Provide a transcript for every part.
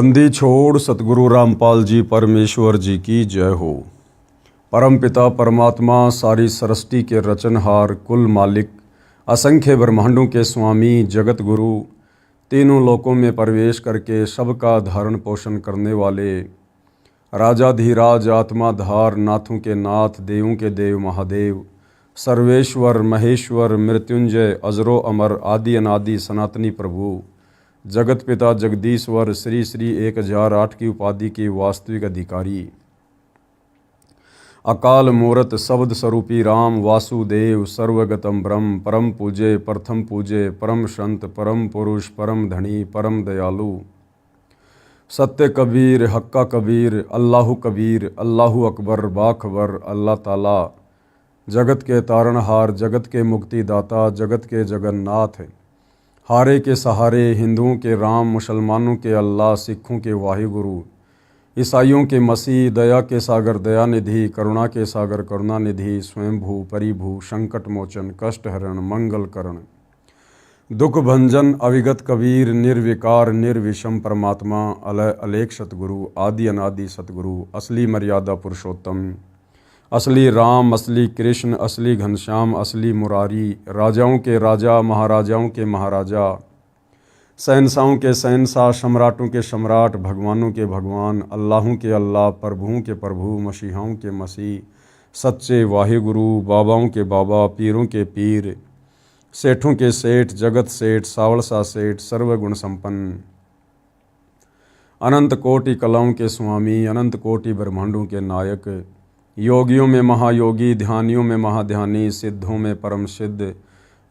बंदी छोड़ सतगुरु रामपाल जी परमेश्वर जी की जय हो। परम पिता परमात्मा सारी सृष्टि के रचनहार, कुल मालिक, असंख्य ब्रह्मांडों के स्वामी, जगत गुरु, तीनों लोकों में प्रवेश करके सबका धारण पोषण करने वाले राजाधिराज, आत्माधार, नाथों के नाथ, देवों के देव महादेव, सर्वेश्वर महेश्वर, मृत्युंजय, अजरो अमर, आदि अनादि सनातनी प्रभु, जगत पिता जगदीश्वर, श्री श्री 1008 की उपाधि के वास्तविक अधिकारी, अकाल मूरत शब्द स्वरूपी राम वासुदेव, सर्वगतम ब्रह्म, परम पूजे, प्रथम पूजे, परम संत, परम पुरुष, परम धनी, परम दयालु, सत्य कबीर, हक्का कबीर, अल्लाहु कबीर, अल्लाहु अकबर, बाखबर, अल्लाह ताला, जगत के तारणहार, जगत के मुक्तिदाता, जगत के जगन्नाथ, हारे के सहारे, हिंदुओं के राम, मुसलमानों के अल्लाह, सिखों के वाहिगुरु, ईसाइयों के मसीह, दया के सागर दयानिधि, करुणा के सागर करुणानिधि, स्वयंभू परिभू, संकट मोचन, कष्ट हरण, मंगल करण, दुख भंजन, अविगत कबीर, निर्विकार निर्विषम परमात्मा, अलय अलेख सतगुरु, आदि अनादि सतगुरु, असली मर्यादा पुरुषोत्तम, असली राम, असली कृष्ण, असली घनश्याम, असली मुरारी, राजाओं के राजा, महाराजाओं के महाराजा, शहंशाहों के शहंशाह, सम्राटों के सम्राट, भगवानों के भगवान, अल्लाहों के अल्लाह, प्रभुओं के प्रभु, मसीहाओं के मसीह, सच्चे वाहिगुरु, बाबाओं के बाबा, पीरों के पीर, सेठों के सेठ, जगत सेठ, सावलसा सेठ, सर्वगुण संपन्न, अनंत कोटि कलाओं के स्वामी, अनंत कोटि ब्रह्मांडों के नायक, योगियों में महायोगी, ध्यानियों में महाध्यानी, सिद्धों में परम सिद्ध,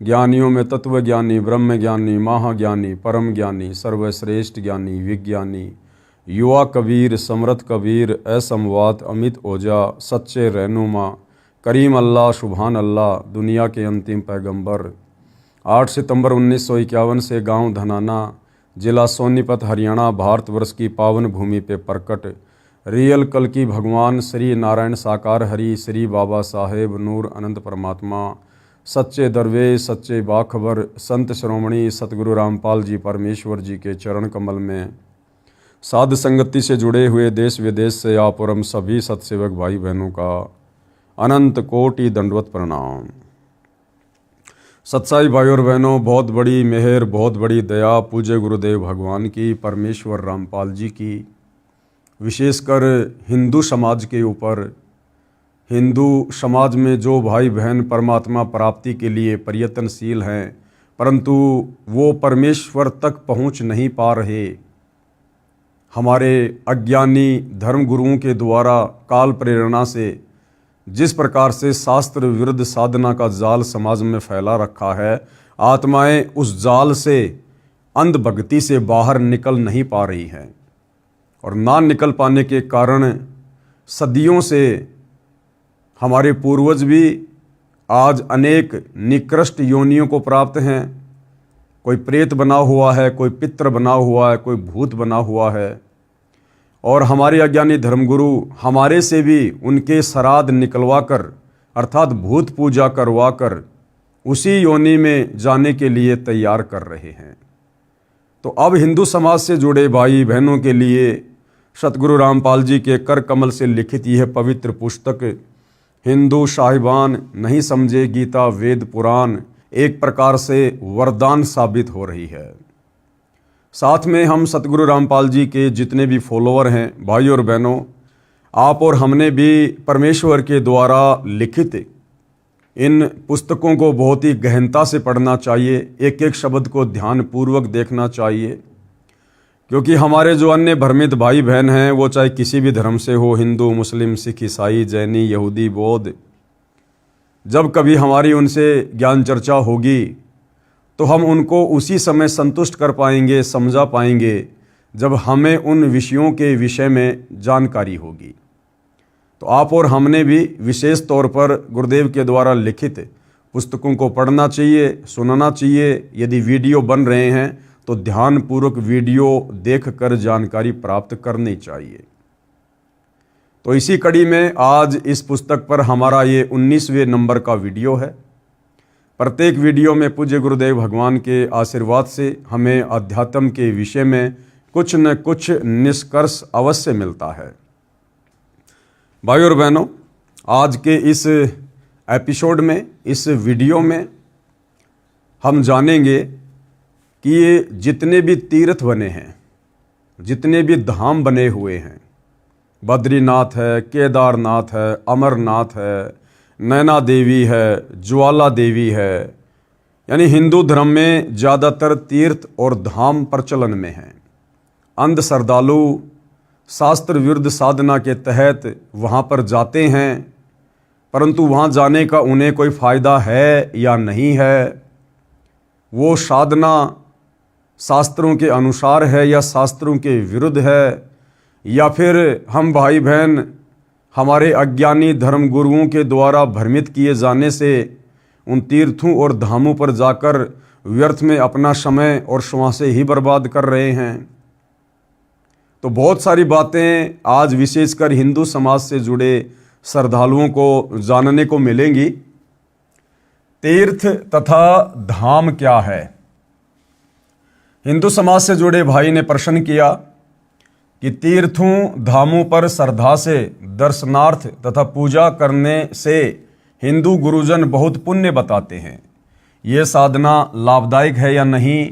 ज्ञानियों में तत्वज्ञानी, ब्रह्म ज्ञानी, महाज्ञानी, परम ज्ञानी, सर्वश्रेष्ठ ज्ञानी, विज्ञानी, युवा कबीर, समर्थ कबीर, असमवात, अमित ओजा, सच्चे रहनुमा, करीम अल्लाह, सुभान अल्लाह, दुनिया के अंतिम पैगंबर, 8 सितंबर 1951 से गांव धनाना, जिला सोनीपत, हरियाणा, भारतवर्ष की पावन भूमि पे प्रकट रियल कल की भगवान श्री नारायण साकार हरि, श्री बाबा साहेब नूर अनंत परमात्मा, सच्चे दरवेश, सच्चे बाखबर, संत श्रोमणी सतगुरु रामपाल जी परमेश्वर जी के चरण कमल में साध संगति से जुड़े हुए देश विदेश से आप और हम सभी सत्सेवक भाई बहनों का अनंत कोटि दंडवत प्रणाम। सत्साई भाई और बहनों, बहुत बड़ी मेहर, बहुत बड़ी दया पूज्य गुरुदेव भगवान की, परमेश्वर रामपाल जी की, विशेषकर हिंदू समाज के ऊपर। हिंदू समाज में जो भाई बहन परमात्मा प्राप्ति के लिए प्रयत्नशील हैं, परंतु वो परमेश्वर तक पहुंच नहीं पा रहे, हमारे अज्ञानी धर्म गुरुओं के द्वारा काल प्रेरणा से जिस प्रकार से शास्त्र विरुद्ध साधना का जाल समाज में फैला रखा है, आत्माएं उस जाल से अंधभक्ति से बाहर निकल नहीं पा रही हैं और ना निकल पाने के कारण सदियों से हमारे पूर्वज भी आज अनेक निकृष्ट योनियों को प्राप्त हैं। कोई प्रेत बना हुआ है, कोई पितृ बना हुआ है, कोई भूत बना हुआ है, और हमारे अज्ञानी धर्मगुरु हमारे से भी उनके श्राद्ध निकलवा कर अर्थात भूत पूजा करवा कर उसी योनि में जाने के लिए तैयार कर रहे हैं। तो अब हिंदू समाज से जुड़े भाई बहनों के लिए सतगुरु रामपाल जी के कर कमल से लिखित यह पवित्र पुस्तक हिंदू साहिबान नहीं समझे गीता वेद पुराण एक प्रकार से वरदान साबित हो रही है। साथ में हम सतगुरु रामपाल जी के जितने भी फॉलोअर हैं भाई और बहनों, आप और हमने भी परमेश्वर के द्वारा लिखित इन पुस्तकों को बहुत ही गहनता से पढ़ना चाहिए, एक एक शब्द को ध्यानपूर्वक देखना चाहिए, क्योंकि हमारे जो अन्य भ्रमित भाई बहन हैं वो चाहे किसी भी धर्म से हो, हिंदू मुस्लिम सिख ईसाई जैनी यहूदी बौद्ध, जब कभी हमारी उनसे ज्ञान चर्चा होगी तो हम उनको उसी समय संतुष्ट कर पाएंगे, समझा पाएंगे जब हमें उन विषयों के विषय में जानकारी होगी। तो आप और हमने भी विशेष तौर पर गुरुदेव के द्वारा लिखित पुस्तकों को पढ़ना चाहिए, सुनना चाहिए। यदि वीडियो बन रहे हैं तो ध्यानपूर्वक वीडियो देखकर जानकारी प्राप्त करनी चाहिए। तो इसी कड़ी में आज इस पुस्तक पर हमारा ये 19वें नंबर का वीडियो है। प्रत्येक वीडियो में पूज्य गुरुदेव भगवान के आशीर्वाद से हमें अध्यात्म के विषय में कुछ न कुछ निष्कर्ष अवश्य मिलता है। भाइयों और बहनों, आज के इस एपिसोड में, इस वीडियो में हम जानेंगे कि ये जितने भी तीर्थ बने हैं, जितने भी धाम बने हुए हैं, बद्रीनाथ है, केदारनाथ है, अमरनाथ है, नैना देवी है, ज्वाला देवी है, यानी हिंदू धर्म में ज़्यादातर तीर्थ और धाम प्रचलन में हैं। अंध श्रद्धालु शास्त्र विरुद्ध साधना के तहत वहाँ पर जाते हैं, परंतु वहाँ जाने का उन्हें कोई फ़ायदा है या नहीं है, वो साधना शास्त्रों के अनुसार है या शास्त्रों के विरुद्ध है, या फिर हम भाई बहन हमारे अज्ञानी धर्म गुरुओं के द्वारा भ्रमित किए जाने से उन तीर्थों और धामों पर जाकर व्यर्थ में अपना समय और श्वासें ही बर्बाद कर रहे हैं। तो बहुत सारी बातें आज विशेषकर हिंदू समाज से जुड़े श्रद्धालुओं को जानने को मिलेंगी। तीर्थ तथा धाम क्या है? हिंदू समाज से जुड़े भाई ने प्रश्न किया कि तीर्थों धामों पर श्रद्धा से दर्शनार्थ तथा पूजा करने से हिंदू गुरुजन बहुत पुण्य बताते हैं। ये साधना लाभदायक है या नहीं,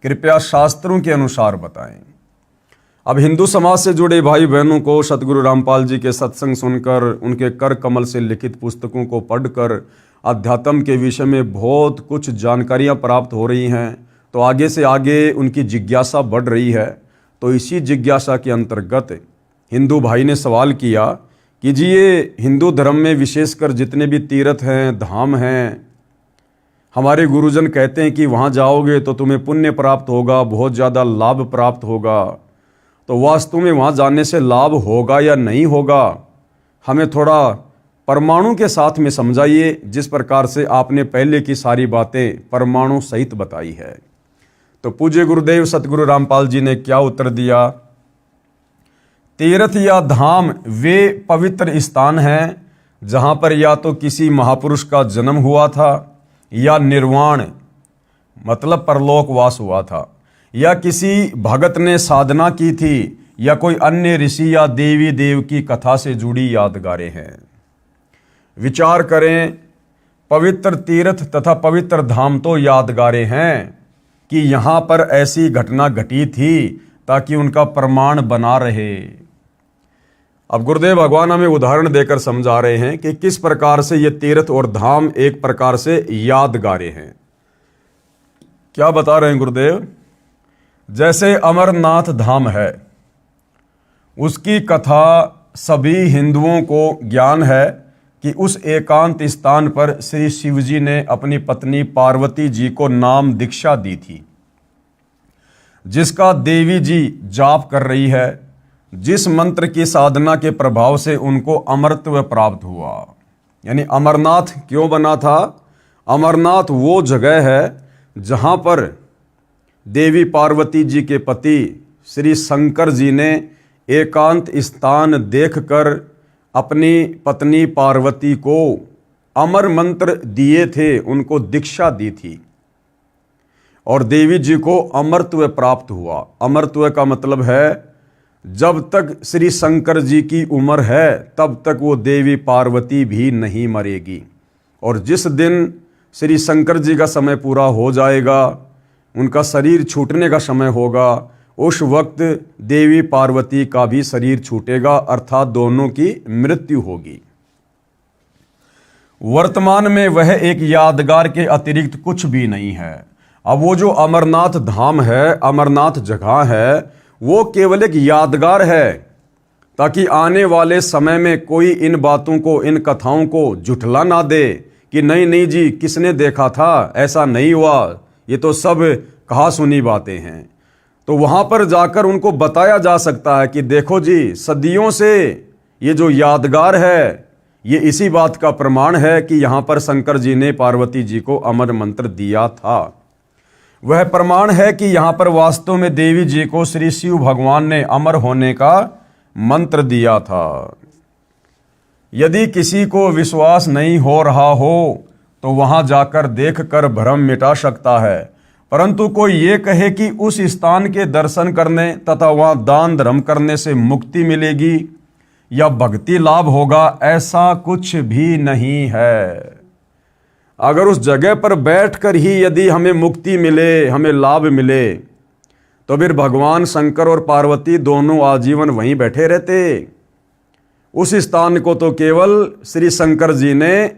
कृपया शास्त्रों के अनुसार बताएं। अब हिंदू समाज से जुड़े भाई बहनों को सतगुरु रामपाल जी के सत्संग सुनकर, उनके कर कमल से लिखित पुस्तकों को पढ़कर अध्यात्म के विषय में बहुत कुछ जानकारियां प्राप्त हो रही हैं। तो आगे से आगे उनकी जिज्ञासा बढ़ रही है। तो इसी जिज्ञासा के अंतर्गत हिंदू भाई ने सवाल किया कि जी ये हिंदू धर्म में विशेषकर जितने भी तीर्थ हैं, धाम हैं, हमारे गुरुजन कहते हैं कि वहाँ जाओगे तो तुम्हें पुण्य प्राप्त होगा, बहुत ज़्यादा लाभ प्राप्त होगा। तो वास्तव में वहाँ जाने से लाभ होगा या नहीं होगा, हमें थोड़ा परमाणु के साथ में समझाइए, जिस प्रकार से आपने पहले की सारी बातें परमाणु सहित बताई है। तो पूज्य गुरुदेव सतगुरु रामपाल जी ने क्या उत्तर दिया? तीर्थ या धाम वे पवित्र स्थान हैं जहाँ पर या तो किसी महापुरुष का जन्म हुआ था, या निर्वाण मतलब परलोकवास हुआ था, या किसी भगत ने साधना की थी, या कोई अन्य ऋषि या देवी देव की कथा से जुड़ी यादगारें हैं। विचार करें, पवित्र तीर्थ तथा पवित्र धाम तो यादगारें हैं कि यहाँ पर ऐसी घटना घटी थी ताकि उनका प्रमाण बना रहे। अब गुरुदेव भगवान हमें उदाहरण देकर समझा रहे हैं कि किस प्रकार से ये तीर्थ और धाम एक प्रकार से यादगारें हैं। क्या बता रहे हैं गुरुदेव? जैसे अमरनाथ धाम है, उसकी कथा सभी हिंदुओं को ज्ञान है कि उस एकांत स्थान पर श्री शिव जी ने अपनी पत्नी पार्वती जी को नाम दीक्षा दी थी, जिसका देवी जी जाप कर रही है, जिस मंत्र की साधना के प्रभाव से उनको अमरत्व प्राप्त हुआ। यानी अमरनाथ क्यों बना था? अमरनाथ वो जगह है जहाँ पर देवी पार्वती जी के पति श्री शंकर जी ने एकांत स्थान देखकर अपनी पत्नी पार्वती को अमर मंत्र दिए थे, उनको दीक्षा दी थी, और देवी जी को अमरत्व प्राप्त हुआ। अमरत्व का मतलब है जब तक श्री शंकर जी की उम्र है तब तक वो देवी पार्वती भी नहीं मरेगी, और जिस दिन श्री शंकर जी का समय पूरा हो जाएगा, उनका शरीर छूटने का समय होगा, उस वक्त देवी पार्वती का भी शरीर छूटेगा, अर्थात दोनों की मृत्यु होगी। वर्तमान में वह एक यादगार के अतिरिक्त कुछ भी नहीं है। अब वो जो अमरनाथ धाम है, अमरनाथ जगह है, वो केवल एक यादगार है, ताकि आने वाले समय में कोई इन बातों को, इन कथाओं को झुठला ना दे कि नहीं नहीं जी किसने देखा था, ऐसा नहीं हुआ, ये तो सब कहा सुनी बातें हैं। तो वहाँ पर जाकर उनको बताया जा सकता है कि देखो जी, सदियों से ये जो यादगार है, ये इसी बात का प्रमाण है कि यहाँ पर शंकर जी ने पार्वती जी को अमर मंत्र दिया था। वह प्रमाण है कि यहाँ पर वास्तव में देवी जी को श्री शिव भगवान ने अमर होने का मंत्र दिया था। यदि किसी को विश्वास नहीं हो रहा हो तो वहाँ जाकर देखकर भ्रम मिटा सकता है। परंतु कोई ये कहे कि उस स्थान के दर्शन करने तथा वहाँ दान धर्म करने से मुक्ति मिलेगी या भक्ति लाभ होगा, ऐसा कुछ भी नहीं है। अगर उस जगह पर बैठकर ही यदि हमें मुक्ति मिले, हमें लाभ मिले, तो फिर भगवान शंकर और पार्वती दोनों आजीवन वहीं बैठे रहते। उस स्थान को तो केवल श्री शंकर जी ने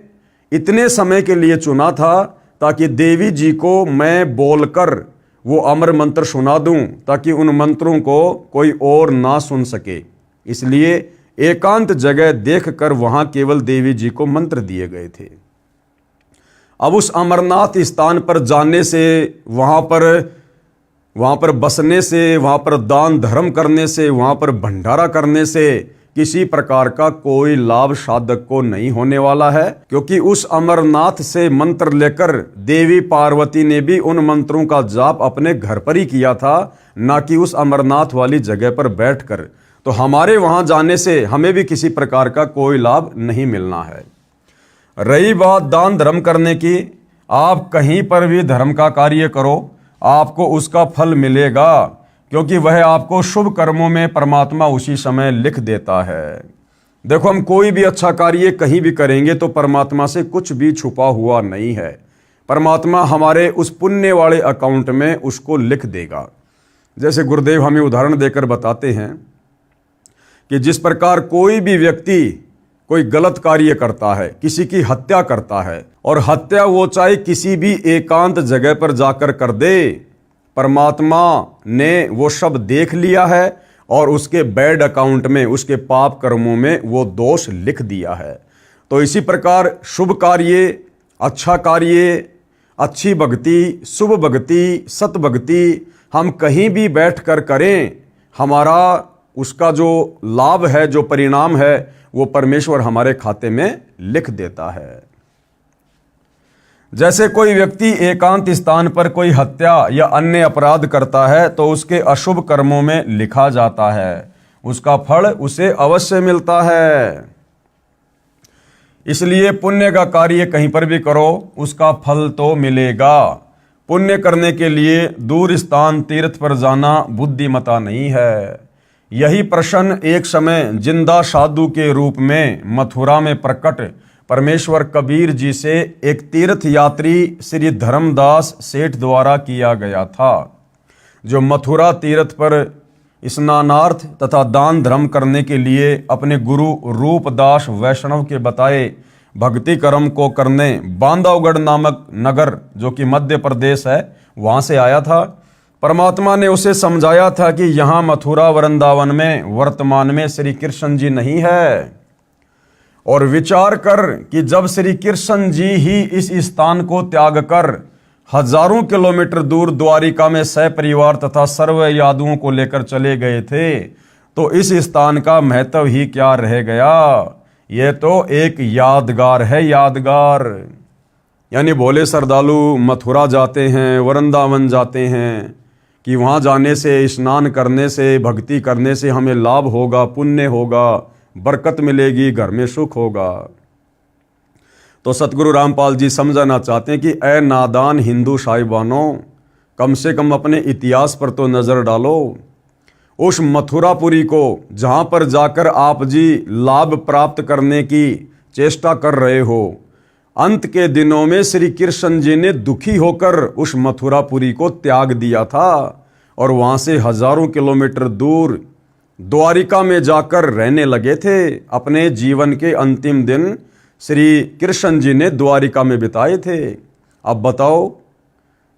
इतने समय के लिए चुना था ताकि देवी जी को मैं बोलकर वो अमर मंत्र सुना दूं, ताकि उन मंत्रों को कोई और ना सुन सके। इसलिए एकांत जगह देखकर वहां केवल देवी जी को मंत्र दिए गए थे। अब उस अमरनाथ स्थान पर जाने से, वहां पर बसने से, वहां पर दान धर्म करने से, वहां पर भंडारा करने से किसी प्रकार का कोई लाभ साधक को नहीं होने वाला है, क्योंकि उस अमरनाथ से मंत्र लेकर देवी पार्वती ने भी उन मंत्रों का जाप अपने घर पर ही किया था, ना कि उस अमरनाथ वाली जगह पर बैठकर। तो हमारे वहां जाने से हमें भी किसी प्रकार का कोई लाभ नहीं मिलना है। रही बात दान धर्म करने की, आप कहीं पर भी धर्म का कार्य करो, आपको उसका फल मिलेगा, क्योंकि वह आपको शुभ कर्मों में परमात्मा उसी समय लिख देता है। देखो, हम कोई भी अच्छा कार्य कहीं भी करेंगे तो परमात्मा से कुछ भी छुपा हुआ नहीं है। परमात्मा हमारे उस पुण्य वाले अकाउंट में उसको लिख देगा। जैसे गुरुदेव हमें उदाहरण देकर बताते हैं कि जिस प्रकार कोई भी व्यक्ति कोई गलत कार्य करता है, किसी की हत्या करता है, और हत्या वो चाहे किसी भी एकांत जगह पर जाकर कर दे, परमात्मा ने वो सब देख लिया है और उसके बैड अकाउंट में, उसके पाप कर्मों में वो दोष लिख दिया है। तो इसी प्रकार शुभ कार्य, अच्छा कार्य, अच्छी भक्ति, शुभ भक्ति, सत भक्ति हम कहीं भी बैठकर करें, हमारा उसका जो लाभ है, जो परिणाम है, वो परमेश्वर हमारे खाते में लिख देता है। जैसे कोई व्यक्ति एकांत स्थान पर कोई हत्या या अन्य अपराध करता है तो उसके अशुभ कर्मों में लिखा जाता है, उसका फल उसे अवश्य मिलता है। इसलिए पुण्य का कार्य कहीं पर भी करो, उसका फल तो मिलेगा। पुण्य करने के लिए दूर स्थान तीर्थ पर जाना बुद्धिमता नहीं है। यही प्रश्न एक समय जिंदा साधु के रूप में मथुरा में प्रकट परमेश्वर कबीर जी से एक तीर्थ यात्री श्री धर्मदास सेठ द्वारा किया गया था, जो मथुरा तीर्थ पर स्नानार्थ तथा दान धर्म करने के लिए अपने गुरु रूपदास वैष्णव के बताए भक्ति कर्म को करने बांधवगढ़ नामक नगर, जो कि मध्य प्रदेश है, वहां से आया था। परमात्मा ने उसे समझाया था कि यहाँ मथुरा वृंदावन में वर्तमान में श्री कृष्ण जी नहीं है, और विचार कर कि जब श्री कृष्ण जी ही इस स्थान को त्याग कर हजारों किलोमीटर दूर द्वारिका में सपरिवार तथा सर्व यादुओं को लेकर चले गए थे, तो इस स्थान का महत्व ही क्या रह गया। यह तो एक यादगार है, यादगार। यानी भोले श्रद्धालु मथुरा जाते हैं, वृंदावन जाते हैं कि वहाँ जाने से, स्नान करने से, भक्ति करने से हमें लाभ होगा, पुण्य होगा, बरकत मिलेगी, घर में सुख होगा। तो सतगुरु रामपाल जी समझाना चाहते हैं कि ऐ नादान हिंदू साहिबानों, कम से कम अपने इतिहास पर तो नज़र डालो। उस मथुरापुरी को जहाँ पर जाकर आप जी लाभ प्राप्त करने की चेष्टा कर रहे हो, अंत के दिनों में श्री कृष्ण जी ने दुखी होकर उस मथुरापुरी को त्याग दिया था और वहाँ से हजारों किलोमीटर दूर द्वारिका में जाकर रहने लगे थे। अपने जीवन के अंतिम दिन श्री कृष्ण जी ने द्वारिका में बिताए थे। अब बताओ,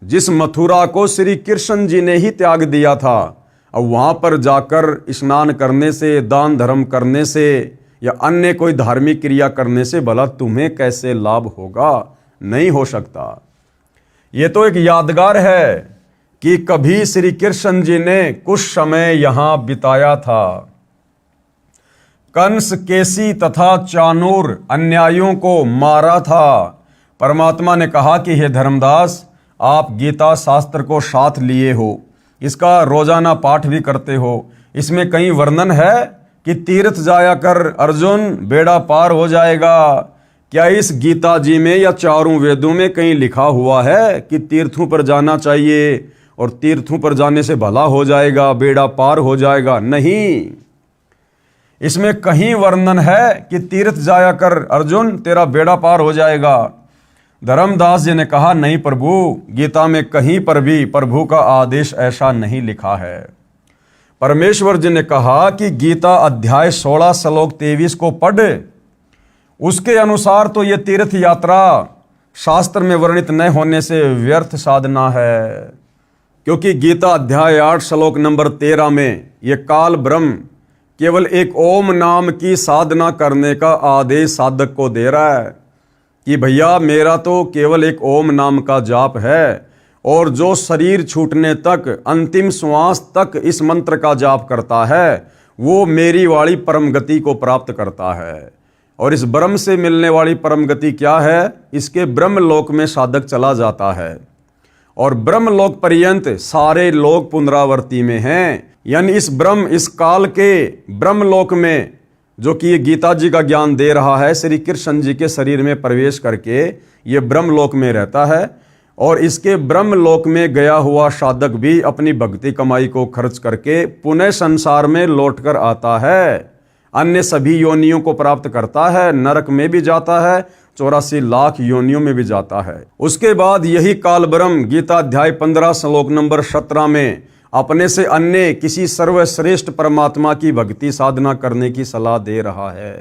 जिस मथुरा को श्री कृष्ण जी ने ही त्याग दिया था, अब वहाँ पर जाकर स्नान करने से, दान धर्म करने से या अन्य कोई धार्मिक क्रिया करने से भला तुम्हें कैसे लाभ होगा? नहीं हो सकता। ये तो एक यादगार है कि कभी श्री कृष्ण जी ने कुछ समय यहाँ बिताया था। कंस, केसी तथा चाणूर अन्यायियों को मारा था। परमात्मा ने कहा कि हे धर्मदास, आप गीता शास्त्र को साथ लिए हो, इसका रोजाना पाठ भी करते हो, इसमें कहीं वर्णन है कि तीर्थ जाया कर अर्जुन बेड़ा पार हो जाएगा, क्या इस गीता जी में या चारों वेदों में कहीं लिखा हुआ है कि तीर्थों पर जाना चाहिए और तीर्थों पर जाने से भला हो जाएगा, बेड़ा पार हो जाएगा? नहीं। इसमें कहीं वर्णन है कि तीर्थ जाया कर अर्जुन, तेरा बेड़ा पार हो जाएगा? धर्मदास जी ने कहा, नहीं प्रभु, गीता में कहीं पर भी प्रभु का आदेश ऐसा नहीं लिखा है। परमेश्वर जी ने कहा कि गीता अध्याय 16 श्लोक 23 को पढ़, उसके अनुसार तो ये तीर्थ यात्रा शास्त्र में वर्णित न होने से व्यर्थ साधना है। क्योंकि गीता अध्याय 8 श्लोक नंबर 13 में ये काल ब्रह्म केवल एक ओम नाम की साधना करने का आदेश साधक को दे रहा है कि भैया मेरा तो केवल एक ओम नाम का जाप है, और जो शरीर छूटने तक, अंतिम श्वास तक इस मंत्र का जाप करता है वो मेरी वाली परम गति को प्राप्त करता है। और इस ब्रह्म से मिलने वाली परम गति क्या है? इसके ब्रह्म लोक में साधक चला जाता है, और ब्रह्म लोक पर्यंत सारे लोक पुनरावर्ती में हैं। यानी इस ब्रह्म, इस काल के ब्रह्म लोक में जो कि ये गीता जी का ज्ञान दे रहा है, श्री कृष्ण जी के शरीर में प्रवेश करके ये ब्रह्म लोक में रहता है। और इसके ब्रह्म लोक में गया हुआ साधक भी अपनी भक्ति कमाई को खर्च करके पुनः संसार में लौटकर आता है, अन्य सभी योनियों को प्राप्त करता है, नरक में भी जाता है, 84 लाख योनियों में भी जाता है। उसके बाद यही काल ब्रह्म गीता अध्याय 15 श्लोक नंबर 17 में अपने से अन्य किसी सर्वश्रेष्ठ परमात्मा की भक्ति साधना करने की सलाह दे रहा है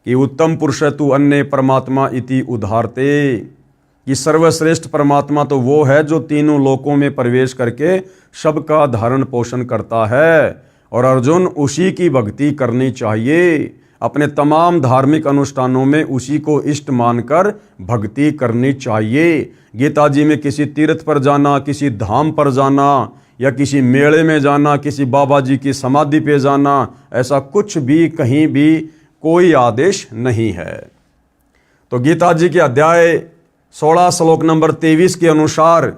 कि उत्तम पुरुष तु अन्य परमात्मा इति उदाहरते, कि सर्वश्रेष्ठ परमात्मा तो वो है जो तीनों लोकों में प्रवेश करके सबका धारण पोषण करता है, और अर्जुन उसी की भक्ति करनी चाहिए। अपने तमाम धार्मिक अनुष्ठानों में उसी को इष्ट मानकर भक्ति करनी चाहिए। गीता जी में किसी तीर्थ पर जाना, किसी धाम पर जाना, या किसी मेले में जाना, किसी बाबा जी की समाधि पे जाना, ऐसा कुछ भी कहीं भी कोई आदेश नहीं है। तो गीता जी के अध्याय 16 श्लोक नंबर 23 के अनुसार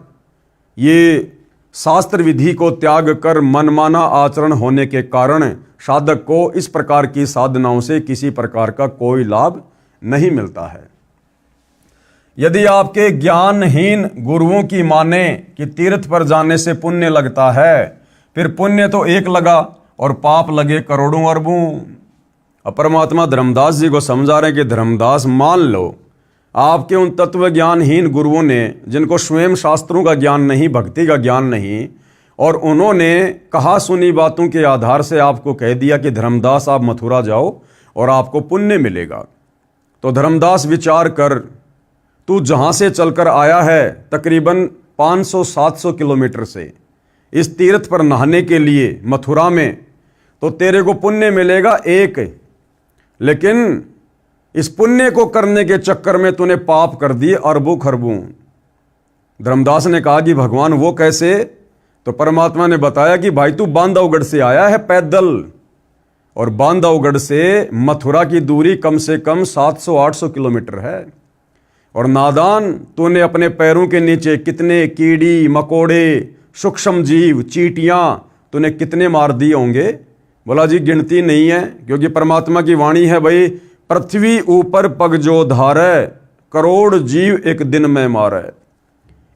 ये शास्त्र विधि को त्याग कर मनमाना आचरण होने के कारण साधक को इस प्रकार की साधनाओं से किसी प्रकार का कोई लाभ नहीं मिलता है। यदि आपके ज्ञानहीन गुरुओं की माने कि तीर्थ पर जाने से पुण्य लगता है, फिर पुण्य तो एक लगा और पाप लगे करोड़ों अरबों। अब परमात्मा धर्मदास जी को समझा रहे हैं कि धर्मदास मान लो, आपके उन तत्व ज्ञानहीन गुरुओं ने, जिनको स्वयं शास्त्रों का ज्ञान नहीं, भक्ति का ज्ञान नहीं, और उन्होंने कहा सुनी बातों के आधार से आपको कह दिया कि धर्मदास आप मथुरा जाओ और आपको पुण्य मिलेगा। तो धर्मदास विचार कर, तू जहाँ से चलकर आया है तकरीबन 500-700 किलोमीटर से इस तीर्थ पर नहाने के लिए मथुरा में, तो तेरे को पुण्य मिलेगा एक, लेकिन इस पुण्य को करने के चक्कर में तूने पाप कर दिए अरबों खरबों। धर्मदास ने कहा कि भगवान वो कैसे? तो परमात्मा ने बताया कि भाई तू बांधवगढ़ से आया है पैदल, और बांधवगढ़ से मथुरा की दूरी कम से कम 700-800 किलोमीटर है, और नादान तूने अपने पैरों के नीचे कितने कीड़ी मकोड़े, सूक्ष्म जीव, चींटियां तूने कितने मार दिए होंगे? बोला जी गिनती नहीं है, क्योंकि परमात्मा की वाणी है, भाई पृथ्वी ऊपर पग जो धारे, करोड़ जीव एक दिन में मारे।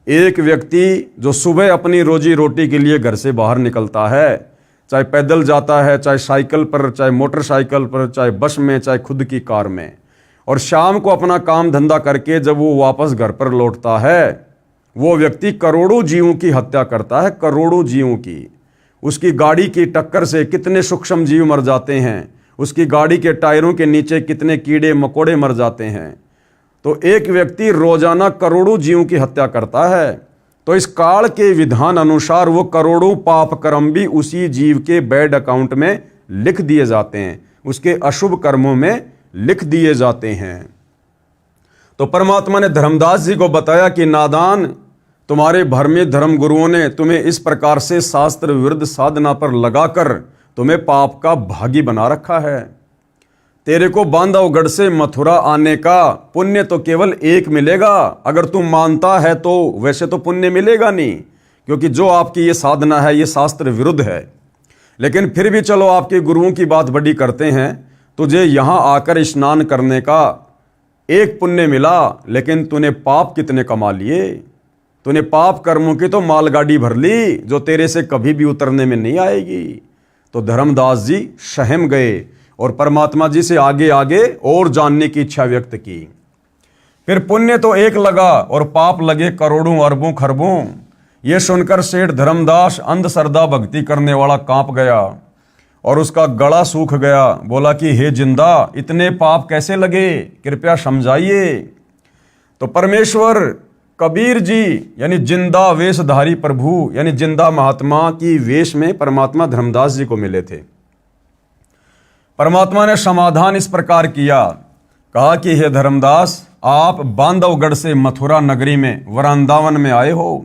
एक व्यक्ति जो सुबह अपनी रोजी रोटी के लिए घर से बाहर निकलता है, चाहे पैदल जाता है, चाहे साइकिल पर, चाहे मोटरसाइकिल पर, चाहे बस में, चाहे खुद की कार में, और शाम को अपना काम धंधा करके जब वो वापस घर पर लौटता है, वो व्यक्ति करोड़ों जीवों की हत्या करता है, करोड़ों जीवों की। उसकी गाड़ी की टक्कर से कितने सूक्ष्म जीव मर जाते हैं, उसकी गाड़ी के टायरों के नीचे कितने कीड़े मकोड़े मर जाते हैं। तो एक व्यक्ति रोजाना करोड़ों जीवों की हत्या करता है, तो इस काल के विधान अनुसार वो करोड़ों पाप कर्म भी उसी जीव के बैड अकाउंट में लिख दिए जाते हैं, उसके अशुभ कर्मों में लिख दिए जाते हैं। तो परमात्मा ने धर्मदास जी को बताया कि नादान, तुम्हारे भ्रमी धर्म गुरुओं ने तुम्हें इस प्रकार से शास्त्र विरुद्ध साधना पर लगाकर तुम्हें पाप का भागी बना रखा है। तेरे को बांधवगढ़ से मथुरा आने का पुण्य तो केवल एक मिलेगा, अगर तू मानता है तो। वैसे तो पुण्य मिलेगा नहीं, क्योंकि जो आपकी ये साधना है ये शास्त्र विरुद्ध है। लेकिन फिर भी चलो आपके गुरुओं की बात बड़ी करते हैं, तुझे यहाँ आकर स्नान करने का एक पुण्य मिला, लेकिन तूने पाप कितने कमा लिए। तूने पाप कर्मों की तो मालगाड़ी भर ली, जो तेरे से कभी भी उतरने में नहीं आएगी। तो धर्मदास जी सहम गए और परमात्मा जी से आगे आगे और जानने की इच्छा व्यक्त की। फिर पुण्य तो एक लगा और पाप लगे करोड़ों अरबों खरबों। ये सुनकर सेठ धर्मदास अंधश्रद्धा भक्ति करने वाला कांप गया और उसका गला सूख गया। बोला कि हे जिंदा, इतने पाप कैसे लगे, कृपया समझाइए। तो परमेश्वर कबीर जी यानी जिंदा वेशधारी प्रभु यानी जिंदा महात्मा की वेश में परमात्मा धर्मदास जी को मिले थे। परमात्मा ने समाधान इस प्रकार किया, कहा कि हे धर्मदास, आप बांधवगढ़ से मथुरा नगरी में वृंदावन में आए हो।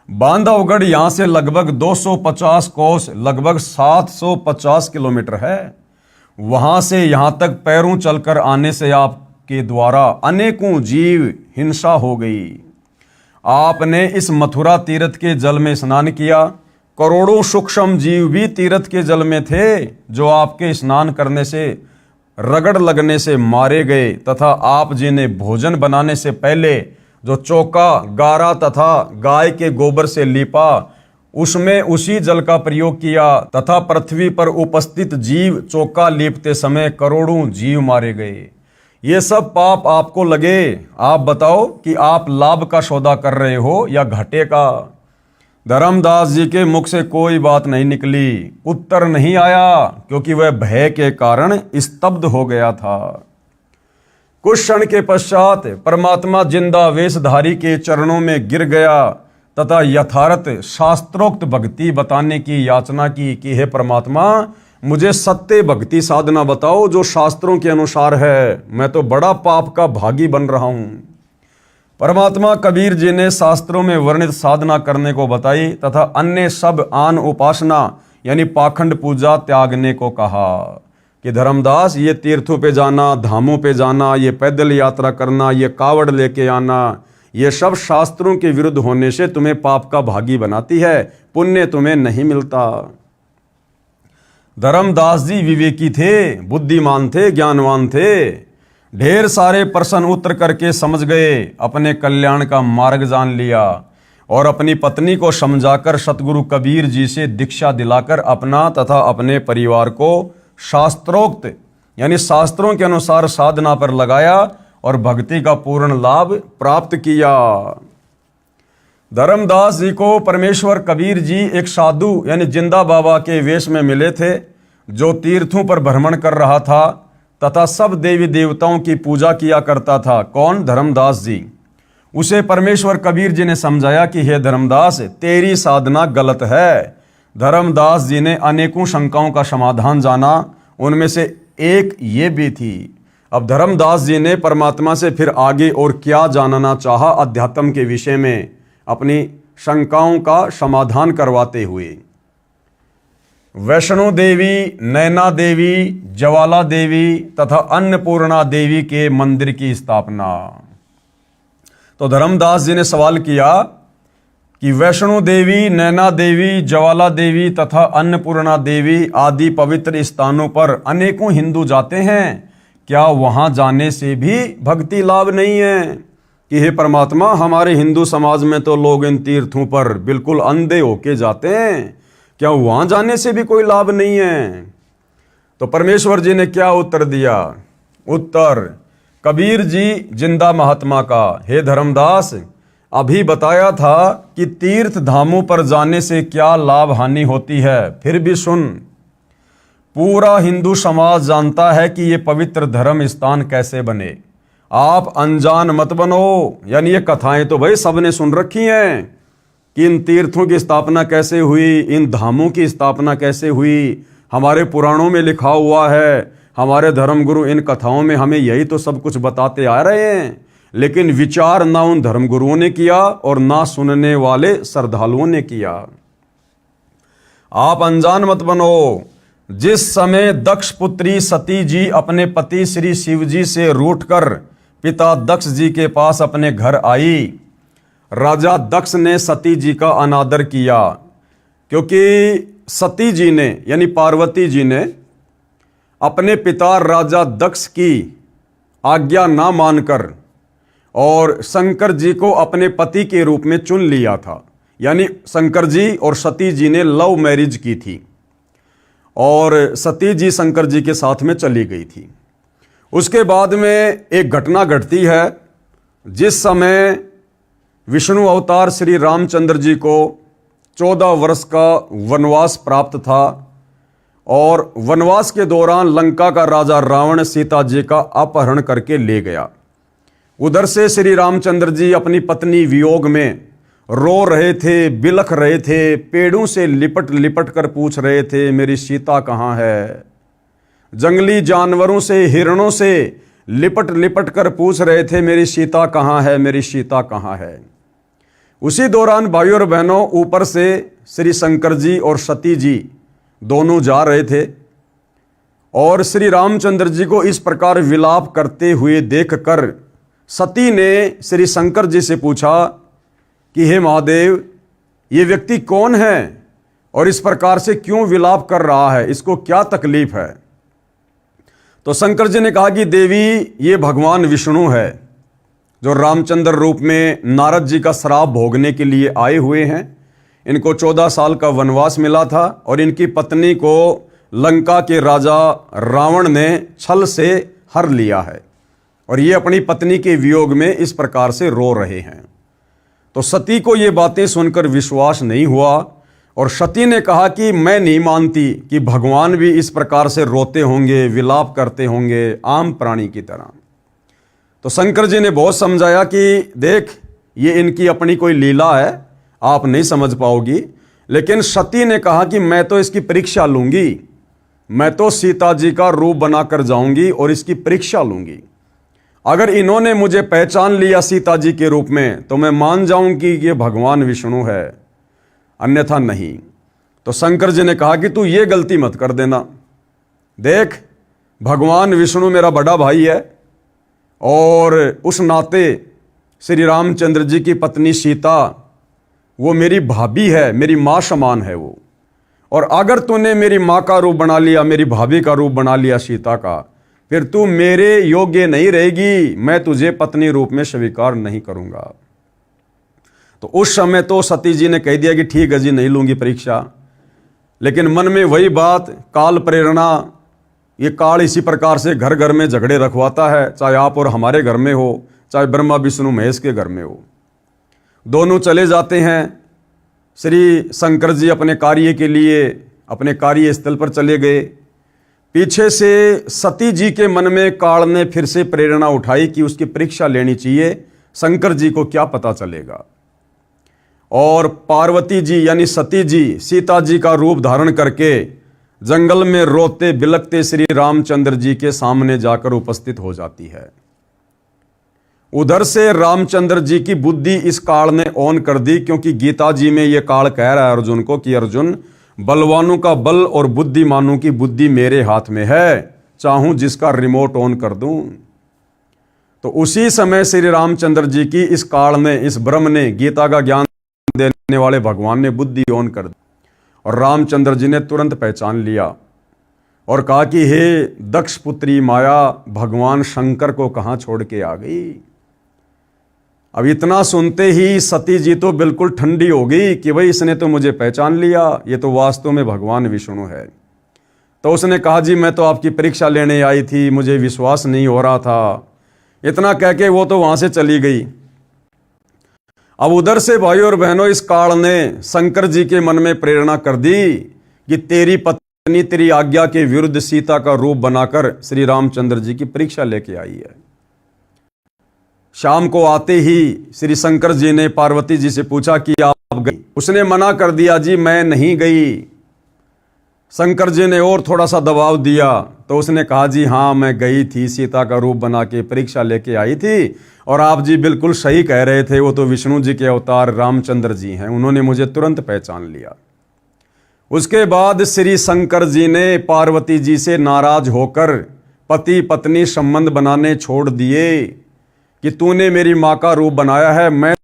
बांधवगढ़ यहाँ से लगभग 250 कोस लगभग 750 किलोमीटर है। वहां से यहाँ तक पैरों चलकर आने से आपके द्वारा अनेकों जीव हिंसा हो गई। आपने इस मथुरा तीर्थ के जल में स्नान किया। करोड़ों सूक्ष्म जीव भी तीर्थ के जल में थे, जो आपके स्नान करने से रगड़ लगने से मारे गए, तथा आप जी ने भोजन बनाने से पहले जो चौका गारा तथा गाय के गोबर से लीपा, उसमें उसी जल का प्रयोग किया, तथा पृथ्वी पर उपस्थित जीव चौका लीपते समय करोड़ों जीव मारे गए। ये सब पाप आपको लगे। आप बताओ कि आप लाभ का सौदा कर रहे हो या घाटे का। धर्मदास जी के मुख से कोई बात नहीं निकली, उत्तर नहीं आया, क्योंकि वह भय के कारण स्तब्ध हो गया था। कुछ क्षण के पश्चात परमात्मा जिंदा वेशधारी के चरणों में गिर गया तथा यथार्थ शास्त्रोक्त भक्ति बताने की याचना की कि हे परमात्मा, मुझे सत्य भक्ति साधना बताओ जो शास्त्रों के अनुसार है। मैं तो बड़ा पाप का भागी बन रहा हूं। परमात्मा कबीर जी ने शास्त्रों में वर्णित साधना करने को बताई तथा अन्य सब आन उपासना यानी पाखंड पूजा त्यागने को कहा कि धर्मदास, ये तीर्थों पे जाना, धामों पे जाना, ये पैदल यात्रा करना, ये कावड़ लेके आना, ये सब शास्त्रों के विरुद्ध होने से तुम्हें पाप का भागी बनाती है, पुण्य तुम्हें नहीं मिलता। धर्मदास जी विवेकी थे, बुद्धिमान थे, ज्ञानवान थे। ढेर सारे प्रश्न उत्तर करके समझ गए, अपने कल्याण का मार्ग जान लिया और अपनी पत्नी को समझाकर सतगुरु कबीर जी से दीक्षा दिलाकर अपना तथा अपने परिवार को शास्त्रोक्त यानी शास्त्रों के अनुसार साधना पर लगाया और भक्ति का पूर्ण लाभ प्राप्त किया। धर्मदास जी को परमेश्वर कबीर जी एक साधु यानी जिंदा बाबा के वेश में मिले थे, जो तीर्थों पर भ्रमण कर रहा था तथा सब देवी देवताओं की पूजा किया करता था। कौन? धर्मदास जी। उसे परमेश्वर कबीर जी ने समझाया कि हे धर्मदास, तेरी साधना गलत है। धर्मदास जी ने अनेकों शंकाओं का समाधान जाना, उनमें से एक ये भी थी। अब धर्मदास जी ने परमात्मा से फिर आगे और क्या जानना चाहा अध्यात्म के विषय में, अपनी शंकाओं का समाधान करवाते हुए। वैष्णो देवी, नैना देवी, ज्वाला देवी तथा अन्नपूर्णा देवी के मंदिर की स्थापना। तो धर्मदास जी ने सवाल किया कि वैष्णो देवी, नैना देवी, ज्वाला देवी तथा अन्नपूर्णा देवी आदि पवित्र स्थानों पर अनेकों हिंदू जाते हैं, क्या वहां जाने से भी भक्ति लाभ नहीं है? कि हे परमात्मा, हमारे हिंदू समाज में तो लोग इन तीर्थों पर बिल्कुल अंधे होके जाते हैं, क्या वहां जाने से भी कोई लाभ नहीं है? तो परमेश्वर जी ने क्या उत्तर दिया? उत्तर कबीर जी जिंदा महात्मा का, हे धर्मदास, अभी बताया था कि तीर्थ धामों पर जाने से क्या लाभ हानि होती है, फिर भी सुन। पूरा हिंदू समाज जानता है कि ये पवित्र धर्म स्थान कैसे बने। आप अनजान मत बनो। यानी ये कथाएं तो भाई सबने सुन रखी हैं कि इन तीर्थों की स्थापना कैसे हुई, इन धामों की स्थापना कैसे हुई, हमारे पुराणों में लिखा हुआ है। हमारे धर्मगुरु इन कथाओं में हमें यही तो सब कुछ बताते आ रहे हैं, लेकिन विचार ना उन धर्मगुरुओं ने किया और ना सुनने वाले श्रद्धालुओं ने किया। आप अनजान मत बनो। जिस समय दक्ष पुत्री सती जी अपने पति श्री शिव जी से रूठकर पिता दक्ष जी के पास अपने घर आई, राजा दक्ष ने सती जी का अनादर किया, क्योंकि सती जी ने यानी पार्वती जी ने अपने पिता राजा दक्ष की आज्ञा ना मानकर और शंकर जी को अपने पति के रूप में चुन लिया था। यानी शंकर जी और सती जी ने लव मैरिज की थी और सती जी शंकर जी के साथ में चली गई थी। उसके बाद में एक घटना घटती है, जिस समय विष्णु अवतार श्री रामचंद्र जी को 14 वर्ष का वनवास प्राप्त था और वनवास के दौरान लंका का राजा रावण सीता जी का अपहरण करके ले गया। उधर से श्री रामचंद्र जी अपनी पत्नी वियोग में रो रहे थे, बिलख रहे थे, पेड़ों से लिपट लिपट कर पूछ रहे थे मेरी सीता कहाँ है। जंगली जानवरों से, हिरणों से लिपट लिपट कर पूछ रहे थे मेरी सीता कहाँ है, मेरी सीता कहाँ है। उसी दौरान भाइयों और बहनों, ऊपर से श्री शंकर जी और सती जी दोनों जा रहे थे और श्री रामचंद्र जी को इस प्रकार विलाप करते हुए देखकर सती ने श्री शंकर जी से पूछा कि हे महादेव, ये व्यक्ति कौन है और इस प्रकार से क्यों विलाप कर रहा है, इसको क्या तकलीफ है। तो शंकर जी ने कहा कि देवी, ये भगवान विष्णु है जो रामचंद्र रूप में नारद जी का श्राप भोगने के लिए आए हुए हैं। इनको 14 साल का वनवास मिला था और इनकी पत्नी को लंका के राजा रावण ने छल से हर लिया है और ये अपनी पत्नी के वियोग में इस प्रकार से रो रहे हैं। तो सती को ये बातें सुनकर विश्वास नहीं हुआ और सती ने कहा कि मैं नहीं मानती कि भगवान भी इस प्रकार से रोते होंगे, विलाप करते होंगे आम प्राणी की तरह। तो शंकर जी ने बहुत समझाया कि देख, ये इनकी अपनी कोई लीला है, आप नहीं समझ पाओगी। लेकिन सती ने कहा कि मैं तो इसकी परीक्षा लूंगी, मैं तो सीता जी का रूप बनाकर जाऊंगी और इसकी परीक्षा लूंगी। अगर इन्होंने मुझे पहचान लिया सीता जी के रूप में तो मैं मान जाऊंगी कि ये भगवान विष्णु है, अन्यथा नहीं। तो शंकर जी ने कहा कि तू ये गलती मत कर देना। देख, भगवान विष्णु मेरा बड़ा भाई है और उस नाते श्री रामचंद्र जी की पत्नी सीता वो मेरी भाभी है, मेरी माँ समान है वो। और अगर तूने मेरी माँ का रूप बना लिया, मेरी भाभी का रूप बना लिया सीता का, फिर तू मेरे योग्य नहीं रहेगी, मैं तुझे पत्नी रूप में स्वीकार नहीं करूंगा। तो उस समय तो सती जी ने कह दिया कि ठीक है जी, नहीं लूंगी परीक्षा। लेकिन मन में वही बात, काल प्रेरणा, ये काल इसी प्रकार से घर घर में झगड़े रखवाता है, चाहे आप और हमारे घर में हो, चाहे ब्रह्मा विष्णु महेश के घर में हो। दोनों चले जाते हैं। श्री शंकर जी अपने कार्य के लिए अपने कार्य स्थल पर चले गए। पीछे से सती जी के मन में काल ने फिर से प्रेरणा उठाई कि उसकी परीक्षा लेनी चाहिए, शंकर जी को क्या पता चलेगा। और पार्वती जी यानी सती जी सीता जी का रूप धारण करके जंगल में रोते बिलखते श्री रामचंद्र जी के सामने जाकर उपस्थित हो जाती है। उधर से रामचंद्र जी की बुद्धि इस काल ने ऑन कर दी, क्योंकि गीता जी में यह काल कह रहा है अर्जुन को कि अर्जुन, बलवानों का बल और बुद्धिमानों की बुद्धि मेरे हाथ में है, चाहूं जिसका रिमोट ऑन कर दूं। तो उसी समय श्री रामचंद्र जी की इस काल ने, इस ब्रह्म ने, गीता का ज्ञान देने वाले भगवान ने बुद्धि ऑन कर दी और रामचंद्र जी ने तुरंत पहचान लिया और कहा कि हे दक्ष पुत्री माया, भगवान शंकर को कहां छोड़ के आ गई। अब इतना सुनते ही सती जी तो बिल्कुल ठंडी हो गई कि भाई इसने तो मुझे पहचान लिया, ये तो वास्तव में भगवान विष्णु है। तो उसने कहा जी मैं तो आपकी परीक्षा लेने आई थी, मुझे विश्वास नहीं हो रहा था। इतना कह के वो तो वहां से चली गई। अब उधर से भाइयों और बहनों, इस काल ने शंकर जी के मन में प्रेरणा कर दी कि तेरी पत्नी तेरी आज्ञा के विरुद्ध सीता का रूप बनाकर श्री रामचंद्र जी की परीक्षा लेके आई है। शाम को आते ही श्री शंकर जी ने पार्वती जी से पूछा कि आप गई? उसने मना कर दिया जी मैं नहीं गई। शंकर जी ने और थोड़ा सा दबाव दिया तो उसने कहा जी हाँ मैं गई थी, सीता का रूप बना के परीक्षा लेके आई थी और आप जी बिल्कुल सही कह रहे थे, वो तो विष्णु जी के अवतार रामचंद्र जी हैं, उन्होंने मुझे तुरंत पहचान लिया। उसके बाद श्री शंकर जी ने पार्वती जी से नाराज होकर पति पत्नी संबंध बनाने छोड़ दिए कि तूने मेरी माँ का रूप बनाया है, मैं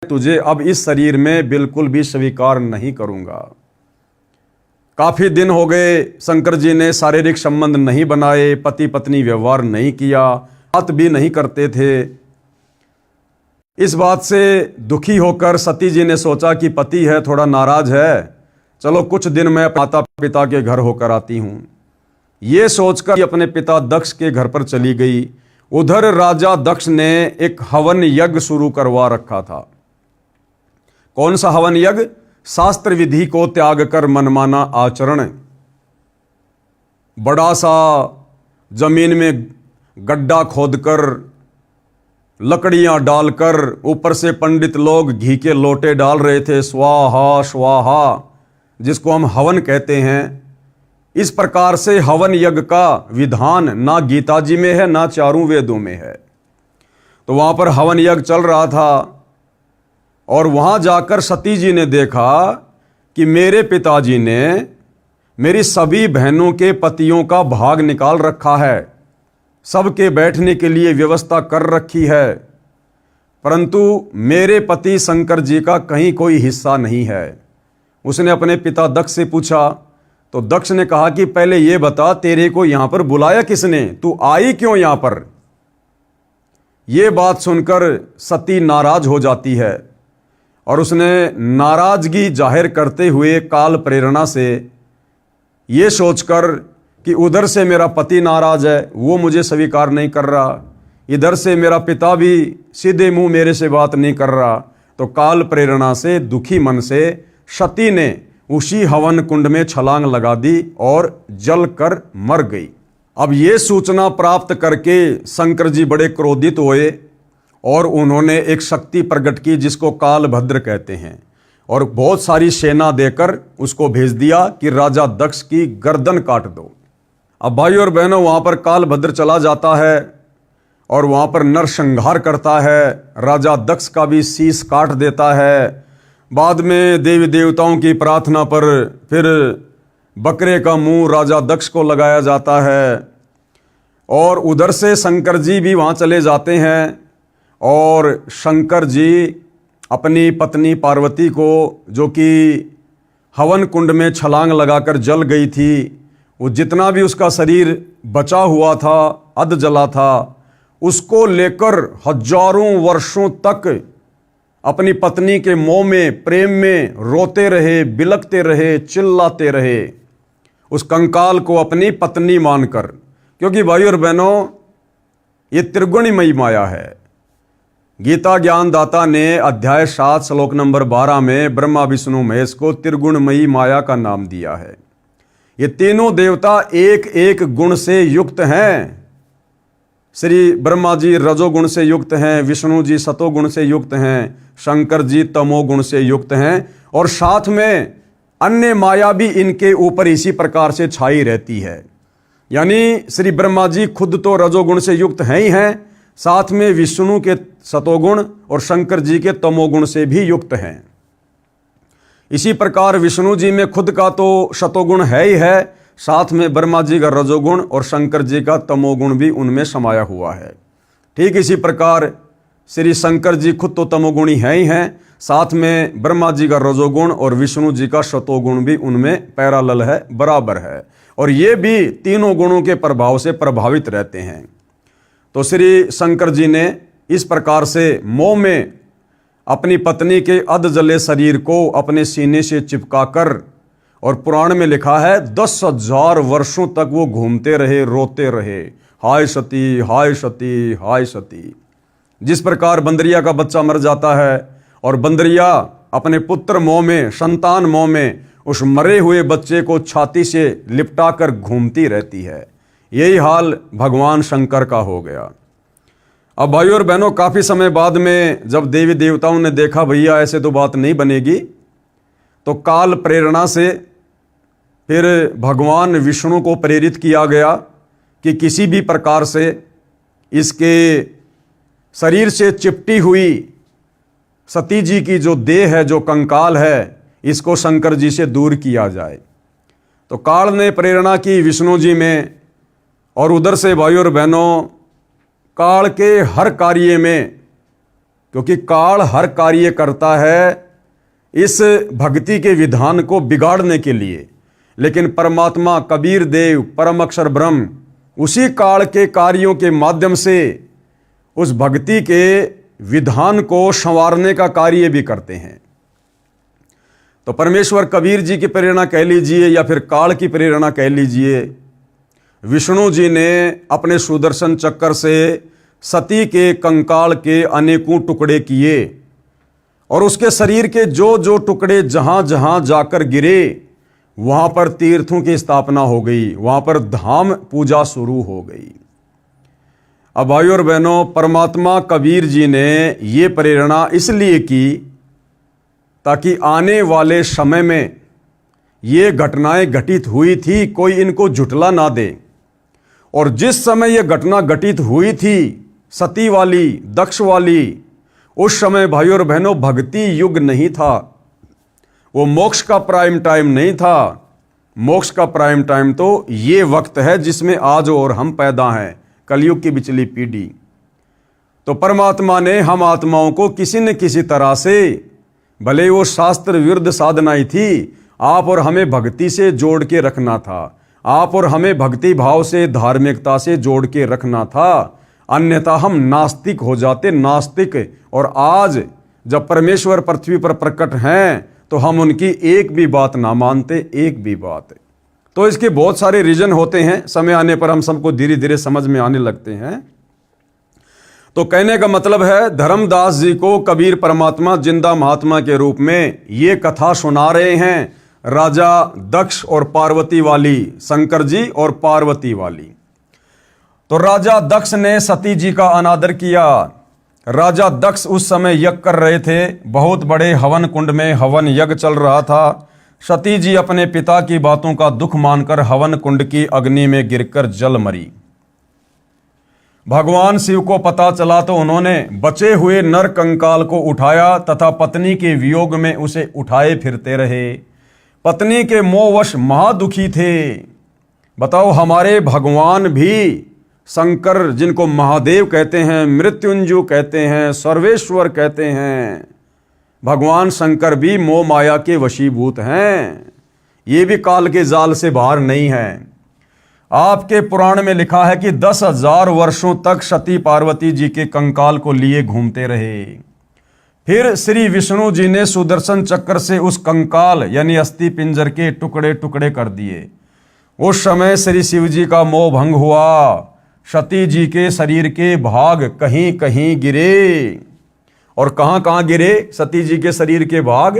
तुझे अब इस शरीर में बिल्कुल भी स्वीकार नहीं करूंगा। काफी दिन हो गए, शंकर जी ने शारीरिक संबंध नहीं बनाए, पति पत्नी व्यवहार नहीं किया, बात भी नहीं करते थे। इस बात से दुखी होकर सती जी ने सोचा कि पति है थोड़ा नाराज है, चलो कुछ दिन मैं माता पिता के घर होकर आती हूँ। ये सोचकर अपने पिता दक्ष के घर पर चली गई। उधर राजा दक्ष ने एक हवन यज्ञ शुरू करवा रखा था। कौन सा हवन यज्ञ? शास्त्र विधि को त्याग कर मनमाना आचरण। बड़ा सा जमीन में गड्ढा खोदकर लकड़ियां डालकर ऊपर से पंडित लोग घी के लोटे डाल रहे थे, स्वाहा स्वाहा, जिसको हम हवन कहते हैं। इस प्रकार से हवन यज्ञ का विधान ना गीता जी में है, ना चारों वेदों में है। तो वहां पर हवन यज्ञ चल रहा था और वहां जाकर सती जी ने देखा कि मेरे पिताजी ने मेरी सभी बहनों के पतियों का भाग निकाल रखा है, सबके बैठने के लिए व्यवस्था कर रखी है, परंतु मेरे पति शंकर जी का कहीं कोई हिस्सा नहीं है। उसने अपने पिता दक्ष से पूछा तो दक्ष ने कहा कि पहले ये बता, तेरे को यहां पर बुलाया किसने, तू आई क्यों यहां पर? यह बात सुनकर सती नाराज हो जाती है और उसने नाराजगी जाहिर करते हुए काल प्रेरणा से ये सोचकर कि उधर से मेरा पति नाराज है, वो मुझे स्वीकार नहीं कर रहा, इधर से मेरा पिता भी सीधे मुंह मेरे से बात नहीं कर रहा, तो काल प्रेरणा से दुखी मन से सती ने उसी हवन कुंड में छलांग लगा दी और जल कर मर गई। अब ये सूचना प्राप्त करके शंकर जी बड़े क्रोधित हुए और उन्होंने एक शक्ति प्रकट की जिसको काल भद्र कहते हैं, और बहुत सारी सेना देकर उसको भेज दिया कि राजा दक्ष की गर्दन काट दो। अब भाई और बहनों, वहां पर काल भद्र चला जाता है और वहां पर नरसंहार करता है, राजा दक्ष का भी शीश काट देता है। बाद में देवी देवताओं की प्रार्थना पर फिर बकरे का मुंह राजा दक्ष को लगाया जाता है और उधर से शंकर जी भी वहां चले जाते हैं और शंकर जी अपनी पत्नी पार्वती को, जो कि हवन कुंड में छलांग लगाकर जल गई थी, वो जितना भी उसका शरीर बचा हुआ था, अध जला था, उसको लेकर हजारों वर्षों तक अपनी पत्नी के मोह में, प्रेम में रोते रहे, बिलखते रहे, चिल्लाते रहे, उस कंकाल को अपनी पत्नी मानकर। क्योंकि भाई और बहनों, ये त्रिगुणमयी माया है। गीता ज्ञानदाता ने अध्याय 7 श्लोक नंबर 12 में ब्रह्मा विष्णु महेश को त्रिगुणमयी माया का नाम दिया है। ये तीनों देवता एक एक गुण से युक्त हैं। श्री ब्रह्मा जी रजोगुण से युक्त हैं, विष्णु जी सतोगुण से युक्त हैं, शंकर जी तमोगुण से युक्त हैं, और साथ में अन्य माया भी इनके ऊपर इसी प्रकार से छाई रहती है। यानी श्री ब्रह्मा जी खुद तो रजोगुण से युक्त हैं ही हैं, साथ में विष्णु के सतोगुण और शंकर जी के तमोगुण से भी युक्त हैं। इसी प्रकार विष्णु जी में खुद का तो सतोगुण है ही है, साथ में ब्रह्मा जी का रजोगुण और शंकर जी का तमोगुण भी उनमें समाया हुआ है। ठीक इसी प्रकार श्री शंकर जी खुद तो तमोगुणी हैं ही हैं, साथ में ब्रह्मा जी का रजोगुण और विष्णु जी का सतोगुण भी उनमें पैरालल है, बराबर है, और ये भी तीनों गुणों के प्रभाव से प्रभावित रहते हैं। तो श्री शंकर जी ने इस प्रकार से मोह में अपनी पत्नी के अध जले शरीर को अपने सीने से चिपकाकर, और पुराण में लिखा है 10,000 वर्षों तक वो घूमते रहे, रोते रहे, हाय सती हाय सती हाय सती। जिस प्रकार बंदरिया का बच्चा मर जाता है और बंदरिया अपने पुत्र मोह में, संतान मोह में उस मरे हुए बच्चे को छाती से लिपटाकर घूमती रहती है, यही हाल भगवान शंकर का हो गया। अब भाइयों और बहनों, काफ़ी समय बाद में जब देवी देवताओं ने देखा भैया ऐसे तो बात नहीं बनेगी, तो काल प्रेरणा से फिर भगवान विष्णु को प्रेरित किया गया कि किसी भी प्रकार से इसके शरीर से चिपटी हुई सती जी की जो देह है, जो कंकाल है, इसको शंकर जी से दूर किया जाए। तो काल ने प्रेरणा की विष्णु जी में, और उधर से भाइयों और बहनों, काल के हर कार्य में, क्योंकि काल हर कार्य करता है इस भक्ति के विधान को बिगाड़ने के लिए, लेकिन परमात्मा कबीर देव परम अक्षर ब्रह्म उसी काल के कार्यों के माध्यम से उस भक्ति के विधान को संवारने का कार्य भी करते हैं। तो परमेश्वर कबीर जी की प्रेरणा कह लीजिए या फिर काल की प्रेरणा कह लीजिए, विष्णु जी ने अपने सुदर्शन चक्कर से सती के कंकाल के अनेकों टुकड़े किए और उसके शरीर के जो जो टुकड़े जहां जहां जाकर गिरे वहां पर तीर्थों की स्थापना हो गई, वहां पर धाम पूजा शुरू हो गई। अब भाइयों और बहनों, परमात्मा कबीर जी ने ये प्रेरणा इसलिए की ताकि आने वाले समय में ये घटनाएं घटित हुई थी, कोई इनको झुठला ना दे। और जिस समय ये घटना घटित हुई थी सती वाली, दक्ष वाली, उस समय भाइयों और बहनों भक्ति युग नहीं था, वो मोक्ष का प्राइम टाइम नहीं था। मोक्ष का प्राइम टाइम तो ये वक्त है जिसमें आज और हम पैदा हैं, कलयुग की बिचली पीढ़ी। तो परमात्मा ने हम आत्माओं को किसी न किसी तरह से, भले वो शास्त्र विरुद्ध साधना ही थी, आप और हमें भक्ति से जोड़ के रखना था, आप और हमें भक्ति भाव से, धार्मिकता से जोड़ के रखना था, अन्यथा हम नास्तिक हो जाते, नास्तिक। और आज जब परमेश्वर पृथ्वी पर प्रकट हैं तो हम उनकी एक भी बात ना मानते, एक भी बात। तो इसके बहुत सारे रीजन होते हैं, समय आने पर हम सबको धीरे धीरे समझ में आने लगते हैं। तो कहने का मतलब है, धर्मदास जी को कबीर परमात्मा जिंदा महात्मा के रूप में ये कथा सुना रहे हैं, राजा दक्ष और पार्वती वाली, शंकर जी और पार्वती वाली। तो राजा दक्ष ने सती जी का अनादर किया। राजा दक्ष उस समय यज्ञ कर रहे थे, बहुत बड़े हवन कुंड में हवन यज्ञ चल रहा था। सती जी अपने पिता की बातों का दुख मानकर हवन कुंड की अग्नि में गिरकर जल मरी। भगवान शिव को पता चला तो उन्होंने बचे हुए नर कंकाल को उठाया तथा पत्नी के वियोग में उसे उठाए फिरते रहे। पत्नी के मोहवश महादुखी थे। बताओ, हमारे भगवान भी शंकर, जिनको महादेव कहते हैं, मृत्युंजय कहते हैं, सर्वेश्वर कहते हैं, भगवान शंकर भी मोह माया के वशीभूत हैं। ये भी काल के जाल से बाहर नहीं है। आपके पुराण में लिखा है कि 10,000 वर्षों तक सती पार्वती जी के कंकाल को लिए घूमते रहे। फिर श्री विष्णु जी ने सुदर्शन चक्र से उस कंकाल यानी अस्थि पिंजर के टुकड़े टुकड़े कर दिए। उस समय श्री शिव जी का मोह भंग हुआ। सती जी के शरीर के भाग कहीं कहीं गिरे। और कहां कहां गिरे सती जी के शरीर के भाग?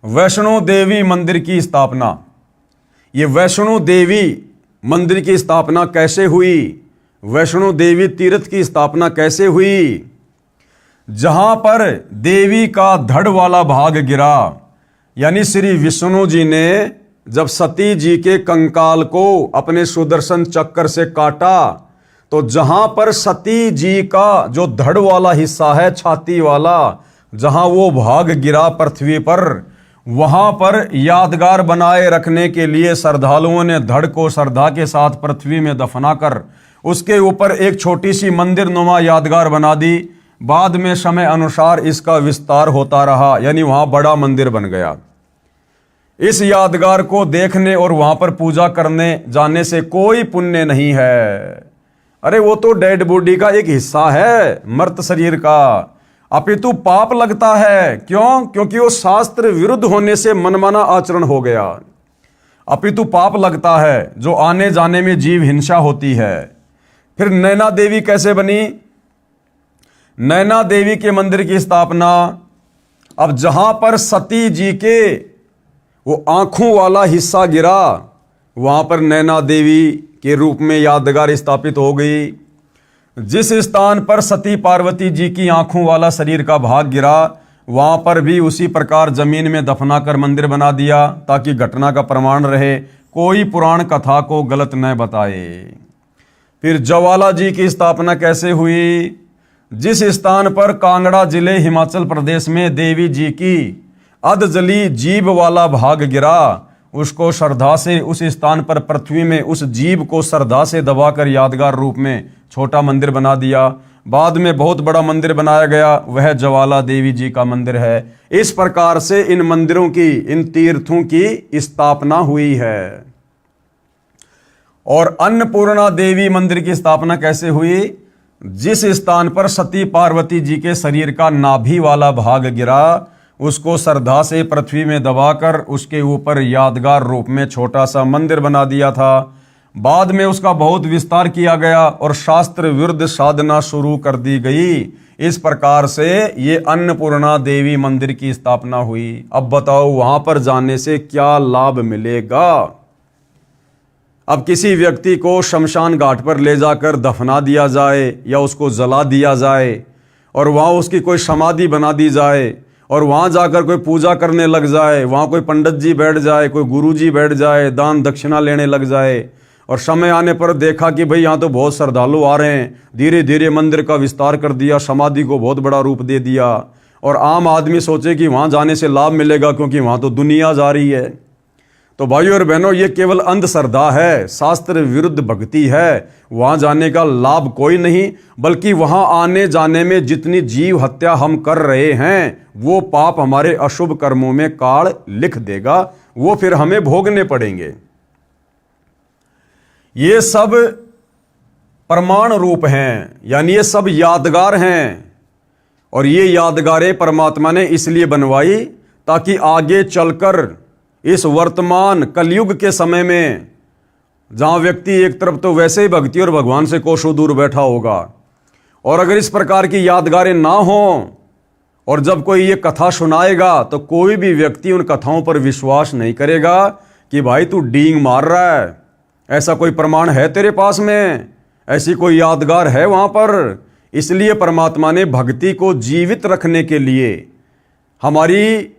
वैष्णो देवी मंदिर की स्थापना। ये वैष्णो देवी मंदिर की स्थापना कैसे हुई? वैष्णो देवी तीर्थ की स्थापना कैसे हुई? जहां पर देवी का धड़ वाला भाग गिरा, यानी श्री विष्णु जी ने जब सती जी के कंकाल को अपने सुदर्शन चक्र से काटा, तो जहां पर सती जी का जो धड़ वाला हिस्सा है, छाती वाला, जहां वो भाग गिरा पृथ्वी पर, वहां पर यादगार बनाए रखने के लिए श्रद्धालुओं ने धड़ को श्रद्धा के साथ पृथ्वी में दफनाकर उसके ऊपर एक छोटी सी मंदिर नुमा यादगार बना दी। बाद में समय अनुसार इसका विस्तार होता रहा, यानी वहां बड़ा मंदिर बन गया। इस यादगार को देखने और वहां पर पूजा करने जाने से कोई पुण्य नहीं है। अरे वो तो डेड बॉडी का एक हिस्सा है, मर्त शरीर का, अपितु पाप लगता है। क्यों? क्योंकि वो शास्त्र विरुद्ध होने से मनमाना आचरण हो गया। अपितु पाप लगता है, जो आने जाने में जीव हिंसा होती है। फिर नैना देवी कैसे बनी? नैना देवी के मंदिर की स्थापना। अब जहां पर सती जी के वो आंखों वाला हिस्सा गिरा, वहां पर नैना देवी के रूप में यादगार स्थापित हो गई। जिस स्थान पर सती पार्वती जी की आंखों वाला शरीर का भाग गिरा, वहां पर भी उसी प्रकार जमीन में दफनाकर मंदिर बना दिया, ताकि घटना का प्रमाण रहे, कोई पुराण कथा को गलत न बताए। फिर ज्वाला जी की स्थापना कैसे हुई? जिस स्थान पर कांगड़ा जिले हिमाचल प्रदेश में देवी जी की अधजली जीभ वाला भाग गिरा, उसको श्रद्धा से उस स्थान पर पृथ्वी में उस जीभ को श्रद्धा से दबाकर यादगार रूप में छोटा मंदिर बना दिया। बाद में बहुत बड़ा मंदिर बनाया गया, वह ज्वाला देवी जी का मंदिर है। इस प्रकार से इन मंदिरों की, इन तीर्थों की स्थापना हुई है। और अन्नपूर्णा देवी मंदिर की स्थापना कैसे हुई? जिस स्थान पर सती पार्वती जी के शरीर का नाभि वाला भाग गिरा, उसको श्रद्धा से पृथ्वी में दबाकर उसके ऊपर यादगार रूप में छोटा सा मंदिर बना दिया था। बाद में उसका बहुत विस्तार किया गया और शास्त्र विरुद्ध साधना शुरू कर दी गई। इस प्रकार से ये अन्नपूर्णा देवी मंदिर की स्थापना हुई। अब बताओ वहां पर जाने से क्या लाभ मिलेगा? अब किसी व्यक्ति को शमशान घाट पर ले जाकर दफना दिया जाए या उसको जला दिया जाए और वहाँ उसकी कोई समाधि बना दी जाए और वहाँ जाकर कोई पूजा करने लग जाए, वहाँ कोई पंडित जी बैठ जाए, कोई गुरु जी बैठ जाए, दान दक्षिणा लेने लग जाए और समय आने पर देखा कि भाई यहाँ तो बहुत श्रद्धालु आ रहे हैं, धीरे धीरे मंदिर का विस्तार कर दिया, समाधि को बहुत बड़ा रूप दे दिया और आम आदमी सोचे कि वहाँ जाने से लाभ मिलेगा क्योंकि वहाँ तो दुनिया जा रही है। तो भाइयों और बहनों, ये केवल अंधश्रद्धा है, शास्त्र विरुद्ध भक्ति है। वहाँ जाने का लाभ कोई नहीं, बल्कि वहाँ आने जाने में जितनी जीव हत्या हम कर रहे हैं वो पाप हमारे अशुभ कर्मों में काल लिख देगा, वो फिर हमें भोगने पड़ेंगे। ये सब प्रमाण रूप हैं, यानी ये सब यादगार हैं और ये यादगारें परमात्मा ने इसलिए बनवाई ताकि आगे चलकर इस वर्तमान कलयुग के समय में, जहां व्यक्ति एक तरफ तो वैसे ही भक्ति और भगवान से कोसों दूर बैठा होगा, और अगर इस प्रकार की यादगारें ना हों और जब कोई ये कथा सुनाएगा तो कोई भी व्यक्ति उन कथाओं पर विश्वास नहीं करेगा कि भाई तू डींग मार रहा है, ऐसा कोई प्रमाण है तेरे पास में, ऐसी कोई यादगार है वहां पर। इसलिए परमात्मा ने भक्ति को जीवित रखने के लिए, हमारी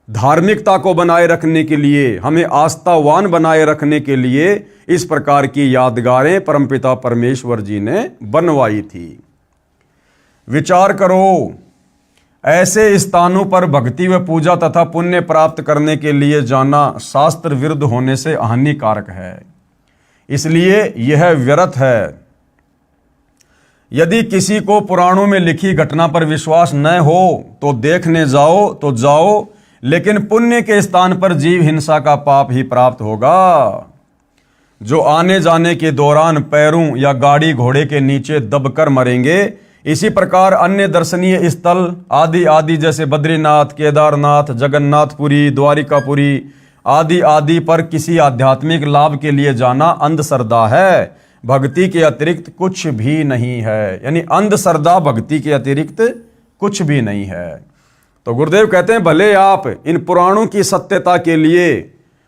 धार्मिकता को बनाए रखने के लिए, हमें आस्थावान बनाए रखने के लिए इस प्रकार की यादगारें परमपिता परमेश्वर जी ने बनवाई थी। विचार करो, ऐसे स्थानों पर भक्ति व पूजा तथा पुण्य प्राप्त करने के लिए जाना शास्त्र विरुद्ध होने से हानिकारक है, इसलिए यह व्यर्थ है। यदि किसी को पुराणों में लिखी घटना पर विश्वास न हो तो देखने जाओ तो जाओ, लेकिन पुण्य के स्थान पर जीव हिंसा का पाप ही प्राप्त होगा। जो आने जाने के दौरान पैरों या गाड़ी घोड़े के नीचे दबकर मरेंगे, इसी प्रकार अन्य दर्शनीय स्थल आदि आदि जैसे बद्रीनाथ, केदारनाथ, जगन्नाथपुरी, द्वारिकापुरी आदि आदि पर किसी आध्यात्मिक लाभ के लिए जाना अंधश्रद्धा है, भक्ति के अतिरिक्त कुछ भी नहीं है। यानी अंधश्रद्धा भक्ति के अतिरिक्त कुछ भी नहीं है। तो गुरुदेव कहते हैं भले आप इन पुराणों की सत्यता के लिए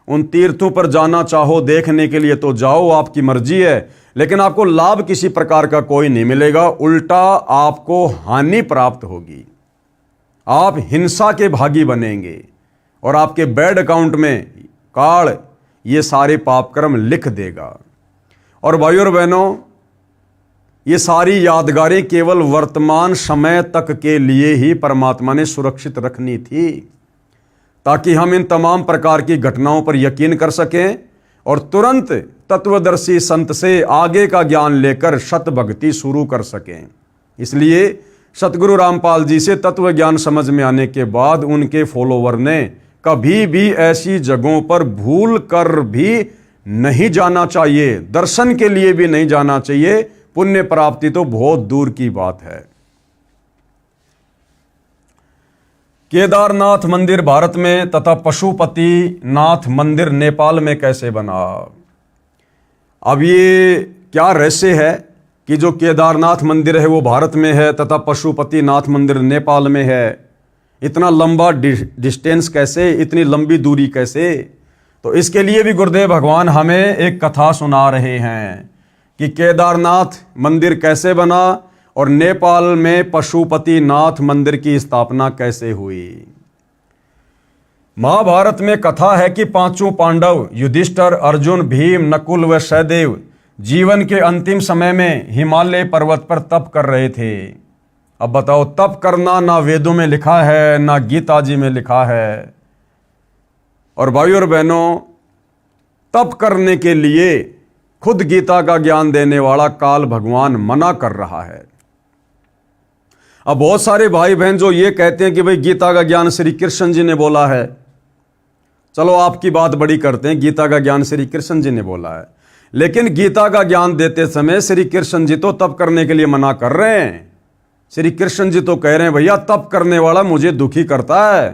उन तीर्थों पर जाना चाहो देखने के लिए तो जाओ, आपकी मर्जी है, लेकिन आपको लाभ किसी प्रकार का कोई नहीं मिलेगा, उल्टा आपको हानि प्राप्त होगी। आप हिंसा के भागी बनेंगे और आपके बैंक अकाउंट में काल ये सारे पाप कर्म लिख देगा। और भाइयों और बहनों, ये सारी यादगारें केवल वर्तमान समय तक के लिए ही परमात्मा ने सुरक्षित रखनी थी, ताकि हम इन तमाम प्रकार की घटनाओं पर यकीन कर सकें और तुरंत तत्वदर्शी संत से आगे का ज्ञान लेकर शत भक्ति शुरू कर सकें। इसलिए सतगुरु रामपाल जी से तत्व ज्ञान समझ में आने के बाद उनके फॉलोवर ने कभी भी ऐसी जगहों पर भूल कर भी नहीं जाना चाहिए, दर्शन के लिए भी नहीं जाना चाहिए, पुण्य प्राप्ति तो बहुत दूर की बात है। केदारनाथ मंदिर भारत में तथा पशुपति नाथ मंदिर नेपाल में कैसे बना? अब ये क्या रहस्य है कि जो केदारनाथ मंदिर है वो भारत में है तथा पशुपति नाथ मंदिर नेपाल में है? इतना लंबा डिस्टेंस कैसे, इतनी लंबी दूरी कैसे? तो इसके लिए भी गुरुदेव भगवान हमें एक कथा सुना रहे हैं कि केदारनाथ मंदिर कैसे बना और नेपाल में पशुपति नाथ मंदिर की स्थापना कैसे हुई। महाभारत में कथा है कि पांचों पांडव युधिष्ठिर, अर्जुन, भीम, नकुल व सहदेव जीवन के अंतिम समय में हिमालय पर्वत पर तप कर रहे थे। अब बताओ, तप करना ना वेदों में लिखा है ना गीता जी में लिखा है। और भाइयों और बहनों, तप करने के लिए खुद गीता का ज्ञान देने वाला काल भगवान मना कर रहा है। अब बहुत सारे भाई बहन जो ये कहते हैं कि भाई गीता का ज्ञान श्री कृष्ण जी ने बोला है, चलो आपकी बात बड़ी करते हैं, गीता का ज्ञान श्री कृष्ण जी ने बोला है, लेकिन गीता का ज्ञान देते समय श्री कृष्ण जी तो तप करने के लिए मना कर रहे हैं। श्री कृष्ण जी तो कह रहे हैं भैया तप करने वाला मुझे दुखी करता है,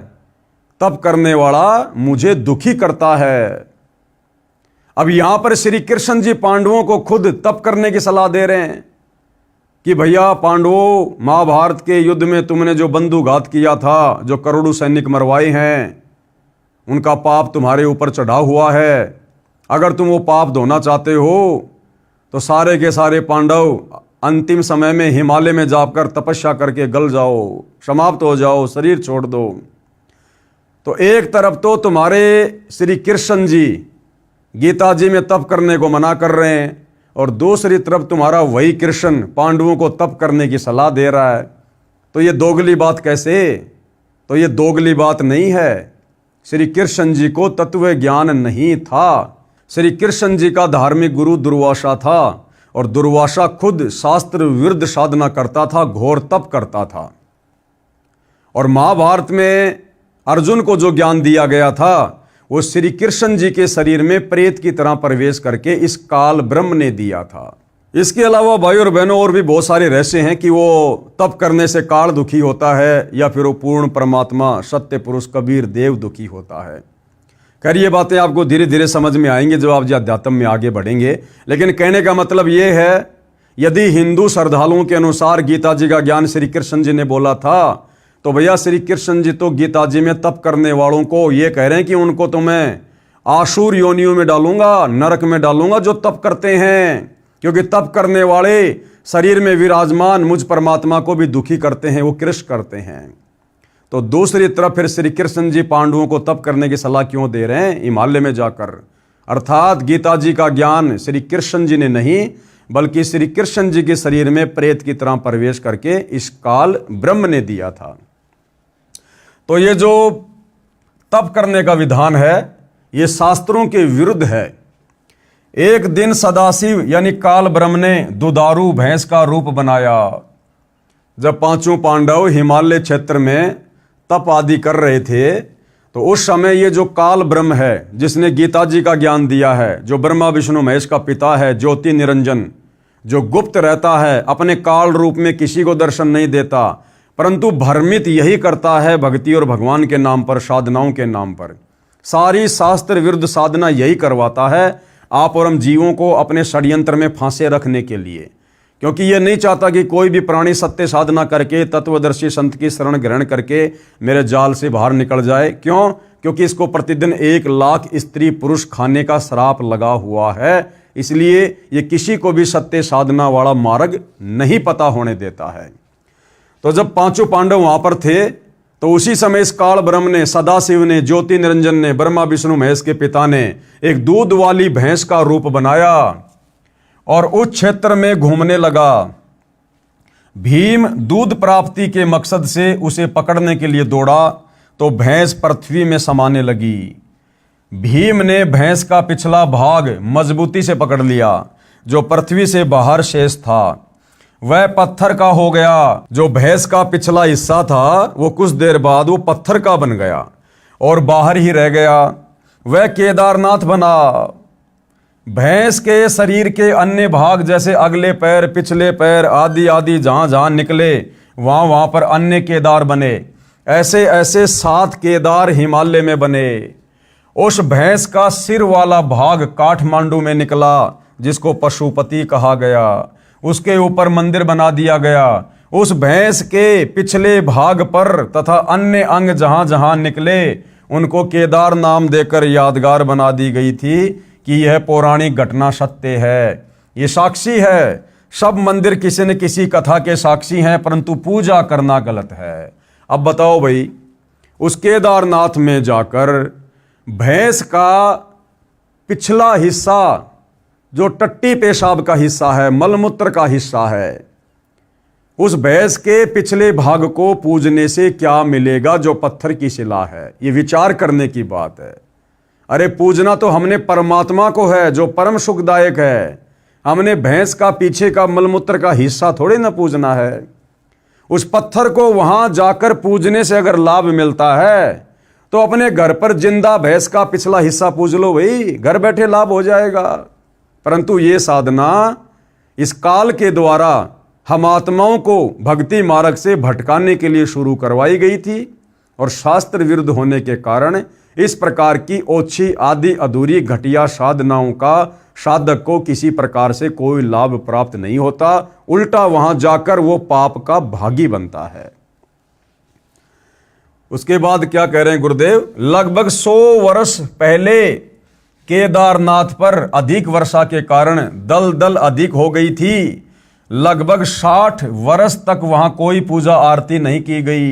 तप करने वाला मुझे दुखी करता है। अब यहां पर श्री कृष्ण जी पांडवों को खुद तप करने की सलाह दे रहे हैं कि भैया पांडवों, महाभारत के युद्ध में तुमने जो बंधुघात किया था, जो करोड़ों सैनिक मरवाए हैं, उनका पाप तुम्हारे ऊपर चढ़ा हुआ है। अगर तुम वो पाप धोना चाहते हो तो सारे के सारे पांडव अंतिम समय में हिमालय में जाकर तपस्या करके गल जाओ, समाप्त हो जाओ, शरीर छोड़ दो। तो एक तरफ तो तुम्हारे श्री कृष्ण जी गीता जी में तप करने को मना कर रहे हैं और दूसरी तरफ तुम्हारा वही कृष्ण पांडवों को तप करने की सलाह दे रहा है। तो ये दोगली बात कैसे? तो ये दोगली बात नहीं है। श्री कृष्ण जी को तत्व ज्ञान नहीं था। श्री कृष्ण जी का धार्मिक गुरु दुर्वासा था और दुर्वासा खुद शास्त्र विरुद्ध साधना करता था, घोर तप करता था। और महाभारत में अर्जुन को जो ज्ञान दिया गया था वो श्री कृष्ण जी के शरीर में प्रेत की तरह प्रवेश करके इस काल ब्रह्म ने दिया था। इसके अलावा भाई और बहनों और भी बहुत सारे रहस्य हैं कि वो तप करने से काल दुखी होता है या फिर वो पूर्ण परमात्मा सत्य पुरुष कबीर देव दुखी होता है। खैर ये बातें आपको धीरे धीरे समझ में आएंगे जब आप अध्यात्म में आगे बढ़ेंगे। लेकिन कहने का मतलब ये है, यदि हिंदू श्रद्धालुओं के अनुसार गीता जी का ज्ञान श्री कृष्ण जी ने बोला था तो भैया श्री कृष्ण जी तो गीता जी में तप करने वालों को ये कह रहे हैं कि उनको तो मैं आसुर योनियों में डालूंगा, नरक में डालूंगा जो तप करते हैं, क्योंकि तप करने वाले शरीर में विराजमान मुझ परमात्मा को भी दुखी करते हैं, वो कृष्ण करते हैं। तो दूसरी तरफ फिर श्री कृष्ण जी पांडवों को तप करने की सलाह क्यों दे रहे हैं? हिमालय में जाकर। अर्थात गीता जी का ज्ञान श्री कृष्ण जी ने नहीं बल्कि श्री कृष्ण जी के शरीर में प्रेत की तरह प्रवेश करके इस काल ब्रह्म ने दिया था। तो ये जो तप करने का विधान है ये शास्त्रों के विरुद्ध है। एक दिन सदाशिव यानी काल ब्रह्म ने दुधारू भैंस का रूप बनाया। जब पांचों पांडव हिमालय क्षेत्र में तप आदि कर रहे थे तो उस समय ये जो काल ब्रह्म है जिसने गीता जी का ज्ञान दिया है, जो ब्रह्मा विष्णु महेश का पिता है, ज्योति निरंजन, जो गुप्त रहता है, अपने काल रूप में किसी को दर्शन नहीं देता परंतु भ्रमित यही करता है भक्ति और भगवान के नाम पर, साधनाओं के नाम पर। सारी शास्त्र विरुद्ध साधना यही करवाता है आप और हम जीवों को अपने षड्यंत्र में फांसे रखने के लिए, क्योंकि ये नहीं चाहता कि कोई भी प्राणी सत्य साधना करके तत्वदर्शी संत की शरण ग्रहण करके मेरे जाल से बाहर निकल जाए। क्यों? क्योंकि इसको प्रतिदिन 1 लाख स्त्री पुरुष खाने का श्राप लगा हुआ है। इसलिए ये किसी को भी सत्य साधना वाला मार्ग नहीं पता होने देता है। तो जब पांचों पांडव वहां पर थे तो उसी समय इस काल ब्रह्म ने, सदाशिव ने, ज्योति निरंजन ने, ब्रह्मा विष्णु महेश के पिता ने एक दूध वाली भैंस का रूप बनाया और उस क्षेत्र में घूमने लगा। भीम दूध प्राप्ति के मकसद से उसे पकड़ने के लिए दौड़ा तो भैंस पृथ्वी में समाने लगी। भीम ने भैंस का पिछला भाग मजबूती से पकड़ लिया, जो पृथ्वी से बाहर शेष था वह पत्थर का हो गया। जो भैंस का पिछला हिस्सा था वो कुछ देर बाद वो पत्थर का बन गया और बाहर ही रह गया। वह केदारनाथ बना। भैंस के शरीर के अन्य भाग जैसे अगले पैर, पिछले पैर आदि आदि जहां जहां निकले वहां पर अन्य केदार बने। ऐसे ऐसे 7 केदार हिमालय में बने। उस भैंस का सिर वाला भाग काठमांडू में निकला जिसको पशुपति कहा गया। उसके ऊपर मंदिर बना दिया गया। उस भैंस के पिछले भाग पर तथा अन्य अंग जहां जहां निकले उनको केदार नाम देकर यादगार बना दी गई थी कि यह पौराणिक घटना सत्य है, ये साक्षी है। सब मंदिर किसी न किसी कथा के साक्षी हैं परंतु पूजा करना गलत है। अब बताओ भाई, उस केदारनाथ में जाकर भैंस का पिछला हिस्सा जो टट्टी पेशाब का हिस्सा है, मलमूत्र का हिस्सा है, उस भैंस के पिछले भाग को पूजने से क्या मिलेगा जो पत्थर की शिला है? ये विचार करने की बात है। अरे पूजना तो हमने परमात्मा को है जो परम सुखदायक है। हमने भैंस का पीछे का मलमूत्र का हिस्सा थोड़े ना पूजना है। उस पत्थर को वहां जाकर पूजने से अगर लाभ मिलता है तो अपने घर पर जिंदा भैंस का पिछला हिस्सा पूज लो भाई, घर बैठे लाभ हो जाएगा। परंतु ये साधना इस काल के द्वारा हम आत्माओं को भक्ति मार्ग से भटकाने के लिए शुरू करवाई गई थी और शास्त्र विरुद्ध होने के कारण इस प्रकार की ओछी आदि अधूरी घटिया साधनाओं का साधक को किसी प्रकार से कोई लाभ प्राप्त नहीं होता, उल्टा वहां जाकर वो पाप का भागी बनता है। उसके बाद क्या कह रहे हैं गुरुदेव, लगभग 100 वर्ष पहले केदारनाथ पर अधिक वर्षा के कारण दलदल अधिक हो गई थी। लगभग 60 वर्ष तक वहां कोई पूजा आरती नहीं की गई,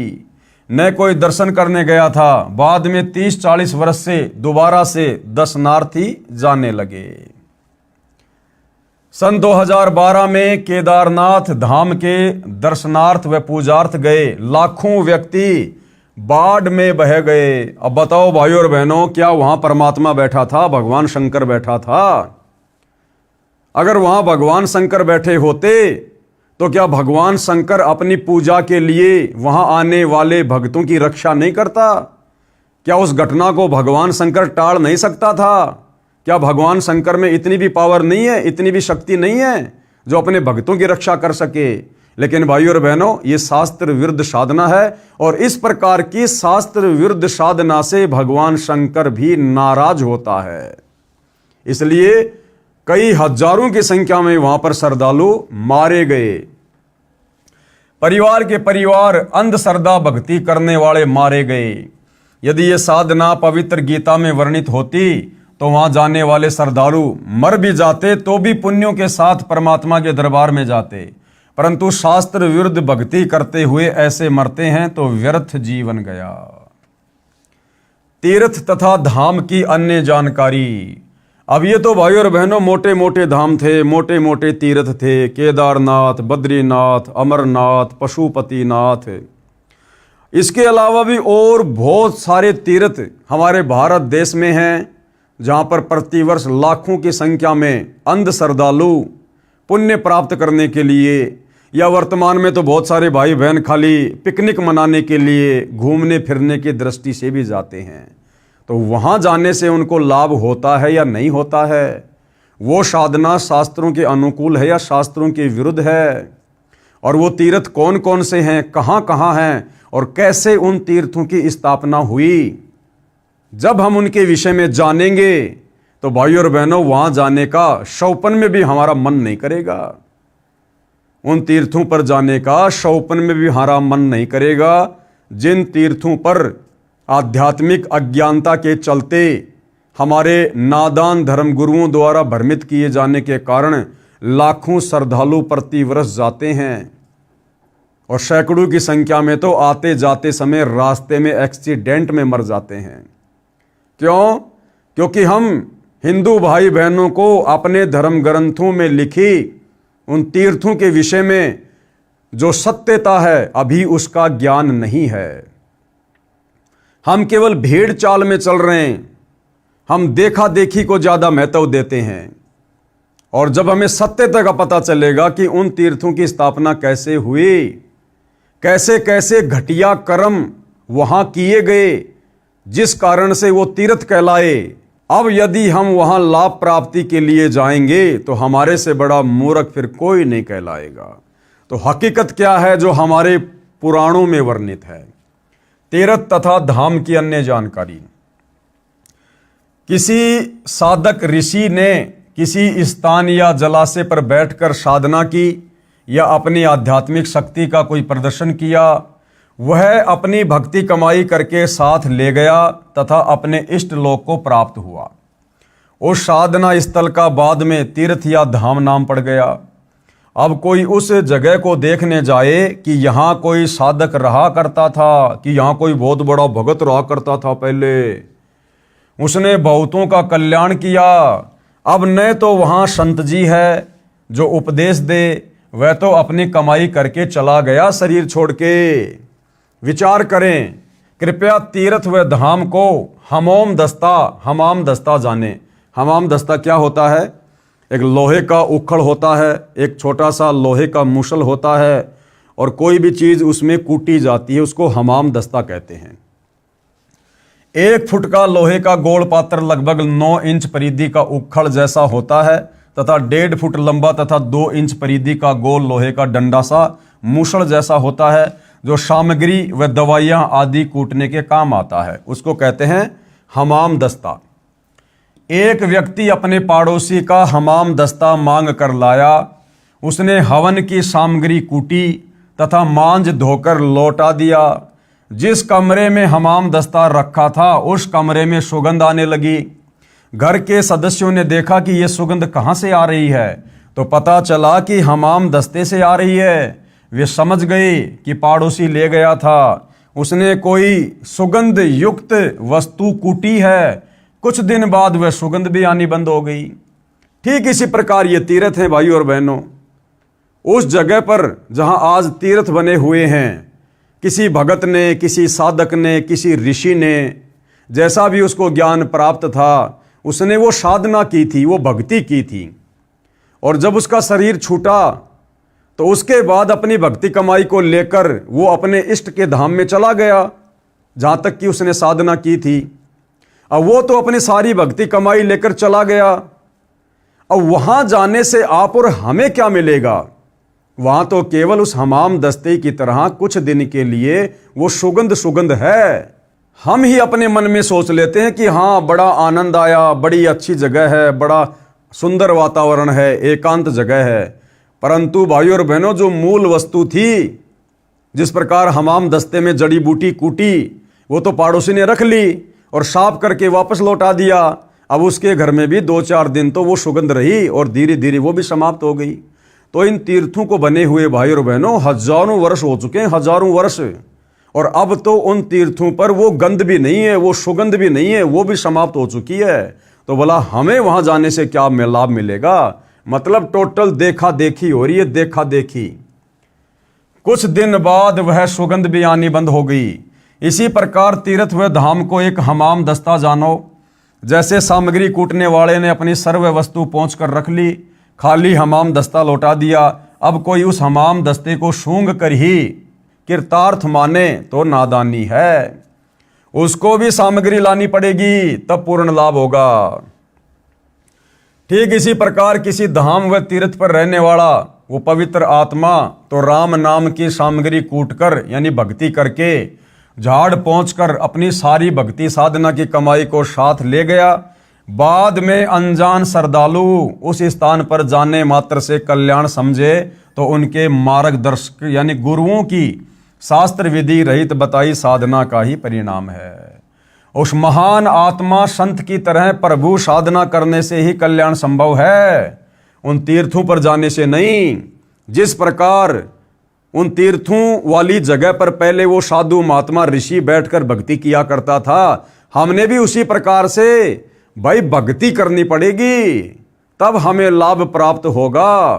न कोई दर्शन करने गया था। बाद में 30-40 वर्ष से दोबारा से दर्शनार्थी जाने लगे। सन 2012 में केदारनाथ धाम के दर्शनार्थ व पूजार्थ गए लाखों व्यक्ति बाढ़ में बह गए। अब बताओ भाइयों और बहनों, क्या वहां परमात्मा बैठा था, भगवान शंकर बैठा था? अगर वहां भगवान शंकर बैठे होते तो क्या भगवान शंकर अपनी पूजा के लिए वहां आने वाले भक्तों की रक्षा नहीं करता? क्या उस घटना को भगवान शंकर टाल नहीं सकता था? क्या भगवान शंकर में इतनी भी पावर नहीं है, इतनी भी शक्ति नहीं है जो अपने भक्तों की रक्षा कर सके? लेकिन भाइयों और बहनों, ये शास्त्र विरुद्ध साधना है और इस प्रकार की शास्त्र विरुद्ध साधना से भगवान शंकर भी नाराज होता है। इसलिए कई हजारों की संख्या में वहां पर श्रद्धालु मारे गए। परिवार के परिवार अंधश्रद्धा भक्ति करने वाले मारे गए। यदि ये साधना पवित्र गीता में वर्णित होती तो वहां जाने वाले श्रद्धालु मर भी जाते तो भी पुण्यों के साथ परमात्मा के दरबार में जाते, परंतु शास्त्र विरुद्ध भक्ति करते हुए ऐसे मरते हैं तो व्यर्थ जीवन गया। तीर्थ तथा धाम की अन्य जानकारी। अब ये तो भाइयों और बहनों मोटे मोटे धाम थे, मोटे मोटे तीर्थ थे, केदारनाथ, बद्रीनाथ, अमरनाथ, पशुपतिनाथ। इसके अलावा भी और बहुत सारे तीर्थ हमारे भारत देश में हैं, जहां पर प्रतिवर्ष लाखों की संख्या में अंध श्रद्धालु पुण्य प्राप्त करने के लिए, या वर्तमान में तो बहुत सारे भाई बहन खाली पिकनिक मनाने के लिए, घूमने फिरने की दृष्टि से भी जाते हैं। तो वहाँ जाने से उनको लाभ होता है या नहीं होता है? वो साधना शास्त्रों के अनुकूल है या शास्त्रों के विरुद्ध है? और वो तीर्थ कौन कौन से हैं, कहाँ कहाँ हैं और कैसे उन तीर्थों की स्थापना हुई? जब हम उनके विषय में जानेंगे तो भाइयों और बहनों, वहाँ जाने का शौपन में भी हमारा मन नहीं करेगा। उन तीर्थों पर जाने का शौपन में भी हमारा मन नहीं करेगा जिन तीर्थों पर आध्यात्मिक अज्ञानता के चलते हमारे नादान धर्मगुरुओं द्वारा भ्रमित किए जाने के कारण लाखों श्रद्धालु प्रतिवर्ष जाते हैं और सैकड़ों की संख्या में तो आते जाते समय रास्ते में एक्सीडेंट में मर जाते हैं। क्यों? क्योंकि हम हिंदू भाई बहनों को अपने धर्म ग्रंथों में लिखी उन तीर्थों के विषय में जो सत्यता है अभी उसका ज्ञान नहीं है। हम केवल भेड़ चाल में चल रहे हैं, हम देखा देखी को ज्यादा महत्व देते हैं। और जब हमें सत्यता का पता चलेगा कि उन तीर्थों की स्थापना कैसे हुई, कैसे कैसे घटिया कर्म वहां किए गए जिस कारण से वो तीर्थ कहलाए, अब यदि हम वहां लाभ प्राप्ति के लिए जाएंगे तो हमारे से बड़ा मूर्ख फिर कोई नहीं कहलाएगा। तो हकीकत क्या है जो हमारे पुराणों में वर्णित है? तीर्थ तथा धाम की अन्य जानकारी। किसी साधक ऋषि ने किसी स्थान या जलाशय पर बैठकर साधना की या अपनी आध्यात्मिक शक्ति का कोई प्रदर्शन किया, वह अपनी भक्ति कमाई करके साथ ले गया तथा अपने इष्ट लोक को प्राप्त हुआ। उस साधना स्थल का बाद में तीर्थ या धाम नाम पड़ गया। अब कोई उस जगह को देखने जाए कि यहाँ कोई साधक रहा करता था, कि यहाँ कोई बहुत बड़ा भगत रहा करता था पहले, उसने बहुतों का कल्याण किया। अब न तो वहाँ संत जी है जो उपदेश दे, वह तो अपनी कमाई करके चला गया शरीर छोड़ के। विचार करें, कृपया तीर्थ व धाम को हमाम दस्ता जाने। हमाम दस्ता क्या होता है? एक लोहे का उखड़ होता है, एक छोटा सा लोहे का मूसल होता है और कोई भी चीज़ उसमें कूटी जाती है, उसको हमाम दस्ता कहते हैं। 1 फुट का लोहे का गोल पात्र लगभग 9 इंच परिधि का उखड़ जैसा होता है तथा 1.5 फुट लंबा तथा 2 इंच परिधि का गोल लोहे का डंडा सा मूसल जैसा होता है, जो सामग्री व दवाइयां आदि कूटने के काम आता है। उसको कहते हैं हमाम दस्ता। एक व्यक्ति अपने पड़ोसी का हमाम दस्ता मांग कर लाया। उसने हवन की सामग्री कूटी तथा मांझ धोकर लौटा दिया। जिस कमरे में हमाम दस्ता रखा था उस कमरे में सुगंध आने लगी। घर के सदस्यों ने देखा कि यह सुगंध कहाँ से आ रही है, तो पता चला कि हमाम दस्ते से आ रही है। वे समझ गए कि पड़ोसी ले गया था, उसने कोई सुगंध युक्त वस्तु कूटी है। कुछ दिन बाद वह सुगंध भी आनी बंद हो गई। ठीक इसी प्रकार ये तीर्थ हैं भाइयों और बहनों। उस जगह पर जहां आज तीर्थ बने हुए हैं, किसी भगत ने, किसी साधक ने, किसी ऋषि ने, जैसा भी उसको ज्ञान प्राप्त था, उसने वो साधना की थी, वो भक्ति की थी। और जब उसका शरीर छूटा तो उसके बाद अपनी भक्ति कमाई को लेकर वो अपने इष्ट के धाम में चला गया, जहां तक कि उसने साधना की थी। अब वो तो अपनी सारी भक्ति कमाई लेकर चला गया। अब वहां जाने से आप और हमें क्या मिलेगा? वहां तो केवल उस हमाम दस्ते की तरह कुछ दिन के लिए वो सुगंध है। हम ही अपने मन में सोच लेते हैं कि हाँ, बड़ा आनंद आया, बड़ी अच्छी जगह है, बड़ा सुंदर वातावरण है, एकांत जगह है। परंतु भाइयों और बहनों, जो मूल वस्तु थी, जिस प्रकार हमाम दस्ते में जड़ी बूटी कूटी, वो तो पड़ोसी ने रख ली और साफ करके वापस लौटा दिया। अब उसके घर में भी 2-4 दिन तो वो सुगंध रही और धीरे धीरे वो भी समाप्त हो गई। तो इन तीर्थों को बने हुए भाई और बहनों हजारों वर्ष हो चुके हैं, हजारों वर्ष। और अब तो उन तीर्थों पर वो गंध भी नहीं है, वो सुगंध भी नहीं है, वो भी समाप्त हो चुकी है। तो भला हमें वहां जाने से क्या लाभ मिलेगा? मतलब टोटल देखा देखी हो रही है, देखा देखी। कुछ दिन बाद वह सुगंध भी आनी बंद हो गई। इसी प्रकार तीर्थ व धाम को एक हमाम दस्ता जानो। जैसे सामग्री कूटने वाले ने अपनी सर्व वस्तु पहुंच कर रख ली, खाली हमाम दस्ता लौटा दिया। अब कोई उस हमाम दस्ते को सूंघ कर ही कृतार्थ माने तो नादानी है। उसको भी सामग्री लानी पड़ेगी, तब पूर्ण लाभ होगा। ठीक इसी प्रकार किसी धाम व तीर्थ पर रहने वाला वो पवित्र आत्मा तो राम नाम की सामग्री कूटकर यानी भक्ति करके झाड़ पहुंचकर अपनी सारी भक्ति साधना की कमाई को साथ ले गया। बाद में अनजान श्रद्धालु उस स्थान पर जाने मात्र से कल्याण समझे तो उनके मार्गदर्शक यानी गुरुओं की शास्त्र विधि रहित बताई साधना का ही परिणाम है। उस महान आत्मा संत की तरह प्रभु साधना करने से ही कल्याण संभव है, उन तीर्थों पर जाने से नहीं। जिस प्रकार उन तीर्थों वाली जगह पर पहले वो साधु महात्मा ऋषि बैठकर भक्ति किया करता था, हमने भी उसी प्रकार से भाई भक्ति करनी पड़ेगी, तब हमें लाभ प्राप्त होगा।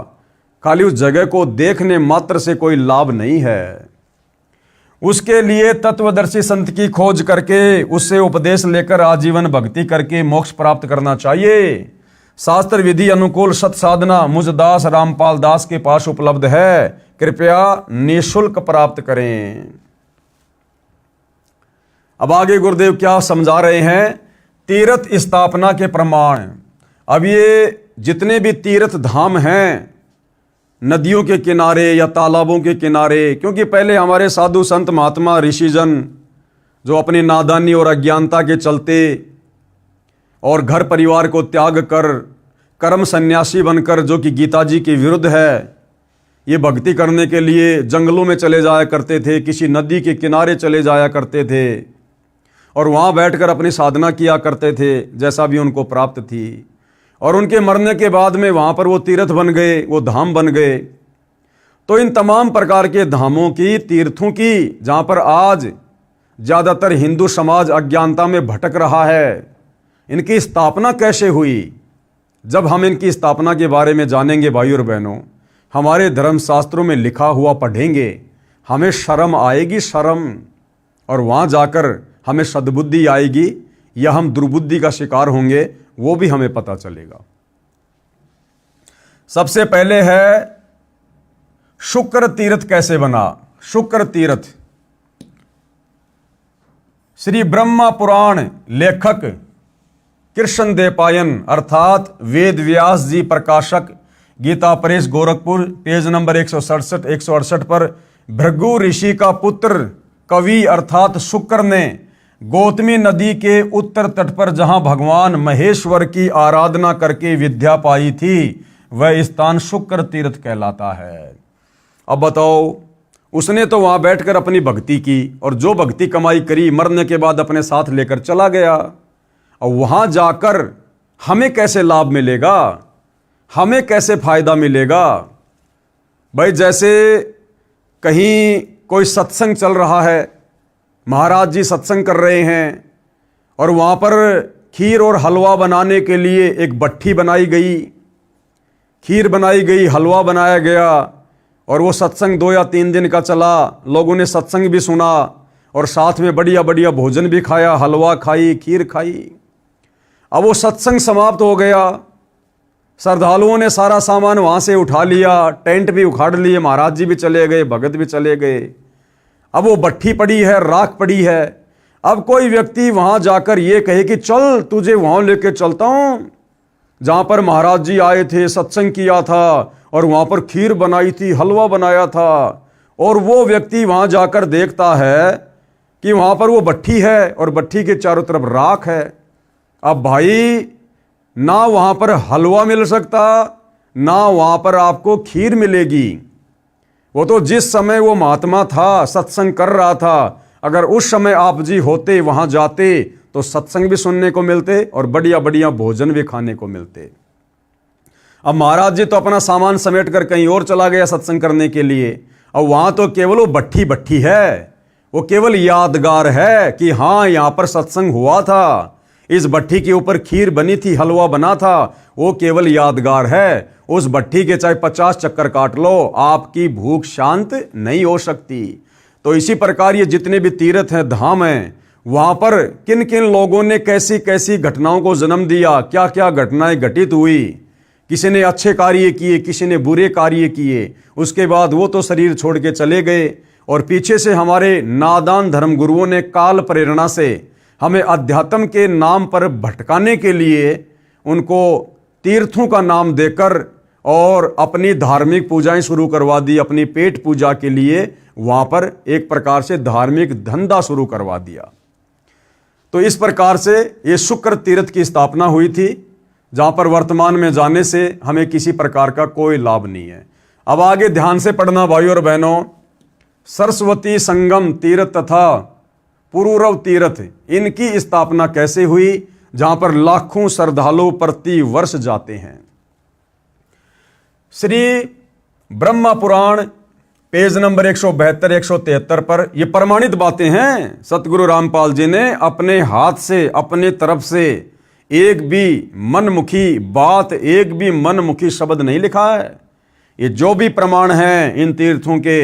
खाली उस जगह को देखने मात्र से कोई लाभ नहीं है। उसके लिए तत्वदर्शी संत की खोज करके उससे उपदेश लेकर आजीवन भक्ति करके मोक्ष प्राप्त करना चाहिए। शास्त्र विधि अनुकूल सत साधना मुझ दास रामपाल दास के पास उपलब्ध है, कृपया निःशुल्क प्राप्त करें। अब आगे गुरुदेव क्या समझा रहे हैं? तीर्थ स्थापना के प्रमाण। अब ये जितने भी तीर्थ धाम हैं नदियों के किनारे या तालाबों के किनारे, क्योंकि पहले हमारे साधु संत महात्मा ऋषिजन जो अपनी नादानी और अज्ञानता के चलते और घर परिवार को त्याग कर कर्म सन्यासी बनकर, जो कि गीता जी के विरुद्ध है, ये भक्ति करने के लिए जंगलों में चले जाया करते थे, किसी नदी के किनारे चले जाया करते थे और वहाँ बैठकर अपनी साधना किया करते थे जैसा भी उनको प्राप्त थी। और उनके मरने के बाद में वहाँ पर वो तीर्थ बन गए, वो धाम बन गए। तो इन तमाम प्रकार के धामों की, तीर्थों की, जहाँ पर आज ज़्यादातर हिंदू समाज अज्ञानता में भटक रहा है, इनकी स्थापना कैसे हुई? जब हम इनकी स्थापना के बारे में जानेंगे भाई और बहनों, हमारे धर्मशास्त्रों में लिखा हुआ पढ़ेंगे, हमें शर्म आएगी, शर्म। और वहाँ जाकर हमें सद्बुद्धि आएगी या हम दुर्बुद्धि का शिकार होंगे, वो भी हमें पता चलेगा। सबसे पहले है शुक्र तीर्थ कैसे बना। शुक्र तीर्थ श्री ब्रह्मा पुराण लेखक कृष्ण देपायन अर्थात वेद व्यास जी प्रकाशक, Gita Press Gorakhpur, page number 167 168 पर भृगु ऋषि का पुत्र कवि अर्थात शुक्र ने गौतमी नदी के उत्तर तट पर जहां भगवान महेश्वर की आराधना करके विद्या पाई थी, वह स्थान शुक्र तीर्थ कहलाता है। अब बताओ, उसने तो वहां बैठकर अपनी भक्ति की और जो भक्ति कमाई करी मरने के बाद अपने साथ लेकर चला गया। और वहां जाकर हमें कैसे लाभ मिलेगा, हमें कैसे फायदा मिलेगा? भाई जैसे कहीं कोई सत्संग चल रहा है, महाराज जी सत्संग कर रहे हैं और वहां पर खीर और हलवा बनाने के लिए एक भट्ठी बनाई गई, खीर बनाई गई, हलवा बनाया गया और वो सत्संग 2 या 3 दिन का चला। लोगों ने सत्संग भी सुना और साथ में बढ़िया बढ़िया भोजन भी खाया, हलवा खाई, खीर खाई। अब वो सत्संग समाप्त हो गया, श्रद्धालुओं ने सारा सामान वहां से उठा लिया, टेंट भी उखाड़ लिए, महाराज जी भी चले गए, भगत भी चले गए। अब वो भट्ठी पड़ी है, राख पड़ी है। अब कोई व्यक्ति वहां जाकर ये कहे कि चल तुझे वहां लेके चलता हूं जहां पर महाराज जी आए थे, सत्संग किया था और वहां पर खीर बनाई थी, हलवा बनाया था। और वो व्यक्ति वहां जाकर देखता है कि वहां पर वो भट्ठी है और भट्ठी के चारों तरफ राख है। अब भाई ना वहां पर हलवा मिल सकता, ना वहां पर आपको खीर मिलेगी। वो तो जिस समय वो महात्मा था, सत्संग कर रहा था, अगर उस समय आप जी होते, वहां जाते, तो सत्संग भी सुनने को मिलते और बढ़िया बढ़िया भोजन भी खाने को मिलते। अब महाराज जी तो अपना सामान समेट कर कहीं और चला गया सत्संग करने के लिए, और वहां तो केवल वो भट्ठी भट्ठी है, वो केवल यादगार है कि हाँ यहां पर सत्संग हुआ था, इस भट्ठी के ऊपर खीर बनी थी, हलवा बना था, वो केवल यादगार है। उस भट्ठी के चाहे 50 चक्कर काट लो, आपकी भूख शांत नहीं हो सकती। तो इसी प्रकार ये जितने भी तीर्थ हैं, धाम हैं, वहां पर किन किन लोगों ने कैसी कैसी घटनाओं को जन्म दिया, क्या क्या घटनाएं घटित हुई, किसी ने अच्छे कार्य किए, किसी ने बुरे कार्य किए, उसके बाद वो तो शरीर छोड़ के चले गए और पीछे से हमारे नादान धर्मगुरुओं ने काल प्रेरणा से हमें अध्यात्म के नाम पर भटकाने के लिए उनको तीर्थों का नाम देकर और अपनी धार्मिक पूजाएं शुरू करवा दी, अपनी पेट पूजा के लिए वहां पर एक प्रकार से धार्मिक धंधा शुरू करवा दिया। तो इस प्रकार से ये शुक्र तीर्थ की स्थापना हुई थी, जहां पर वर्तमान में जाने से हमें किसी प्रकार का कोई लाभ नहीं है। अब आगे ध्यान से पढ़ना भाइयों और बहनों। सरस्वती संगम तीर्थ तथा पुरूरव तीर्थ, इनकी स्थापना कैसे हुई, जहां पर लाखों श्रद्धालु प्रति वर्ष जाते हैं। श्री ब्रह्मा पुराण पेज नंबर 172 173 पर यह प्रमाणित बातें हैं। सतगुरु रामपाल जी ने अपने हाथ से, अपने तरफ से एक भी मनमुखी बात, एक भी मनमुखी शब्द नहीं लिखा है। ये जो भी प्रमाण हैं इन तीर्थों के,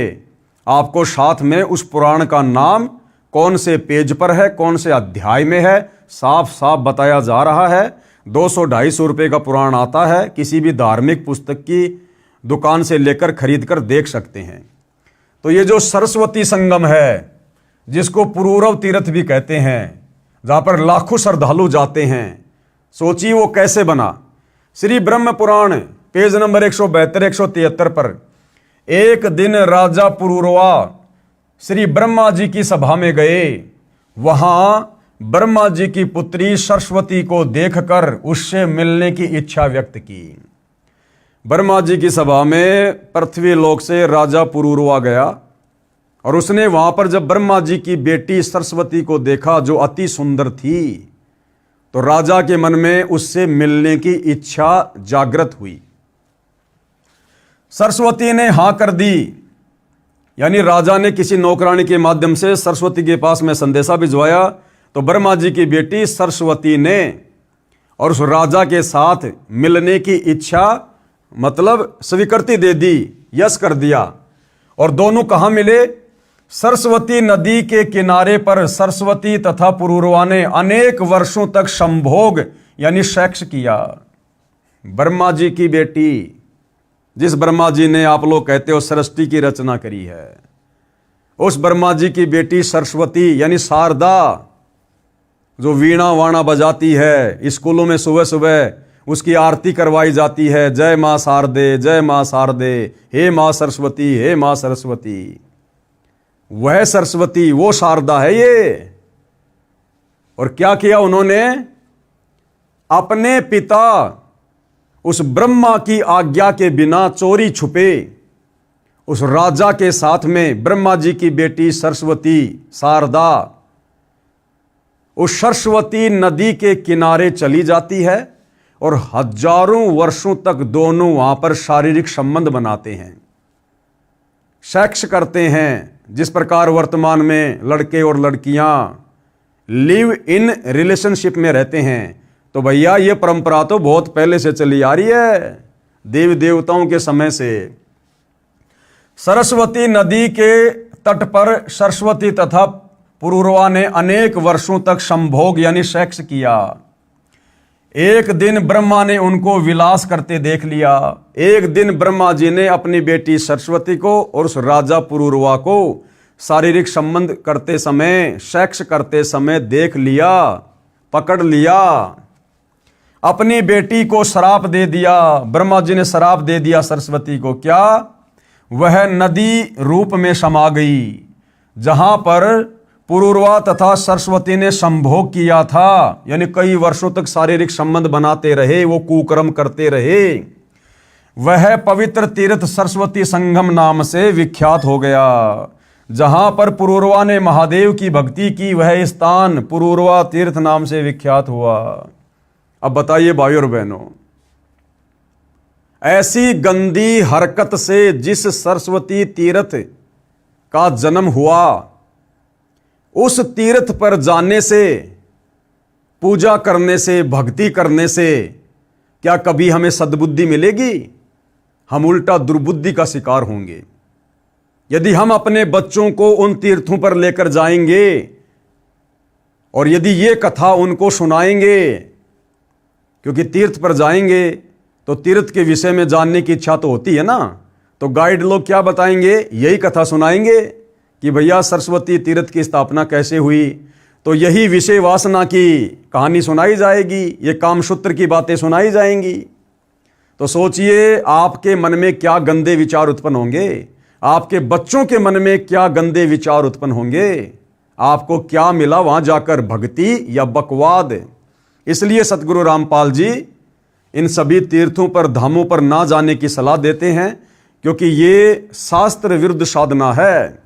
आपको साथ में उस पुराण का नाम कौन से पेज पर है, कौन से अध्याय में है, साफ साफ बताया जा रहा है। 200-250 रुपये का पुराण आता है, किसी भी धार्मिक पुस्तक की दुकान से लेकर खरीद कर देख सकते हैं। तो ये जो सरस्वती संगम है, जिसको पुरूरव तीर्थ भी कहते हैं, जहां पर लाखों श्रद्धालु जाते हैं, सोचिए वो कैसे बना। श्री ब्रह्म पुराण पेज नंबर 172 173 पर एक दिन राजा पुरूरवा श्री ब्रह्मा जी की सभा में गए। वहां ब्रह्मा जी की पुत्री सरस्वती को देखकर उससे मिलने की इच्छा व्यक्त की। ब्रह्मा जी की सभा में पृथ्वी लोक से राजा पुरूरवा गया और उसने वहां पर जब ब्रह्मा जी की बेटी सरस्वती को देखा, जो अति सुंदर थी, तो राजा के मन में उससे मिलने की इच्छा जागृत हुई। सरस्वती ने हां कर दी, यानी राजा ने किसी नौकरानी के माध्यम से सरस्वती के पास में संदेशा भिजवाया। तो ब्रह्मा जी की बेटी सरस्वती ने और उस राजा के साथ मिलने की इच्छा, मतलब स्वीकृति दे दी, यस कर दिया। और दोनों कहां मिले? सरस्वती नदी के किनारे पर सरस्वती तथा पुरूरवा ने अनेक वर्षों तक संभोग यानी सेक्स किया। ब्रह्मा जी की बेटी, जिस ब्रह्मा जी ने आप लोग कहते हो सृष्टि की रचना करी है, उस ब्रह्मा जी की बेटी सरस्वती यानी शारदा, जो वीणा वाणा बजाती है, स्कूलों में सुबह सुबह उसकी आरती करवाई जाती है, जय माँ शारदे, जय माँ शारदे, हे माँ सरस्वती, हे माँ सरस्वती। वह सरस्वती, वो शारदा है ये। और क्या किया उन्होंने? अपने पिता उस ब्रह्मा की आज्ञा के बिना चोरी छुपे उस राजा के साथ में ब्रह्मा जी की बेटी सरस्वती शारदा उस सरस्वती नदी के किनारे चली जाती है और हजारों वर्षों तक दोनों वहां पर शारीरिक संबंध बनाते हैं, सेक्स करते हैं। जिस प्रकार वर्तमान में लड़के और लड़कियां लिव इन रिलेशनशिप में रहते हैं, तो भैया ये परंपरा तो बहुत पहले से चली आ रही है, देवी देवताओं के समय से। सरस्वती नदी के तट पर सरस्वती तथा पुरूरवा ने अनेक वर्षों तक संभोग यानी सेक्स किया। एक दिन ब्रह्मा ने उनको विलास करते देख लिया। एक दिन ब्रह्मा जी ने अपनी बेटी सरस्वती को और उस राजा पुरूरवा को शारीरिक संबंध करते समय, सेक्स करते समय देख लिया, पकड़ लिया। अपनी बेटी को श्राप दे दिया। ब्रह्मा जी ने श्राप दे दिया सरस्वती को। क्या? वह नदी रूप में समा गई। जहां पर पुरूरवा तथा सरस्वती ने संभोग किया था, यानी कई वर्षों तक शारीरिक संबंध बनाते रहे, वो कुकर्म करते रहे, वह पवित्र तीर्थ सरस्वती संगम नाम से विख्यात हो गया। जहां पर पुरूरवा ने महादेव की भक्ति की, वह स्थान पुरूरवा तीर्थ नाम से विख्यात हुआ। अब बताइए भाइयों और बहनों, ऐसी गंदी हरकत से जिस सरस्वती तीर्थ का जन्म हुआ, उस तीर्थ पर जाने से, पूजा करने से, भक्ति करने से क्या कभी हमें सद्बुद्धि मिलेगी? हम उल्टा दुर्बुद्धि का शिकार होंगे। यदि हम अपने बच्चों को उन तीर्थों पर लेकर जाएंगे और यदि ये कथा उनको सुनाएंगे, क्योंकि तीर्थ पर जाएंगे तो तीर्थ के विषय में जानने की इच्छा तो होती है ना, तो गाइड लोग क्या बताएंगे? यही कथा सुनाएंगे कि भैया सरस्वती तीर्थ की स्थापना कैसे हुई, तो यही विषय वासना की कहानी सुनाई जाएगी, ये कामसूत्र की बातें सुनाई जाएंगी। तो सोचिए आपके मन में क्या गंदे विचार उत्पन्न होंगे, आपके बच्चों के मन में क्या गंदे विचार उत्पन्न होंगे। आपको क्या मिला वहां जाकर, भक्ति या बकवाद? इसलिए सतगुरु रामपाल जी इन सभी तीर्थों पर, धामों पर ना जाने की सलाह देते हैं, क्योंकि ये शास्त्र विरुद्ध साधना है।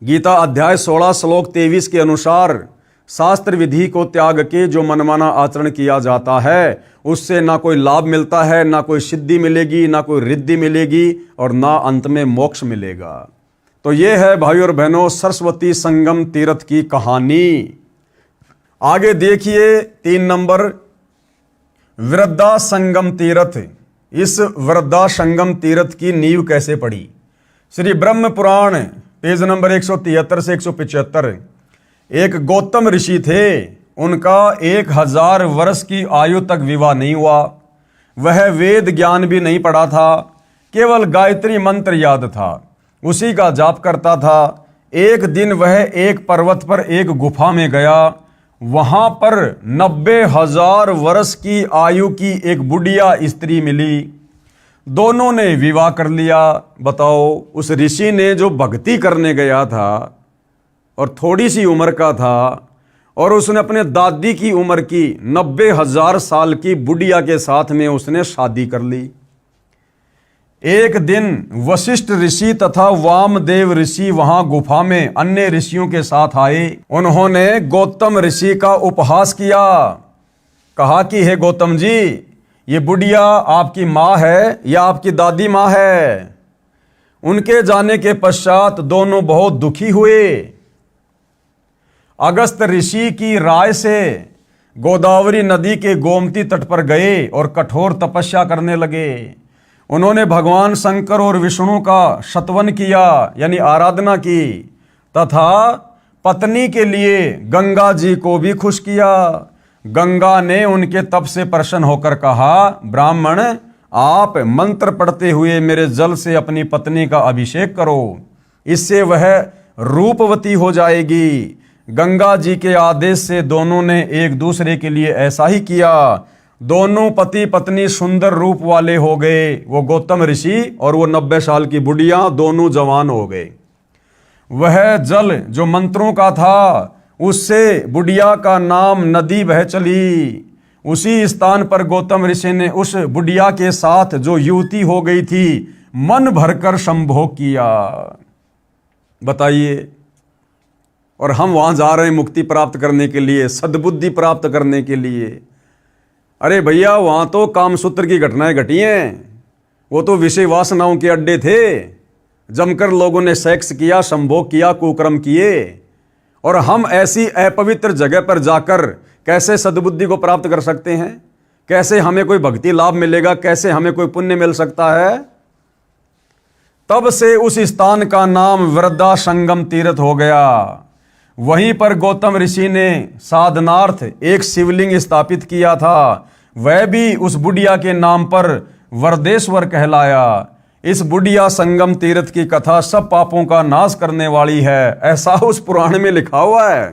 गीता अध्याय 16 श्लोक 23 के अनुसार शास्त्र विधि को त्याग के जो मनमाना आचरण किया जाता है, उससे ना कोई लाभ मिलता है, ना कोई सिद्धि मिलेगी, ना कोई रिद्धि मिलेगी और ना अंत में मोक्ष मिलेगा। तो ये है भाइयों और बहनों सरस्वती संगम तीर्थ की कहानी। आगे देखिए 3 नंबर, वृद्धा संगम तीर्थ। इस वृद्धा संगम तीर्थ की नींव कैसे पड़ी? श्री ब्रह्म पुराण पेज नंबर 173 से 175। एक गौतम ऋषि थे, उनका 1000 वर्ष की आयु तक विवाह नहीं हुआ। वह वेद ज्ञान भी नहीं पढ़ा था, केवल गायत्री मंत्र याद था, उसी का जाप करता था। एक दिन वह एक पर्वत पर एक गुफा में गया। वहां पर 90,000 वर्ष की आयु की एक बुढ़िया स्त्री मिली। दोनों ने विवाह कर लिया। बताओ, उस ऋषि ने जो भक्ति करने गया था और थोड़ी सी उम्र का था, और उसने अपने दादी की उम्र की 90,000 साल की बुढ़िया के साथ में उसने शादी कर ली। एक दिन वशिष्ठ ऋषि तथा वामदेव ऋषि वहां गुफा में अन्य ऋषियों के साथ आए। उन्होंने गौतम ऋषि का उपहास किया। कहा कि हे गौतम जी, ये बुढ़िया आपकी माँ है या आपकी दादी माँ है? उनके जाने के पश्चात दोनों बहुत दुखी हुए। अगस्त ऋषि की राय से गोदावरी नदी के गोमती तट पर गए और कठोर तपस्या करने लगे। उन्होंने भगवान शंकर और विष्णु का शतवन किया, यानी आराधना की, तथा पत्नी के लिए गंगा जी को भी खुश किया। गंगा ने उनके तप से प्रसन्न होकर कहा, ब्राह्मण, आप मंत्र पढ़ते हुए मेरे जल से अपनी पत्नी का अभिषेक करो, इससे वह रूपवती हो जाएगी। गंगा जी के आदेश से दोनों ने एक दूसरे के लिए ऐसा ही किया। दोनों पति पत्नी सुंदर रूप वाले हो गए, वो गौतम ऋषि और वो 90 साल की बुढ़िया, दोनों जवान हो गए। वह जल जो मंत्रों का था, उससे बुढ़िया का नाम नदी बह चली। उसी स्थान पर गौतम ऋषि ने उस बुढ़िया के साथ जो युवती हो गई थी, मन भरकर संभोग किया। बताइए, और हम वहां जा रहे हैं मुक्ति प्राप्त करने के लिए, सद्बुद्धि प्राप्त करने के लिए। अरे भैया, वहां तो कामसूत्र की घटनाएं घटी हैं, वो तो विषय वासनाओं के अड्डे थे। जमकर लोगों ने सेक्स किया, संभोग किया, कुकर्म किए। और हम ऐसी अपवित्र जगह पर जाकर कैसे सद्बुद्धि को प्राप्त कर सकते हैं? कैसे हमें कोई भक्ति लाभ मिलेगा? कैसे हमें कोई पुण्य मिल सकता है? तब से उस स्थान का नाम वृद्धा संगम तीर्थ हो गया। वहीं पर गौतम ऋषि ने साधनार्थ एक शिवलिंग स्थापित किया था, वह भी उस बुढ़िया के नाम पर वरदेश्वर कहलाया। इस बुढ़िया संगम तीर्थ की कथा सब पापों का नाश करने वाली है, ऐसा उस पुराण में लिखा हुआ है।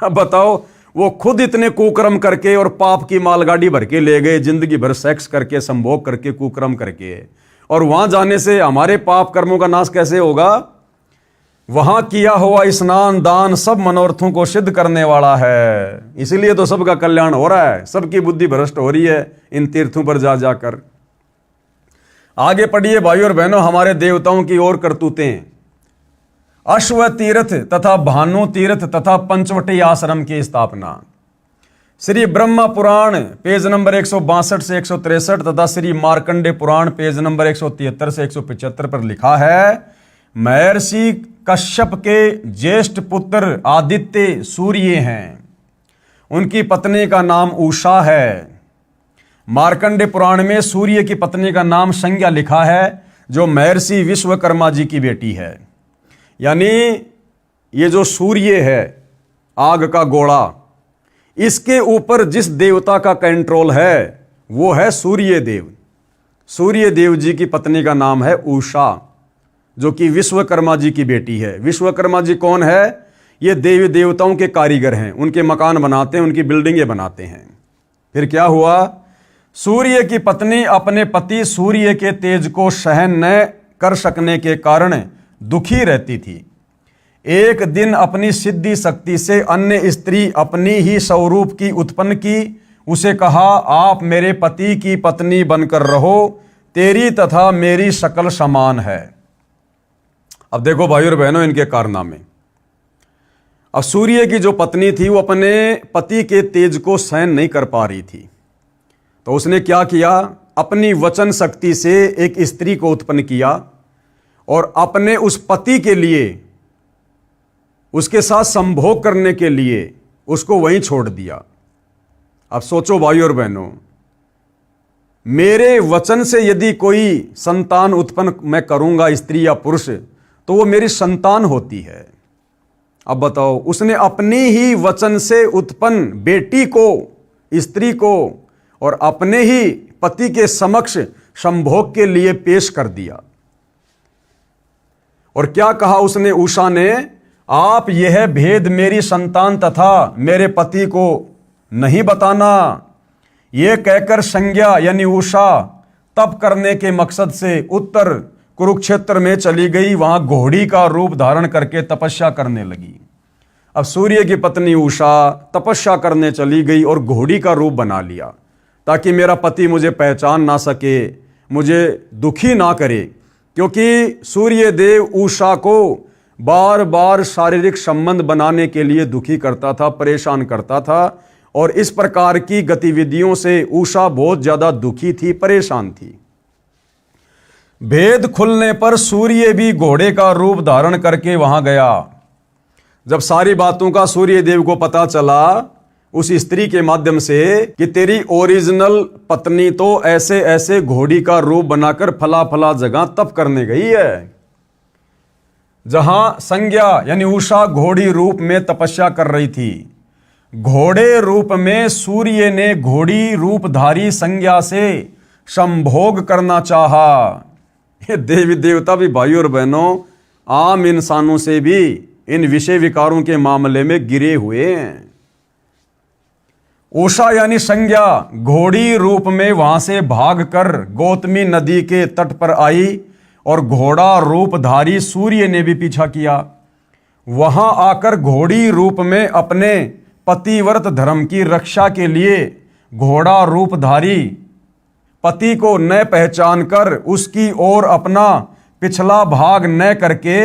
अब बताओ, वो खुद इतने कुकर्म करके और पाप की मालगाड़ी भर के ले गए, जिंदगी भर सेक्स करके, संभोग करके, कुकर्म करके, और वहां जाने से हमारे पाप कर्मों का नाश कैसे होगा? वहां किया हुआ स्नान दान सब मनोरथों को सिद्ध करने वाला है। इसलिए तो सबका कल्याण हो रहा है, सबकी बुद्धि भ्रष्ट हो रही है इन तीर्थों पर जा जाकर। आगे पढ़िए भाई और बहनों, हमारे देवताओं की ओर करतूतें। अश्व तीर्थ तथा भानु तीर्थ तथा पंचवटी आश्रम की स्थापना। श्री ब्रह्मा पुराण पेज नंबर 162 से 163 तथा श्री मार्कंडे पुराण पेज नंबर 173 से 175 पर लिखा है, महर्षि कश्यप के ज्येष्ठ पुत्र आदित्य सूर्य हैं। उनकी पत्नी का नाम उषा है। मार्कंडे पुराण में सूर्य की पत्नी का नाम संज्ञा लिखा है, जो महर्षि विश्वकर्मा जी की बेटी है। यानी ये जो सूर्य है, आग का गोला, इसके ऊपर जिस देवता का कंट्रोल है वो है सूर्य देव। सूर्य देव जी की पत्नी का नाम है उषा, जो कि विश्वकर्मा जी की बेटी है। विश्वकर्मा जी कौन है? ये देवी देवताओं के कारीगर हैं, उनके मकान बनाते हैं, उनकी बिल्डिंगें बनाते हैं। फिर क्या हुआ? सूर्य की पत्नी अपने पति सूर्य के तेज को सहन न कर सकने के कारण दुखी रहती थी। एक दिन अपनी सिद्धि शक्ति से अन्य स्त्री अपनी ही स्वरूप की उत्पन्न की। उसे कहा, आप मेरे पति की पत्नी बनकर रहो, तेरी तथा मेरी शकल समान है। अब देखो भाई और बहनों, इनके कारनामे। अब सूर्य की जो पत्नी थी वो अपने पति के तेज को सहन नहीं कर पा रही थी, तो उसने क्या किया? अपनी वचन शक्ति से एक स्त्री को उत्पन्न किया और अपने उस पति के लिए, उसके साथ संभोग करने के लिए उसको वहीं छोड़ दिया। अब सोचो भाई और बहनों, मेरे वचन से यदि कोई संतान उत्पन्न मैं करूंगा, स्त्री या पुरुष, तो वो मेरी संतान होती है। अब बताओ, उसने अपनी ही वचन से उत्पन्न बेटी को, स्त्री को, और अपने ही पति के समक्ष संभोग के लिए पेश कर दिया। और क्या कहा उसने? उषा ने, आप यह भेद मेरी संतान तथा मेरे पति को नहीं बताना। यह कहकर संज्ञा यानी उषा तप करने के मकसद से उत्तर कुरुक्षेत्र में चली गई। वहां घोड़ी का रूप धारण करके तपस्या करने लगी। अब सूर्य की पत्नी उषा तपस्या करने चली गई और घोड़ी का रूप बना लिया, ताकि मेरा पति मुझे पहचान ना सके, मुझे दुखी ना करे, क्योंकि सूर्य देव उषा को बार बार शारीरिक संबंध बनाने के लिए दुखी करता था, परेशान करता था, और इस प्रकार की गतिविधियों से उषा बहुत ज्यादा दुखी थी, परेशान थी। भेद खुलने पर सूर्य भी घोड़े का रूप धारण करके वहां गया। जब सारी बातों का सूर्य देव को पता चला उस स्त्री के माध्यम से कि तेरी ओरिजिनल पत्नी तो ऐसे ऐसे घोड़ी का रूप बनाकर फला फला जगह तप करने गई है, जहां संज्ञा यानी उषा घोड़ी रूप में तपस्या कर रही थी, घोड़े रूप में सूर्य ने घोड़ी रूपधारी संज्ञा से संभोग करना चाहा। ये देवी देवता भी भाई और बहनों आम इंसानों से भी इन विषय विकारों के मामले में गिरे हुए हैं। उषा यानी संज्ञा घोड़ी रूप में वहां से भागकर गौतमी नदी के तट पर आई और घोड़ा रूपधारी सूर्य ने भी पीछा किया। वहां आकर घोड़ी रूप में अपने पतिव्रत धर्म की रक्षा के लिए घोड़ा रूपधारी पति को न पहचान कर उसकी ओर अपना पिछला भाग न करके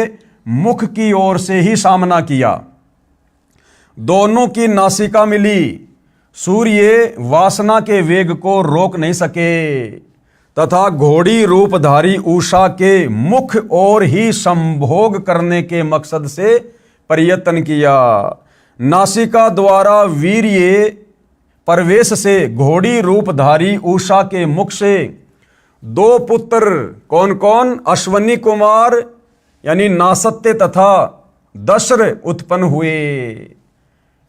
मुख की ओर से ही सामना किया। दोनों की नासिका मिली। सूर्य वासना के वेग को रोक नहीं सके तथा घोड़ी रूपधारी उषा के मुख और ही संभोग करने के मकसद से प्रयत्न किया। नासिका द्वारा वीर्य प्रवेश से घोड़ी रूपधारी उषा के मुख से दो पुत्र कौन कौन, अश्वनी कुमार यानी नासत्य तथा दशर उत्पन्न हुए।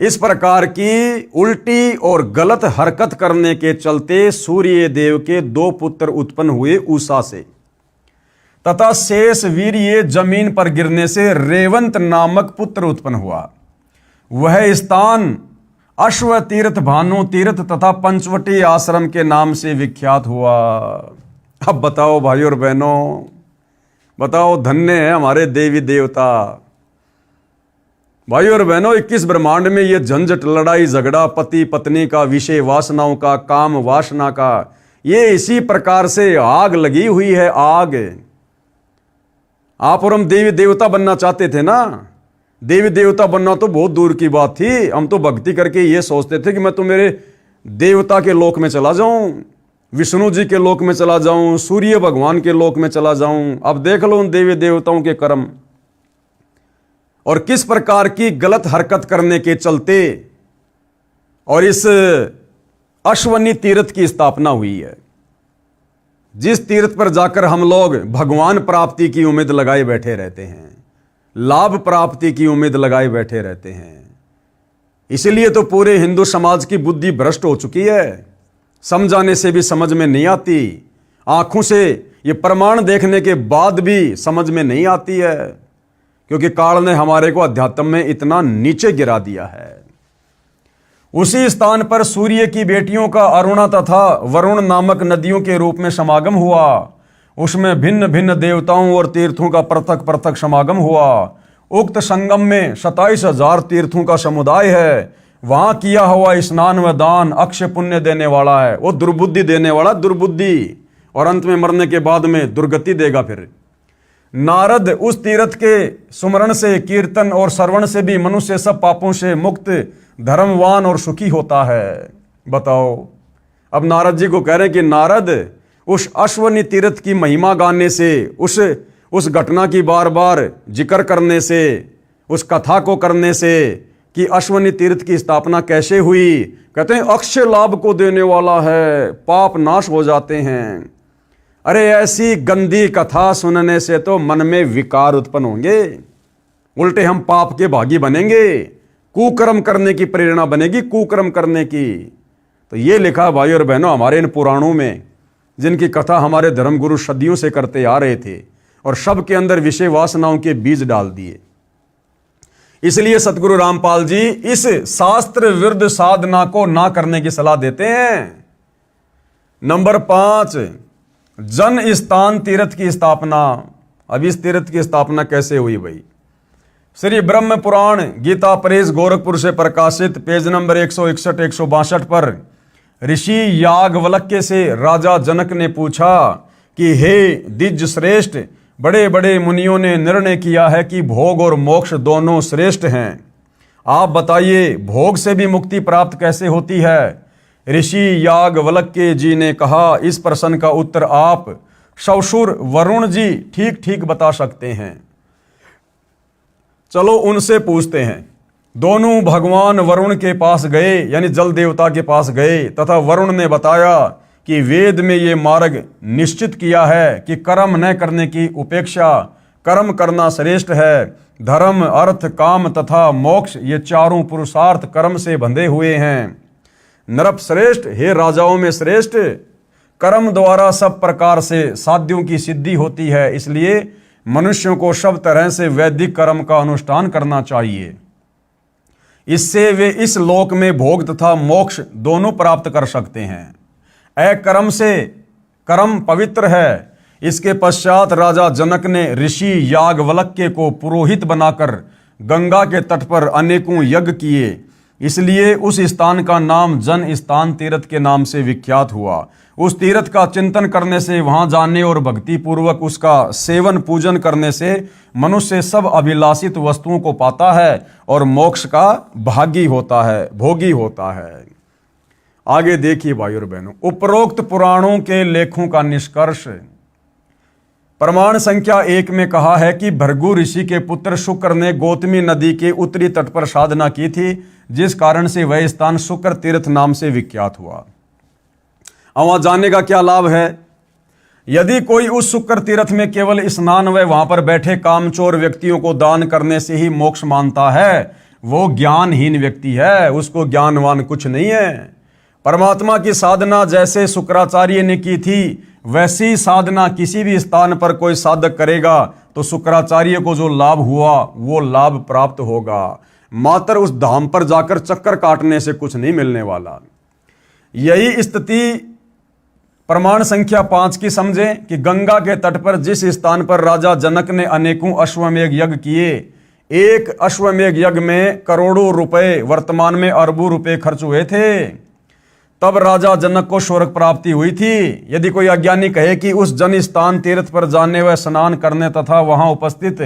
इस प्रकार की उल्टी और गलत हरकत करने के चलते सूर्य देव के दो पुत्र उत्पन्न हुए उषा से तथा शेष वीर्य जमीन पर गिरने से रेवंत नामक पुत्र उत्पन्न हुआ। वह स्थान अश्व तीर्थ, भानु तीर्थ तथा पंचवटी आश्रम के नाम से विख्यात हुआ। अब बताओ भाइयों और बहनों, बताओ धन्य है हमारे देवी देवता। भाइयों और बहनों, 21 ब्रह्मांड में ये झंझट, लड़ाई झगड़ा, पति पत्नी का, विषय वासनाओं का, काम वासना का, ये इसी प्रकार से आग लगी हुई है। आग। आप और हम देवी देवता बनना चाहते थे ना। देवी देवता बनना तो बहुत दूर की बात थी। हम तो भक्ति करके ये सोचते थे कि मैं तो मेरे देवता के लोक में चला जाऊं, विष्णु जी के लोक में चला जाऊं, सूर्य भगवान के लोक में चला जाऊं। अब देख लो उन देवी देवताओं के कर्म और किस प्रकार की गलत हरकत करने के चलते और इस अश्वनी तीर्थ की स्थापना हुई है, जिस तीर्थ पर जाकर हम लोग भगवान प्राप्ति की उम्मीद लगाए बैठे रहते हैं, लाभ प्राप्ति की उम्मीद लगाए बैठे रहते हैं। इसलिए तो पूरे हिंदू समाज की बुद्धि भ्रष्ट हो चुकी है। समझाने से भी समझ में नहीं आती, आंखों से ये प्रमाण देखने के बाद भी समझ में नहीं आती है, क्योंकि काल ने हमारे को अध्यात्म में इतना नीचे गिरा दिया है। उसी स्थान पर सूर्य की बेटियों का अरुणा तथा वरुण नामक नदियों के रूप में समागम हुआ। उसमें भिन्न भिन्न देवताओं और तीर्थों का पृथक पृथक समागम हुआ। उक्त संगम में 27,000 तीर्थों का समुदाय है। वहां किया हुआ स्नान व दान अक्षय पुण्य देने वाला है। वो दुर्बुद्धि देने वाला दुर्बुद्धि, और अंत में मरने के बाद में दुर्गति देगा। फिर नारद उस तीर्थ के सुमरण से, कीर्तन और श्रवण से भी मनुष्य सब पापों से मुक्त, धर्मवान और सुखी होता है। बताओ, अब नारद जी को कह रहे हैं कि नारद, उस अश्वनी तीर्थ की महिमा गाने से, उस घटना की बार बार जिक्र करने से, उस कथा को करने से कि अश्वनी तीर्थ की स्थापना कैसे हुई, कहते हैं अक्षय लाभ को देने वाला है, पाप नाश हो जाते हैं। अरे ऐसी गंदी कथा सुनने से तो मन में विकार उत्पन्न होंगे, उल्टे हम पाप के भागी बनेंगे, कुकर्म करने की प्रेरणा बनेगी, कुकर्म करने की। तो ये लिखा भाई और बहनों हमारे इन पुराणों में, जिनकी कथा हमारे धर्मगुरु सदियों से करते आ रहे थे, और सब के अंदर विषय वासनाओं के बीज डाल दिए। इसलिए सतगुरु रामपाल जी इस शास्त्र विरुद्ध साधना को ना करने की सलाह देते हैं। नंबर 5, जन स्थान तीर्थ की स्थापना। अब इस तीर्थ की स्थापना कैसे हुई भाई? श्री ब्रह्म पुराण गीता प्रेस गोरखपुर से प्रकाशित पेज नंबर 161-162 पर ऋषि याज्ञवल्क्य से राजा जनक ने पूछा कि हे द्विज श्रेष्ठ, बड़े बड़े मुनियों ने निर्णय किया है कि भोग और मोक्ष दोनों श्रेष्ठ हैं। आप बताइए भोग से भी मुक्ति प्राप्त कैसे होती है? ऋषि याज्ञवल्क्य जी ने कहा, इस प्रश्न का उत्तर आप ससुर वरुण जी ठीक ठीक बता सकते हैं। चलो उनसे पूछते हैं। दोनों भगवान वरुण के पास गए, यानी जल देवता के पास गए, तथा वरुण ने बताया कि वेद में ये मार्ग निश्चित किया है कि कर्म न करने की उपेक्षा कर्म करना श्रेष्ठ है। धर्म, अर्थ, काम तथा मोक्ष ये चारों पुरुषार्थ कर्म से बंधे हुए हैं। नरप श्रेष्ठ, हे राजाओं में श्रेष्ठ, कर्म द्वारा सब प्रकार से साध्यों की सिद्धि होती है, इसलिए मनुष्यों को सब तरह से वैदिक कर्म का अनुष्ठान करना चाहिए। इससे वे इस लोक में भोग तथा मोक्ष दोनों प्राप्त कर सकते हैं। अकर्म से कर्म पवित्र है। इसके पश्चात राजा जनक ने ऋषि याज्ञवल्क्य को पुरोहित बनाकर गंगा के तट पर अनेकों यज्ञ किए। इसलिए उस स्थान का नाम जन स्थान तीर्थ के नाम से विख्यात हुआ। उस तीर्थ का चिंतन करने से, वहां जाने और भक्ति पूर्वक उसका सेवन पूजन करने से मनुष्य सब अभिलाषित वस्तुओं को पाता है और मोक्ष का भागी होता है, भोगी होता है। आगे देखिए भाइयों और बहनों, उपरोक्त पुराणों के लेखों का निष्कर्ष। प्रमाण संख्या 1 में कहा है कि भृगु ऋषि के पुत्र शुक्र ने गौतमी नदी के उत्तरी तट पर साधना की थी, जिस कारण से वह स्थान शुक्र तीर्थ नाम से विख्यात हुआ। अब वहां जाने का क्या लाभ है? यदि कोई उस शुक्र तीर्थ में केवल स्नान व वहां पर बैठे कामचोर व्यक्तियों को दान करने से ही मोक्ष मानता है, वो ज्ञानहीन व्यक्ति है, उसको ज्ञानवान कुछ नहीं है। परमात्मा की साधना जैसे शुक्राचार्य ने की थी, वैसी साधना किसी भी स्थान पर कोई साधक करेगा तो शुक्राचार्य को जो लाभ हुआ वो लाभ प्राप्त होगा। मात्र उस धाम पर जाकर चक्कर काटने से कुछ नहीं मिलने वाला। यही स्थिति प्रमाण संख्या 5 की समझें कि गंगा के तट पर जिस स्थान पर राजा जनक ने अनेकों अश्वमेध यज्ञ किए, एक अश्वमेध यज्ञ में करोड़ों रुपए, वर्तमान में अरबों रुपए खर्च हुए थे, तब राजा जनक को स्वर्ग प्राप्ति हुई थी। यदि कोई अज्ञानी कहे कि उस जन स्थान तीर्थ पर जाने व स्नान करने तथा वहां उपस्थित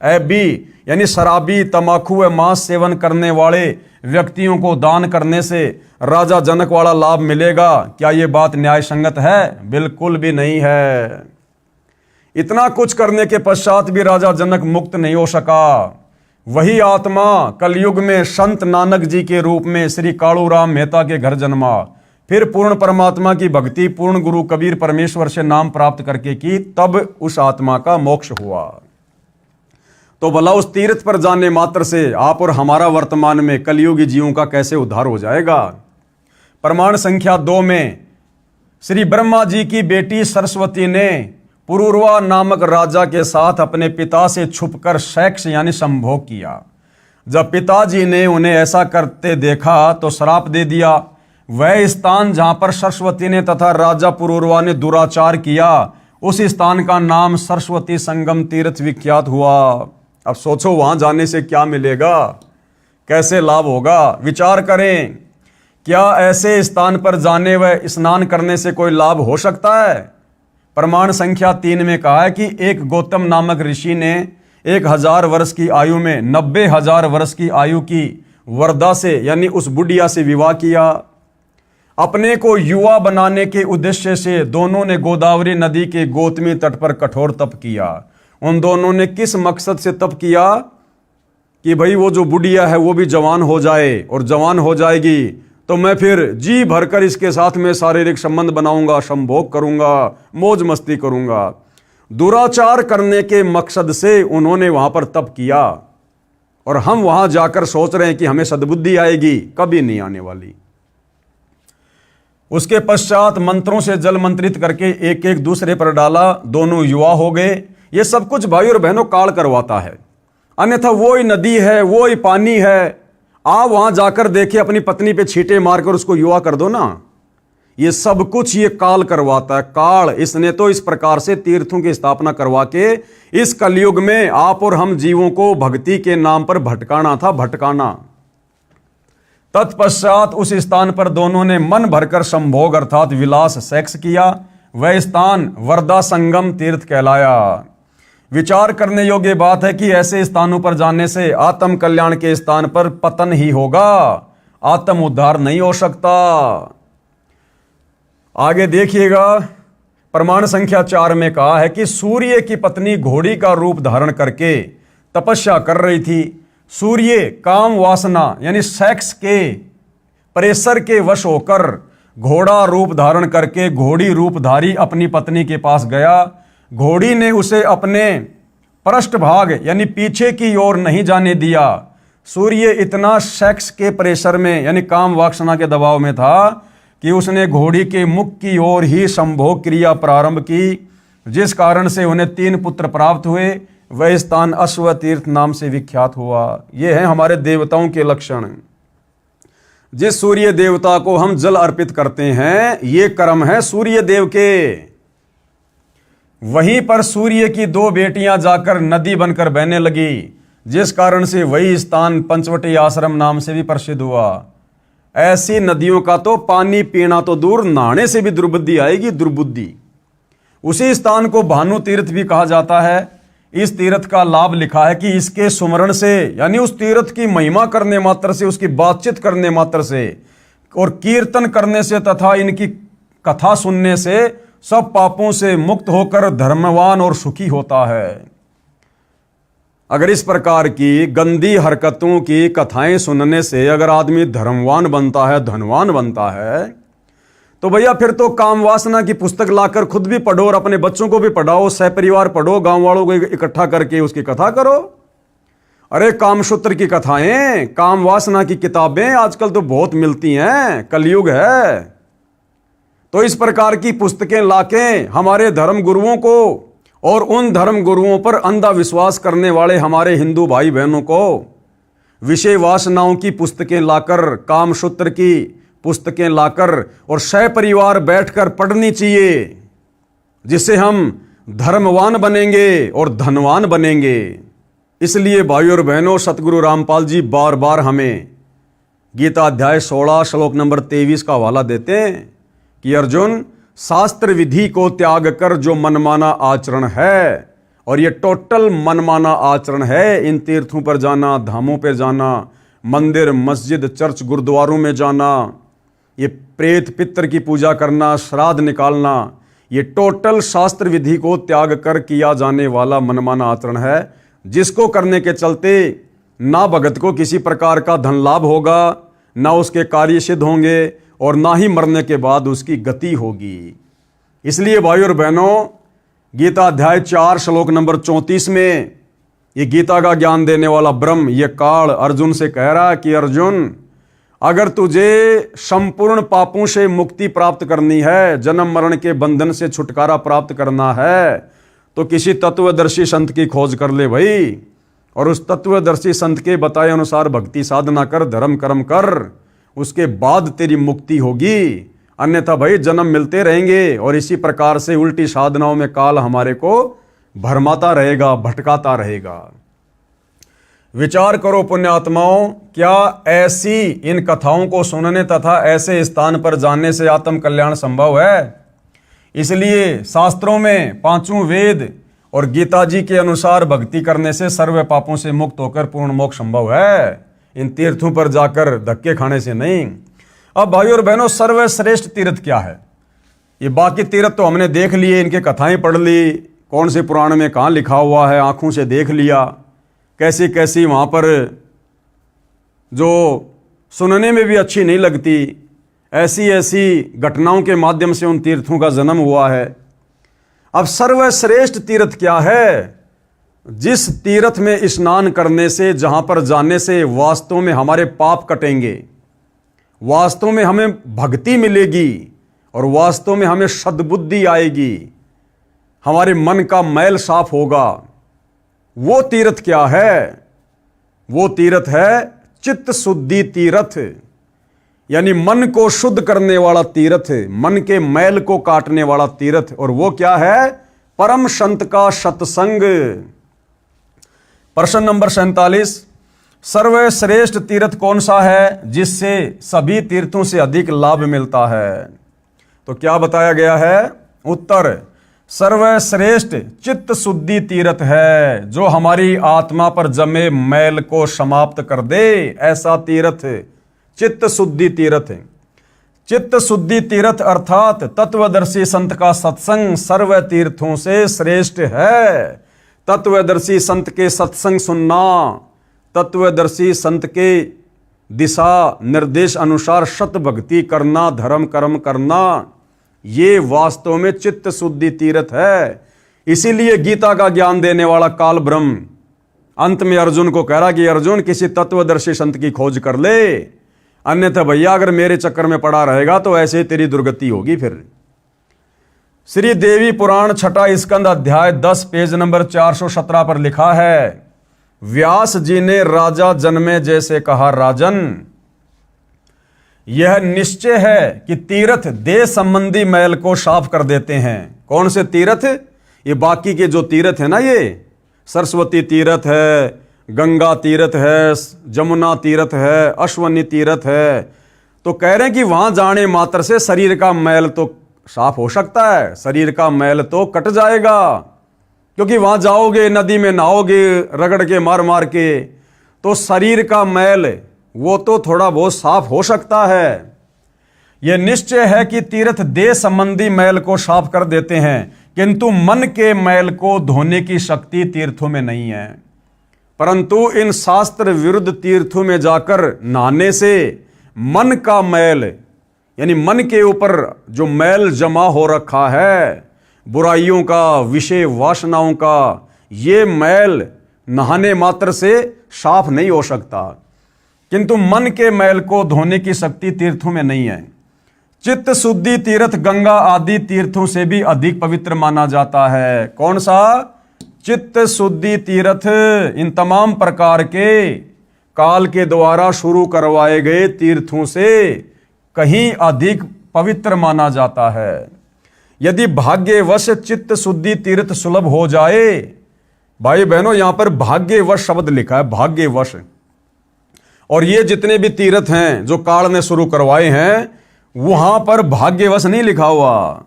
ऐबी यानी शराबी, तमाकू व मांस सेवन करने वाले व्यक्तियों को दान करने से राजा जनक वाला लाभ मिलेगा, क्या ये बात न्याय संगत है? बिल्कुल भी नहीं है। इतना कुछ करने के पश्चात भी राजा जनक मुक्त नहीं हो सका। वही आत्मा कलयुग में संत नानक जी के रूप में श्री कालूराम मेहता के घर जन्मा, फिर पूर्ण परमात्मा की भक्ति पूर्ण गुरु कबीर परमेश्वर से नाम प्राप्त करके की, तब उस आत्मा का मोक्ष हुआ। तो भला उस तीर्थ पर जाने मात्र से आप और हमारा वर्तमान में कलयुगी जीवों का कैसे उद्धार हो जाएगा? प्रमाण संख्या 2 में श्री ब्रह्मा जी की बेटी सरस्वती ने पुरूरवा नामक राजा के साथ अपने पिता से छुपकर सेक्स यानी संभोग किया। जब पिताजी ने उन्हें ऐसा करते देखा तो श्राप दे दिया। वह स्थान जहां पर सरस्वती ने तथा राजा पुरूरवा ने दुराचार किया, उस स्थान का नाम सरस्वती संगम तीर्थ विख्यात हुआ। अब सोचो वहां जाने से क्या मिलेगा, कैसे लाभ होगा? विचार करें, क्या ऐसे स्थान पर जाने व स्नान करने से कोई लाभ हो सकता है? प्रमाण संख्या 3 में कहा है कि एक गौतम नामक ऋषि ने 1000 वर्ष की आयु में 90,000 वर्ष की आयु की वरदा से यानी उस बुढ़िया से विवाह किया। अपने को युवा बनाने के उद्देश्य से दोनों ने गोदावरी नदी के गौतमी तट पर कठोर तप किया। उन दोनों ने किस मकसद से तप किया कि भाई वो जो बुढ़िया है वो भी जवान हो जाए, और जवान हो जाएगी तो मैं फिर जी भरकर इसके साथ में शारीरिक संबंध बनाऊंगा, संभोग करूंगा, मौज मस्ती करूंगा। दुराचार करने के मकसद से उन्होंने वहां पर तप किया, और हम वहां जाकर सोच रहे हैं कि हमें सद्बुद्धि आएगी, कभी नहीं आने वाली। उसके पश्चात मंत्रों से जल मंत्रित करके एक एक दूसरे पर डाला, दोनों युवा हो गए। ये सब कुछ भाई और बहनों काल करवाता है, अन्यथा वो ही नदी है, वो ही पानी है। आप वहां जाकर देखे, अपनी पत्नी पे छींटे मारकर उसको युवा कर दो ना। ये सब कुछ ये काल करवाता है। काल इसने तो इस प्रकार से तीर्थों की स्थापना करवा के इस कलयुग में आप और हम जीवों को भक्ति के नाम पर भटकाना था, भटकाना। तत्पश्चात उस स्थान पर दोनों ने मन भरकर संभोग अर्थात विलास सेक्स किया। वह स्थान वरदा संगम तीर्थ कहलाया। विचार करने योग्य बात है कि ऐसे स्थानों पर जाने से आत्म कल्याण के स्थान पर पतन ही होगा, आत्म उद्धार नहीं हो सकता। आगे देखिएगा, प्रमाण संख्या 4 में कहा है कि सूर्य की पत्नी घोड़ी का रूप धारण करके तपस्या कर रही थी। सूर्य काम वासना यानी सेक्स के प्रेशर के वश होकर घोड़ा रूप धारण करके घोड़ी रूपधारी अपनी पत्नी के पास गया। घोड़ी ने उसे अपने पृष्ठभाग यानी पीछे की ओर नहीं जाने दिया। सूर्य इतना सेक्स के प्रेशर में यानी काम वासना के दबाव में था कि उसने घोड़ी के मुख की ओर ही संभोग क्रिया प्रारंभ की। जिस कारण से उन्हें 3 पुत्र प्राप्त हुए। वह स्थान अश्व तीर्थ नाम से विख्यात हुआ। ये है हमारे देवताओं के लक्षण। जिस सूर्य देवता को हम जल अर्पित करते हैं, ये कर्म है सूर्य देव के। वहीं पर सूर्य की 2 बेटियां जाकर नदी बनकर बहने लगी, जिस कारण से वही स्थान पंचवटी आश्रम नाम से भी प्रसिद्ध हुआ। ऐसी नदियों का तो पानी पीना तो दूर, नहाने से भी दुर्बुद्धि आएगी, दुर्बुद्धि। उसी स्थान को भानु तीर्थ भी कहा जाता है। इस तीर्थ का लाभ लिखा है कि इसके सुमरण से, यानी उस तीर्थ की महिमा करने मात्र से, उसकी बातचीत करने मात्र से और कीर्तन करने से तथा इनकी कथा सुनने से सब पापों से मुक्त होकर धर्मवान और सुखी होता है। अगर इस प्रकार की गंदी हरकतों की कथाएं सुनने से अगर आदमी धर्मवान बनता है, धनवान बनता है, तो भैया फिर तो काम वासना की पुस्तक लाकर खुद भी पढ़ो और अपने बच्चों को भी पढ़ाओ, सहपरिवार पढ़ो, गांव वालों को इकट्ठा करके उसकी कथा करो। अरे कामसूत्र की कथाएं, काम वासना की किताबें आजकल तो बहुत मिलती हैं, कलयुग है। तो इस प्रकार की पुस्तकें लाके हमारे धर्म गुरुओं को और उन धर्म गुरुओं पर अंधा विश्वास करने वाले हमारे हिंदू भाई बहनों को विषय वासनाओं की पुस्तकें लाकर, कामसूत्र की पुस्तकें लाकर और सहपरिवार बैठकर पढ़नी चाहिए, जिससे हम धर्मवान बनेंगे और धनवान बनेंगे। इसलिए भाइयों और बहनों, सतगुरु रामपाल जी बार बार हमें गीता अध्याय 16 श्लोक नंबर 23 का हवाला देते हैं कि अर्जुन, शास्त्र विधि को त्याग कर जो मनमाना आचरण है, और ये टोटल मनमाना आचरण है, इन तीर्थों पर जाना, धामों पर जाना, मंदिर मस्जिद चर्च गुरुद्वारों में जाना, ये प्रेत पितर की पूजा करना, श्राद्ध निकालना, ये टोटल शास्त्र विधि को त्याग कर किया जाने वाला मनमाना आचरण है, जिसको करने के चलते ना भगत को किसी प्रकार का धन लाभ होगा, ना उसके कार्य सिद्ध होंगे और ना ही मरने के बाद उसकी गति होगी। इसलिए भाइयों और बहनों, गीता अध्याय 4 श्लोक नंबर 34 में ये गीता का ज्ञान देने वाला ब्रह्म, ये काल अर्जुन से कह रहा है कि अर्जुन, अगर तुझे संपूर्ण पापों से मुक्ति प्राप्त करनी है, जन्म मरण के बंधन से छुटकारा प्राप्त करना है, तो किसी तत्वदर्शी संत की खोज कर ले भाई, और उस तत्वदर्शी संत के बताए अनुसार भक्ति साधना कर, धर्म कर्म कर, उसके बाद तेरी मुक्ति होगी। अन्यथा भाई जन्म मिलते रहेंगे और इसी प्रकार से उल्टी साधनाओं में काल हमारे को भरमाता रहेगा, भटकाता रहेगा। विचार करो पुण्यात्माओं, क्या ऐसी इन कथाओं को सुनने तथा ऐसे स्थान पर जाने से आत्म कल्याण संभव है? इसलिए शास्त्रों में 5 वेद और गीता जी के अनुसार भक्ति करने से सर्व पापों से मुक्त होकर पूर्ण मोक्ष संभव है, इन तीर्थों पर जाकर धक्के खाने से नहीं। अब भाइयों और बहनों, सर्वश्रेष्ठ तीर्थ क्या है? ये बाकी तीर्थ तो हमने देख लिए, इनके कथाएं पढ़ ली, कौन से पुराण में कहाँ लिखा हुआ है आंखों से देख लिया, कैसी कैसी वहाँ पर जो सुनने में भी अच्छी नहीं लगती, ऐसी ऐसी घटनाओं के माध्यम से उन तीर्थों का जन्म हुआ है। अब सर्वश्रेष्ठ तीर्थ क्या है? जिस तीर्थ में स्नान करने से, जहाँ पर जाने से वास्तव में हमारे पाप कटेंगे, वास्तव में हमें भक्ति मिलेगी और वास्तव में हमें सद्बुद्धि आएगी, हमारे मन का मैल साफ होगा। वो तीर्थ क्या है? वो तीर्थ है चित्त शुद्धि तीर्थ, यानी मन को शुद्ध करने वाला तीर्थ, मन के मैल को काटने वाला तीर्थ। और वो क्या है? परम संत का सत्संग। प्रश्न नंबर 47, सर्वश्रेष्ठ तीर्थ कौन सा है जिससे सभी तीर्थों से अधिक लाभ मिलता है? तो क्या बताया गया है? उत्तर, सर्वश्रेष्ठ चित्त शुद्धि तीर्थ है, जो हमारी आत्मा पर जमे मैल को समाप्त कर दे, ऐसा तीर्थ चित्त शुद्धि तीर्थ। चित्त शुद्धि तीर्थ अर्थात तत्वदर्शी संत का सत्संग सर्व तीर्थों से श्रेष्ठ है। तत्वदर्शी संत के सत्संग सुनना, तत्वदर्शी संत के दिशा निर्देश अनुसार सत भक्ति करना, धर्म कर्म करना, ये वास्तव में चित्त शुद्धि तीर्थ है। इसीलिए गीता का ज्ञान देने वाला काल ब्रह्म अंत में अर्जुन को कह रहा कि अर्जुन, किसी तत्वदर्शी संत की खोज कर ले, अन्यथा भैया अगर मेरे चक्कर में पड़ा रहेगा तो ऐसे ही तेरी दुर्गति होगी। फिर श्री देवी पुराण छठा स्कंद अध्याय 10 पेज नंबर 417 पर लिखा है, व्यास जी ने राजा जन्मे जैसे कहा, राजन यह निश्चय है कि तीर्थ देह संबंधी मैल को साफ कर देते हैं। कौन से तीर्थ? ये बाकी के जो तीर्थ है ना, ये सरस्वती तीर्थ है, गंगा तीर्थ है, जमुना तीर्थ है, अश्वनी तीर्थ है, तो कह रहे हैं कि वहां जाने मात्र से शरीर का मैल तो साफ हो सकता है, शरीर का मैल तो कट जाएगा, क्योंकि वहां जाओगे, नदी में नहाओगे रगड़ के मार मार के, तो शरीर का मैल वो तो थोड़ा बहुत साफ हो सकता है। यह निश्चय है कि तीर्थ देह संबंधी मैल को साफ कर देते हैं, किंतु मन के मैल को धोने की शक्ति तीर्थों में नहीं है। परंतु इन शास्त्र विरुद्ध तीर्थों में जाकर नहाने से मन का मैल, यानी मन के ऊपर जो मैल जमा हो रखा है, बुराइयों का, विषय वासनाओं का, ये मैल नहाने मात्र से साफ नहीं हो सकता, किंतु मन के मैल को धोने की शक्ति तीर्थों में नहीं है। चित्त शुद्धि तीर्थ गंगा आदि तीर्थों से भी अधिक पवित्र माना जाता है। कौन सा? चित्त शुद्धि तीर्थ इन तमाम प्रकार के काल के द्वारा शुरू करवाए गए तीर्थों से कहीं अधिक पवित्र माना जाता है। यदि भाग्यवश चित्त शुद्धि तीर्थ सुलभ हो जाए, भाई बहनों यहां पर भाग्यवश शब्द लिखा है, भाग्यवश, और ये जितने भी तीर्थ हैं जो काल ने शुरू करवाए हैं, वहां पर भाग्यवश नहीं लिखा हुआ।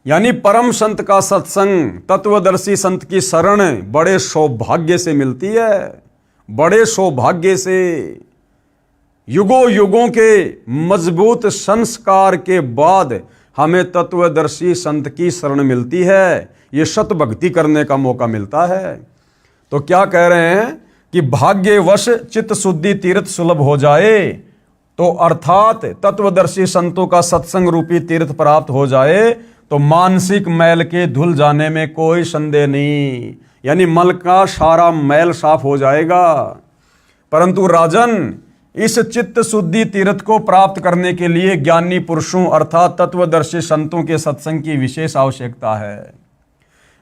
यानी परम संत का सत्संग, तत्वदर्शी संत की शरण बड़े सौभाग्य से मिलती है, बड़े सौभाग्य से। युगों युगों के मजबूत संस्कार के बाद हमें तत्वदर्शी संत की शरण मिलती है, ये सत भक्ति करने का मौका मिलता है। तो क्या कह रहे हैं कि भाग्यवश चित्त शुद्धि तीर्थ सुलभ हो जाए, तो अर्थात तत्वदर्शी संतों का सत्संग रूपी तीर्थ प्राप्त हो जाए, तो मानसिक मैल के धुल जाने में कोई संदेह नहीं, यानी मल का सारा मैल साफ हो जाएगा। परंतु राजन, इस चित्त शुद्धि तीर्थ को प्राप्त करने के लिए ज्ञानी पुरुषों अर्थात तत्वदर्शी संतों के सत्संग की विशेष आवश्यकता है।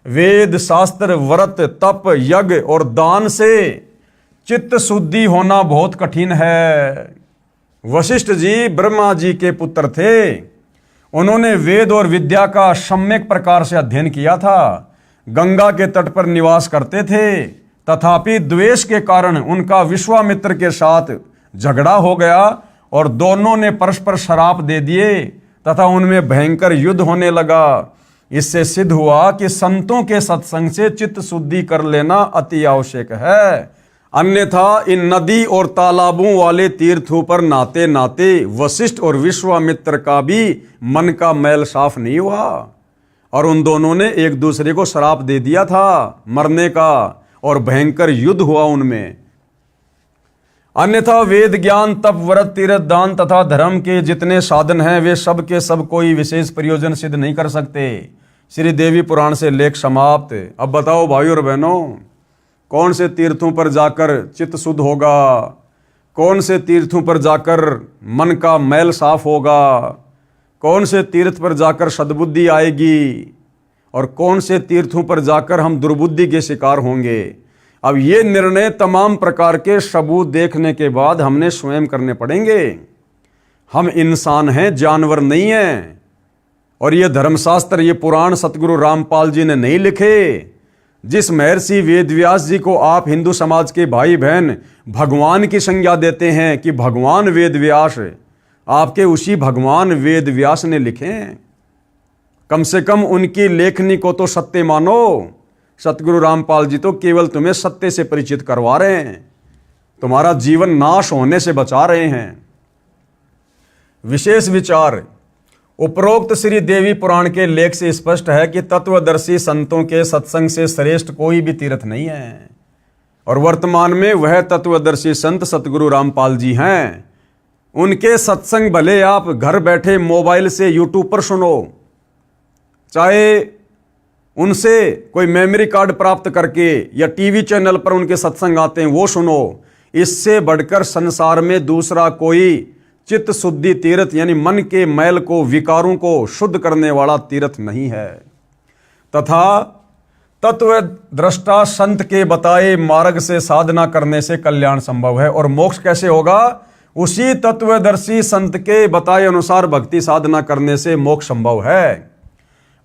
वेद शास्त्र व्रत तप यज्ञ और दान से चित्त शुद्धि होना बहुत कठिन है। वशिष्ठ जी ब्रह्मा जी के पुत्र थे, उन्होंने वेद और विद्या का सम्यक प्रकार से अध्ययन किया था, गंगा के तट पर निवास करते थे, तथापि द्वेष के कारण उनका विश्वामित्र के साथ झगड़ा हो गया और दोनों ने परस्पर श्राप दे दिए तथा उनमें भयंकर युद्ध होने लगा। इससे सिद्ध हुआ कि संतों के सत्संग से चित्त शुद्धि कर लेना अति आवश्यक है, अन्यथा इन नदी और तालाबों वाले तीर्थों पर नाते नाते वशिष्ठ और विश्वामित्र का भी मन का मैल साफ नहीं हुआ और उन दोनों ने एक दूसरे को श्राप दे दिया था मरने का, और भयंकर युद्ध हुआ उनमें। अन्यथा वेद ज्ञान तप व्रत तीर्थ दान तथा धर्म के जितने साधन हैं, वे सब के सब कोई विशेष प्रयोजन सिद्ध नहीं कर सकते। श्री देवी पुराण से लेख समाप्त। अब बताओ भाइयों और बहनों, कौन से तीर्थों पर जाकर चित्त शुद्ध होगा, कौन से तीर्थों पर जाकर मन का मैल साफ होगा, कौन से तीर्थ पर जाकर सद्बुद्धि आएगी और कौन से तीर्थों पर जाकर हम दुर्बुद्धि के शिकार होंगे। अब ये निर्णय तमाम प्रकार के सबूत देखने के बाद हमने स्वयं करने पड़ेंगे। हम इंसान हैं, जानवर नहीं हैं। और ये धर्मशास्त्र, ये पुराण सतगुरु रामपाल जी ने नहीं लिखे। जिस महर्षि वेदव्यास जी को आप हिंदू समाज के भाई बहन भगवान की संज्ञा देते हैं कि भगवान वेदव्यास, आपके उसी भगवान वेदव्यास ने लिखे हैं। कम से कम उनकी लेखनी को तो सत्य मानो। सतगुरु रामपाल जी तो केवल तुम्हें सत्य से परिचित करवा रहे हैं, तुम्हारा जीवन नाश होने से बचा रहे हैं। विशेष विचार। उपरोक्त श्री देवी पुराण के लेख से स्पष्ट है कि तत्वदर्शी संतों के सत्संग से श्रेष्ठ कोई भी तीर्थ नहीं है, और वर्तमान में वह तत्वदर्शी संत सतगुरु रामपाल जी हैं। उनके सत्संग भले आप घर बैठे मोबाइल से यूट्यूब पर सुनो, चाहे उनसे कोई मेमोरी कार्ड प्राप्त करके या टीवी चैनल पर उनके सत्संग आते हैं वो सुनो, इससे बढ़कर संसार में दूसरा कोई चित्त शुद्धि तीर्थ यानी मन के मैल को, विकारों को शुद्ध करने वाला तीर्थ नहीं है। तथा तत्व दृष्टा संत के बताए मार्ग से साधना करने से कल्याण संभव है। और मोक्ष कैसे होगा? उसी तत्वदर्शी संत के बताए अनुसार भक्ति साधना करने से मोक्ष संभव है।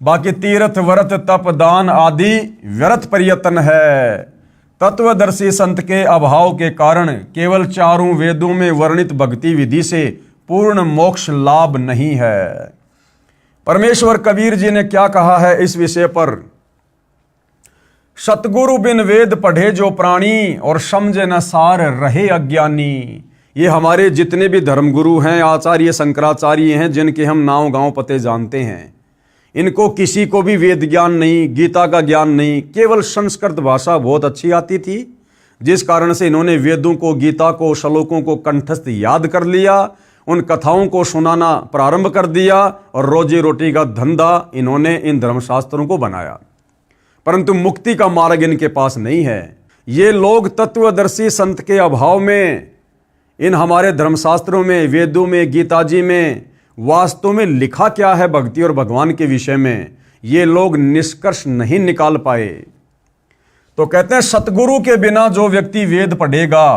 बाकी तीर्थ व्रत तप दान आदि व्यर्थ प्रयत्न है। तत्वदर्शी संत के अभाव के कारण केवल चारों वेदों में वर्णित भक्ति विधि से पूर्ण मोक्ष लाभ नहीं है। परमेश्वर कबीर जी ने क्या कहा है इस विषय पर? सतगुरु बिन वेद पढ़े जो प्राणी और समझे न सार रहे अज्ञानी। ये हमारे जितने भी धर्मगुरु हैं, आचार्य शंकराचार्य हैं, जिनके हम नाम गांव पते जानते हैं, इनको किसी को भी वेद ज्ञान नहीं, गीता का ज्ञान नहीं। केवल संस्कृत भाषा बहुत अच्छी आती थी, जिस कारण से इन्होंने वेदों को, गीता को, श्लोकों को कंठस्थ याद कर लिया, उन कथाओं को सुनाना प्रारंभ कर दिया और रोजी रोटी का धंधा इन्होंने इन धर्मशास्त्रों को बनाया। परंतु मुक्ति का मार्ग इनके पास नहीं है। ये लोग तत्वदर्शी संत के अभाव में इन हमारे धर्मशास्त्रों में, वेदों में, गीता जी में वास्तव में लिखा क्या है भक्ति और भगवान के विषय में, ये लोग निष्कर्ष नहीं निकाल पाए। तो कहते हैं सतगुरु के बिना जो व्यक्ति वेद पढ़ेगा,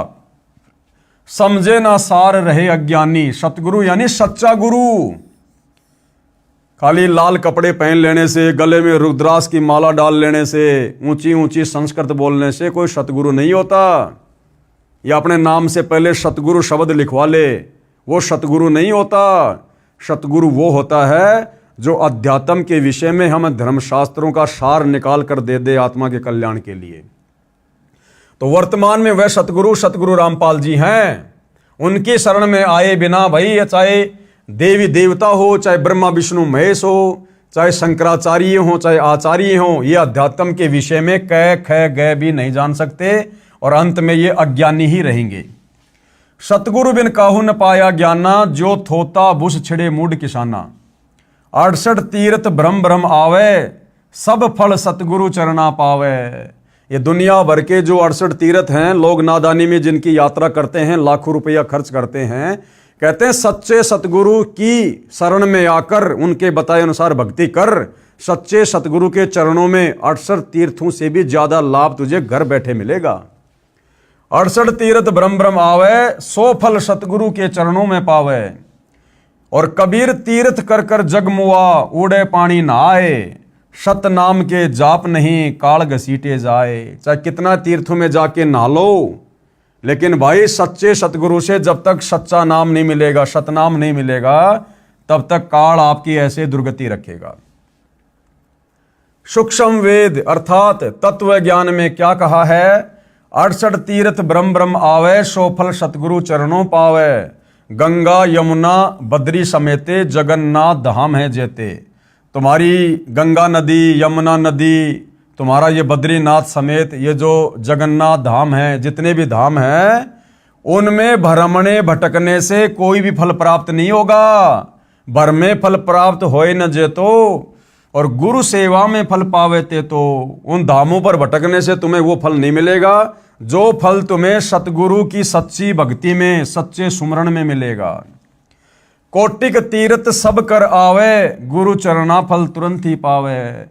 समझे ना सार रहे अज्ञानी। सतगुरु यानी सच्चा गुरु। खाली लाल कपड़े पहन लेने से, गले में रुद्राक्ष की माला डाल लेने से, ऊंची ऊंची संस्कृत बोलने से कोई सतगुरु नहीं होता। या अपने नाम से पहले सतगुरु शब्द लिखवा ले, वो सतगुरु नहीं होता। सतगुरु वो होता है जो अध्यात्म के विषय में हम धर्मशास्त्रों का सार निकाल कर दे दे आत्मा के कल्याण के लिए। तो वर्तमान में वह सतगुरु रामपाल जी हैं। उनके शरण में आए बिना भाई, चाहे देवी देवता हो, चाहे ब्रह्मा विष्णु महेश हो, चाहे शंकराचार्य हो, चाहे आचार्य हो, ये अध्यात्म के विषय में क ख ग भी नहीं जान सकते और अंत में ये अज्ञानी ही रहेंगे। सतगुरु बिन काहू न पाया ज्ञाना, जो थोता बुस छिड़े मूड किसाना। 68 तीर्थ भ्रम भ्रम आवे, सब फल सतगुरु चरना पावे। ये दुनिया भर के जो 68 तीर्थ हैं, लोग नादानी में जिनकी यात्रा करते हैं, लाखों रुपया खर्च करते हैं, कहते हैं सच्चे सतगुरु की शरण में आकर उनके बताए अनुसार भक्ति कर। सच्चे सतगुरु के चरणों में 68 तीर्थों से भी ज्यादा लाभ तुझे घर बैठे मिलेगा। 68 तीर्थ भ्रम भ्रम आवे, 100 फल सतगुरु के चरणों में पावे। और कबीर तीर्थ कर कर जग मुआ, उड़े पानी नहाए। सत नाम के जाप नहीं, काल घसीटे जाए। चाहे कितना तीर्थों में जाके नहा लो, लेकिन भाई सच्चे सतगुरु से जब तक सच्चा नाम नहीं मिलेगा, सतनाम नहीं मिलेगा, तब तक काल आपकी ऐसे दुर्गति रखेगा। सूक्ष्म वेद अर्थात तत्व ज्ञान में क्या कहा है? 68 तीर्थ ब्रह्म ब्रह्म आवे, 100 फल सतगुरु चरणों पावे। गंगा यमुना बद्री समेते, जगन्नाथ धाम है जेते। तुम्हारी गंगा नदी, यमुना नदी, तुम्हारा ये बद्रीनाथ समेत ये जो जगन्नाथ धाम है, जितने भी धाम हैं, उनमें भ्रमणे भटकने से कोई भी फल प्राप्त नहीं होगा। भर में फल प्राप्त होए न जेतो, और गुरु सेवा में फल पावे ते। तो उन धामों पर भटकने से तुम्हें वो फल नहीं मिलेगा जो फल तुम्हें सतगुरु की सच्ची भक्ति में, सच्चे सुमरण में मिलेगा। कोटिक तीर्थ सब कर आवे, गुरु चरणा फल तुरंत ही पावे।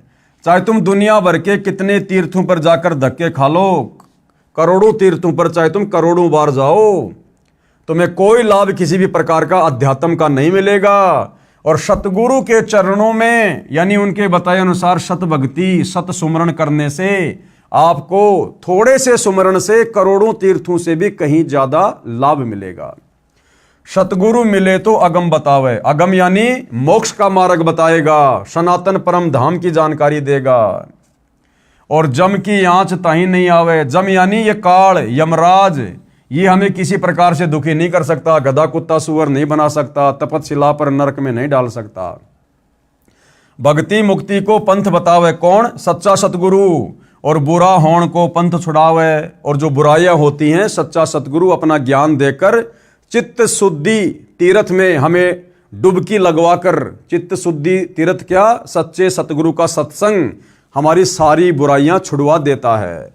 चाहे तुम दुनिया भर के कितने तीर्थों पर जाकर धक्के खा लो, करोड़ों तीर्थों पर चाहे तुम करोड़ों बार जाओ, तुम्हें कोई लाभ किसी भी प्रकार का अध्यात्म का नहीं मिलेगा। और सतगुरु के चरणों में यानी उनके बताए अनुसार सत भक्ति, सत सुमरण करने से आपको थोड़े से सुमरण से करोड़ों तीर्थों से भी कहीं ज्यादा लाभ मिलेगा। सतगुरु मिले तो अगम बतावे। अगम यानी मोक्ष का मार्ग बताएगा, सनातन परम धाम की जानकारी देगा। और जम की आंच ताही नहीं आवे। जम यानी ये काल, यमराज, ये हमें किसी प्रकार से दुखी नहीं कर सकता, गधा कुत्ता सुअर नहीं बना सकता, तपतशिला पर नरक में नहीं डाल सकता। भक्ति मुक्ति को पंथ बतावे कौन? सच्चा सतगुरु। और बुरा होण को पंथ छुड़ावे। और जो बुराइयां होती हैं, सच्चा सतगुरु अपना ज्ञान देकर चित्त शुद्धि तीर्थ में हमें डुबकी लगवाकर, चित्त शुद्धि तीर्थ क्या? सच्चे सतगुरु का सत्संग हमारी सारी बुराइयां छुड़वा देता है।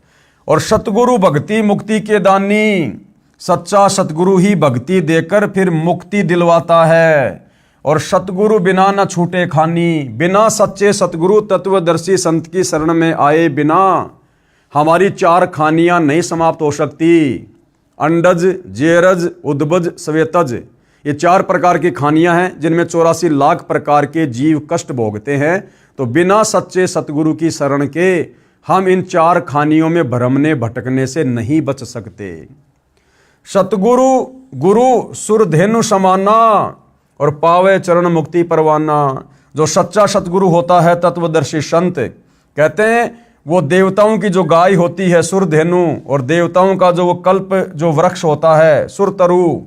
और सतगुरु भक्ति मुक्ति के दानी, सच्चा सतगुरु ही भक्ति देकर फिर मुक्ति दिलवाता है। और सतगुरु बिना न छूटे खानी। बिना सच्चे सतगुरु तत्वदर्शी संत की शरण में आए बिना हमारी 4 खानियां नहीं समाप्त हो सकती। अंडज, जेरज, उद्भज, श्वेतज, ये 4 प्रकार की खानियां हैं जिनमें 84 लाख प्रकार के जीव कष्ट भोगते हैं। तो बिना सच्चे सतगुरु की शरण के हम इन 4 खानियों में भ्रमने भटकने से नहीं बच सकते। सतगुरु गुरु सुरधेनु समाना और पावे चरण मुक्ति परवाना। जो सच्चा सतगुरु होता है, तत्वदर्शी संत, कहते हैं वो देवताओं की जो गाय होती है सुरधेनु, और देवताओं का जो वो कल्प जो वृक्ष होता है सुरतरु,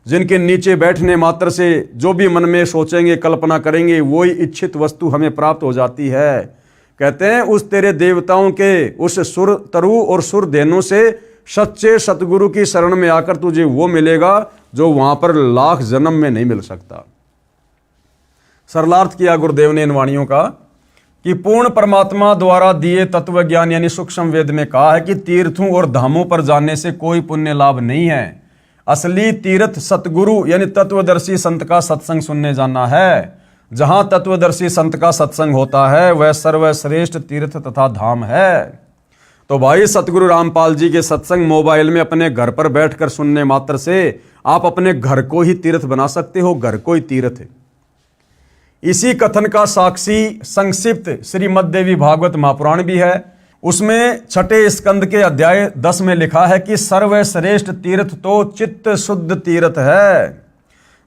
जिनके नीचे बैठने मात्र से जो भी मन में सोचेंगे कल्पना करेंगे वही इच्छित वस्तु हमें प्राप्त हो जाती है। कहते हैं उस तेरे देवताओं के उस सुरतरु और सुरधेनु से सच्चे सतगुरु की शरण में आकर तुझे वो मिलेगा जो वहां पर लाख जन्म में नहीं मिल सकता। सरलार्थ किया गुरुदेव ने इन वाणियों का कि पूर्ण परमात्मा द्वारा दिए तत्व ज्ञान यानी सूक्ष्म वेद में कहा है कि तीर्थों और धामों पर जाने से कोई पुण्य लाभ नहीं है। असली तीर्थ सतगुरु यानी तत्वदर्शी संत का सत्संग सुनने जाना है। जहां तत्वदर्शी संत का सत्संग होता है वह सर्वश्रेष्ठ तीर्थ तथा धाम है। तो भाई सतगुरु रामपाल जी के सत्संग मोबाइल में अपने घर पर बैठकर सुनने मात्र से आप अपने घर को ही तीर्थ बना सकते हो, घर को ही तीर्थ। इसी कथन का साक्षी संक्षिप्त श्रीमद् देवी भागवत महापुराण भी है। उसमें 6 स्कंद के अध्याय 10 में लिखा है कि सर्वश्रेष्ठ तीर्थ तो चित्त शुद्ध तीर्थ है।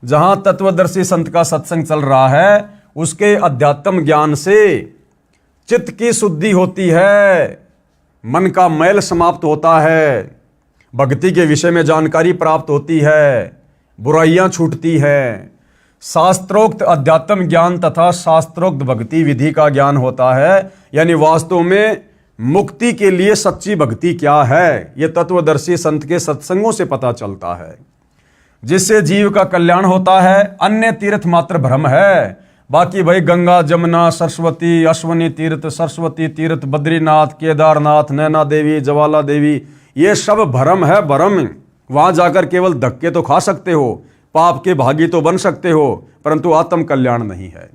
जहां तत्वदर्शी संत का सत्संग चल रहा है उसके अध्यात्म ज्ञान से चित्त की शुद्धि होती है, मन का मैल समाप्त होता है, भक्ति के विषय में जानकारी प्राप्त होती है, बुराइयां छूटती है, शास्त्रोक्त अध्यात्म ज्ञान तथा शास्त्रोक्त भक्ति विधि का ज्ञान होता है। यानी वास्तव में मुक्ति के लिए सच्ची भक्ति क्या है यह तत्वदर्शी संत के सत्संगों से पता चलता है, जिससे जीव का कल्याण होता है। अन्य तीर्थ मात्र भ्रम है। बाकी भाई गंगा, जमुना, सरस्वती, अश्वनी तीर्थ, सरस्वती तीर्थ, बद्रीनाथ, केदारनाथ, नैना देवी, ज्वाला देवी, ये सब भ्रम है, भ्रम। वहां जाकर केवल धक्के तो खा सकते हो, पाप के भागी तो बन सकते हो, परंतु आत्म कल्याण नहीं है।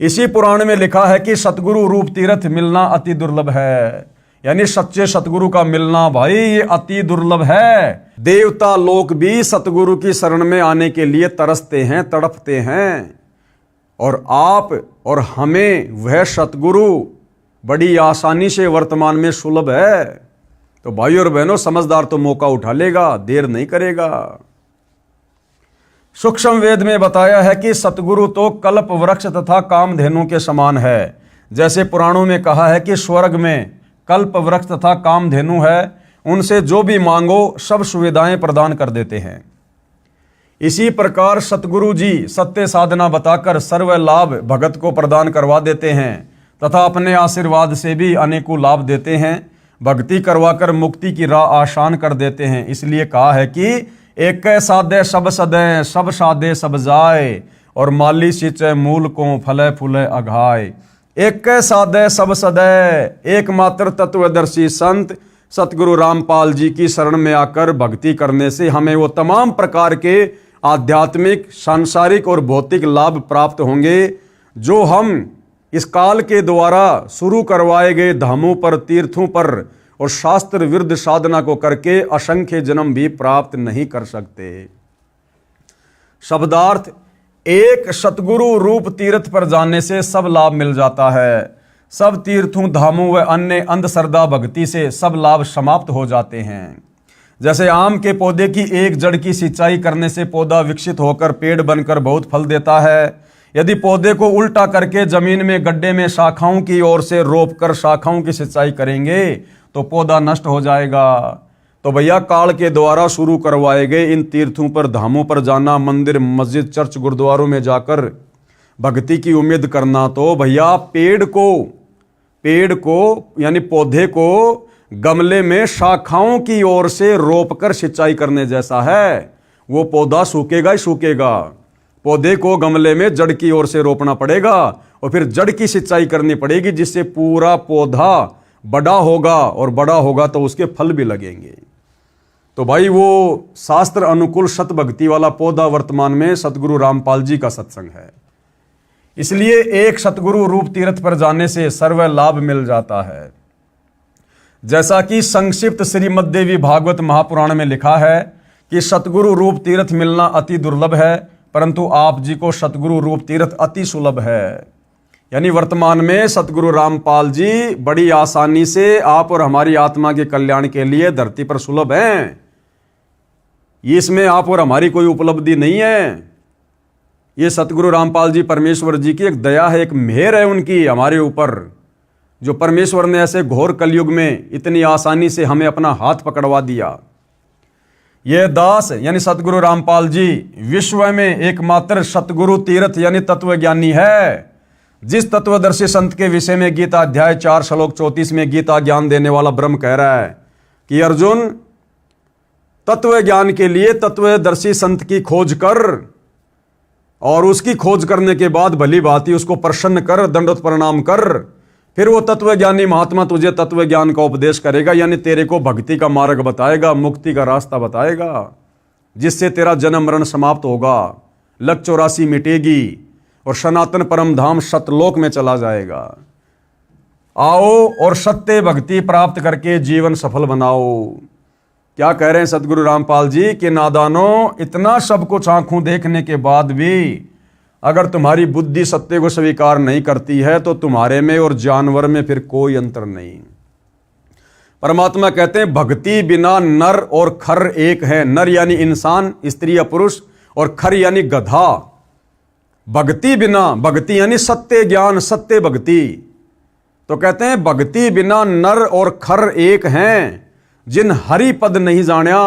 इसी पुराण में लिखा है कि सतगुरु रूप तीर्थ मिलना अति दुर्लभ है। यानी सच्चे सतगुरु का मिलना भाई ये अति दुर्लभ है। देवता लोग भी सतगुरु की शरण में आने के लिए तरसते हैं, तड़पते हैं, और आप और हमें वह सतगुरु बड़ी आसानी से वर्तमान में सुलभ है। तो भाई और बहनों, समझदार तो मौका उठा लेगा, देर नहीं करेगा। सूक्ष्म वेद में बताया है कि सतगुरु तो कल्प वृक्ष तथा कामधेनु के समान है। जैसे पुराणों में कहा है कि स्वर्ग में कल्प वृक्ष तथा कामधेनु है, उनसे जो भी मांगो सब सुविधाएं प्रदान कर देते हैं। इसी प्रकार सतगुरु जी सत्य साधना बताकर सर्व लाभ भगत को प्रदान करवा देते हैं तथा अपने आशीर्वाद से भी अनेकों लाभ देते हैं। भक्ति करवाकर मुक्ति की राह आसान कर देते हैं। इसलिए कहा है कि एक साधे सब सदे, सब साधे सब जाए, और माली सिंचे मूल को फले फूले अघाए। एक साधे सब सदे, एकमात्र तत्वदर्शी संत सतगुरु रामपाल जी की शरण में आकर भक्ति करने से हमें वो तमाम प्रकार के आध्यात्मिक, सांसारिक और भौतिक लाभ प्राप्त होंगे जो हम इस काल के द्वारा शुरू करवाए गए धामों पर, तीर्थों पर और शास्त्र विरुद्ध साधना को करके असंख्य जन्म भी प्राप्त नहीं कर सकते। शब्दार्थ, एक सतगुरु रूप तीर्थ पर जाने से सब लाभ मिल जाता है। सब तीर्थों, धामों व अन्य अंधश्रद्धा भक्ति से सब लाभ समाप्त हो जाते हैं। जैसे आम के पौधे की एक जड़ की सिंचाई करने से पौधा विकसित होकर पेड़ बनकर बहुत फल देता है। यदि पौधे को उल्टा करके जमीन में गड्ढे में शाखाओं की ओर से रोप कर शाखाओं की सिंचाई करेंगे तो पौधा नष्ट हो जाएगा। तो भैया काल के द्वारा शुरू करवाए गए इन तीर्थों पर, धामों पर जाना, मंदिर, मस्जिद, चर्च, गुरुद्वारों में जाकर भक्ति की उम्मीद करना, तो भैया पेड़ को यानी पौधे को गमले में शाखाओं की ओर से रोप कर सिंचाई करने जैसा है। वो पौधा सूखेगा ही सूखेगा। पौधे को गमले में जड़ की ओर से रोपना पड़ेगा और फिर जड़ की सिंचाई करनी पड़ेगी, जिससे पूरा पौधा बड़ा होगा, और बड़ा होगा तो उसके फल भी लगेंगे। तो भाई वो शास्त्र अनुकूल सत भक्ति वाला पौधा वर्तमान में सतगुरु रामपाल जी का सत्संग है। इसलिए एक सतगुरु रूप तीर्थ पर जाने से सर्व लाभ मिल जाता है। जैसा कि संक्षिप्त श्रीमद् देवी भागवत महापुराण में लिखा है कि सतगुरु रूप तीर्थ मिलना अति दुर्लभ है, परंतु आप जी को सतगुरु रूप तीर्थ अति सुलभ है। यानी वर्तमान में सतगुरु रामपाल जी बड़ी आसानी से आप और हमारी आत्मा के कल्याण के लिए धरती पर सुलभ हैं। इसमें आप और हमारी कोई उपलब्धि नहीं है। ये सतगुरु रामपाल जी परमेश्वर जी की एक दया है, एक मेहर है उनकी हमारे ऊपर, जो परमेश्वर ने ऐसे घोर कलयुग में इतनी आसानी से हमें अपना हाथ पकड़वा दिया। ये दास यानी सतगुरु रामपाल जी विश्व में एकमात्र सतगुरु तीर्थ यानी तत्वज्ञानी है, जिस तत्वदर्शी संत के विषय में गीता अध्याय 4 श्लोक 34 में गीता ज्ञान देने वाला ब्रह्म कह रहा है कि अर्जुन, तत्व ज्ञान के लिए तत्वदर्शी संत की खोज कर और उसकी खोज करने के बाद भली भांति उसको प्रसन्न कर, दंडवत प्रणाम कर, फिर वो तत्वज्ञानी महात्मा तुझे तत्व ज्ञान का उपदेश करेगा, यानी तेरे को भक्ति का मार्ग बताएगा, मुक्ति का रास्ता बताएगा, जिससे तेरा जन्म मरण समाप्त होगा, लक 84 मिटेगी और सनातन परम धाम सतलोक में चला जाएगा। आओ और सत्य भक्ति प्राप्त करके जीवन सफल बनाओ। क्या कह रहे हैं सतगुरु रामपाल जी कि नादानों, इतना सब कुछ आंखों देखने के बाद भी अगर तुम्हारी बुद्धि सत्य को स्वीकार नहीं करती है तो तुम्हारे में और जानवर में फिर कोई अंतर नहीं। परमात्मा कहते हैं भक्ति बिना नर और खर एक है। नर यानी इंसान, स्त्री या पुरुष, और खर यानी गधा। भक्ति बिना, भक्ति यानी सत्य ज्ञान, सत्य भक्ति। तो कहते हैं भक्ति बिना नर और खर एक हैं, जिन हरि पद नहीं जान्या,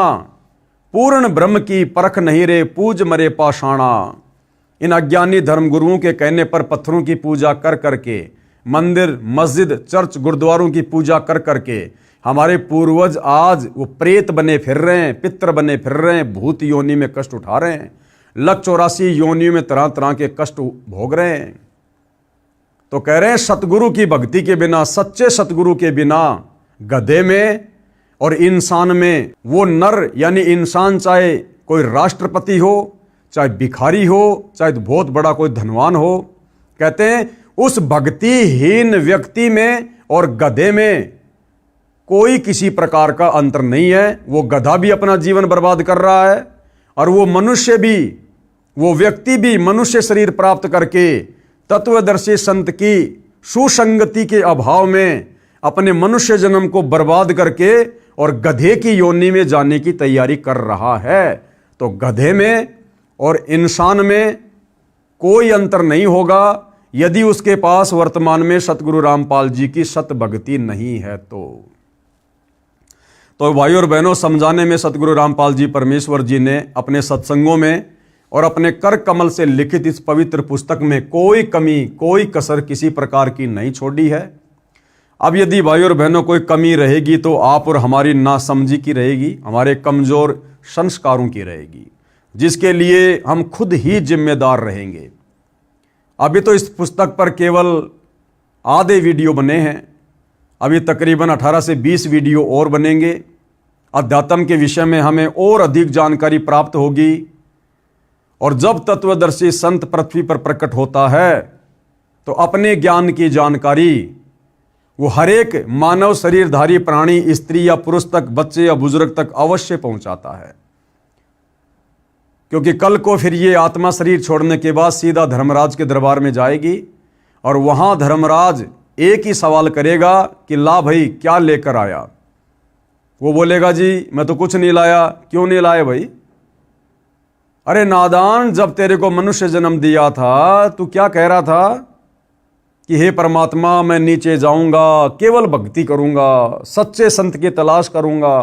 पूर्ण ब्रह्म की परख नहीं रे, पूज मरे पाषाणा। इन अज्ञानी धर्मगुरुओं के कहने पर पत्थरों की पूजा कर करके, मंदिर, मस्जिद, चर्च, गुरुद्वारों की पूजा कर करके हमारे पूर्वज आज वो प्रेत बने फिर रहे हैं, पितर बने फिर रहे हैं, भूत योनि में कष्ट उठा रहे हैं, लक 84 योनियों में तरह तरह के कष्ट भोग रहे हैं। तो कह रहे हैं सतगुरु की भक्ति के बिना, सच्चे सतगुरु के बिना गधे में और इंसान में, वो नर यानी इंसान चाहे कोई राष्ट्रपति हो, चाहे भिखारी हो, चाहे बहुत बड़ा कोई धनवान हो, कहते हैं उस भक्तिहीन व्यक्ति में और गधे में कोई किसी प्रकार का अंतर नहीं है। वो गधा भी अपना जीवन बर्बाद कर रहा है और वो मनुष्य भी, वो व्यक्ति भी मनुष्य शरीर प्राप्त करके तत्वदर्शी संत की सुसंगति के अभाव में अपने मनुष्य जन्म को बर्बाद करके और गधे की योनि में जाने की तैयारी कर रहा है। तो गधे में और इंसान में कोई अंतर नहीं होगा यदि उसके पास वर्तमान में सतगुरु रामपाल जी की सत भक्ति नहीं है। तो भाइयों और बहनों, समझाने में सतगुरु रामपाल जी परमेश्वर जी ने अपने सत्संगों में और अपने कर कमल से लिखित इस पवित्र पुस्तक में कोई कमी, कोई कसर किसी प्रकार की नहीं छोड़ी है। अब यदि भाइयों और बहनों कोई कमी रहेगी तो आप और हमारी नासमझी की रहेगी, हमारे कमजोर संस्कारों की रहेगी, जिसके लिए हम खुद ही जिम्मेदार रहेंगे। अभी तो इस पुस्तक पर केवल आधे वीडियो बने हैं, अभी तकरीबन 18 से 20 वीडियो और बनेंगे। अध्यात्म के विषय में हमें और अधिक जानकारी प्राप्त होगी, और जब तत्वदर्शी संत पृथ्वी पर प्रकट होता है तो अपने ज्ञान की जानकारी वो हर एक मानव शरीरधारी प्राणी, स्त्री या पुरुष तक, बच्चे या बुजुर्ग तक अवश्य पहुंचाता है। क्योंकि कल को फिर ये आत्मा शरीर छोड़ने के बाद सीधा धर्मराज के दरबार में जाएगी और वहां धर्मराज एक ही सवाल करेगा कि ला भाई क्या लेकर आया। वो बोलेगा जी मैं तो कुछ नहीं लाया। क्यों नहीं लाए भाई? अरे नादान, जब तेरे को मनुष्य जन्म दिया था तू क्या कह रहा था कि हे परमात्मा मैं नीचे जाऊंगा, केवल भक्ति करूंगा, सच्चे संत की तलाश करूंगा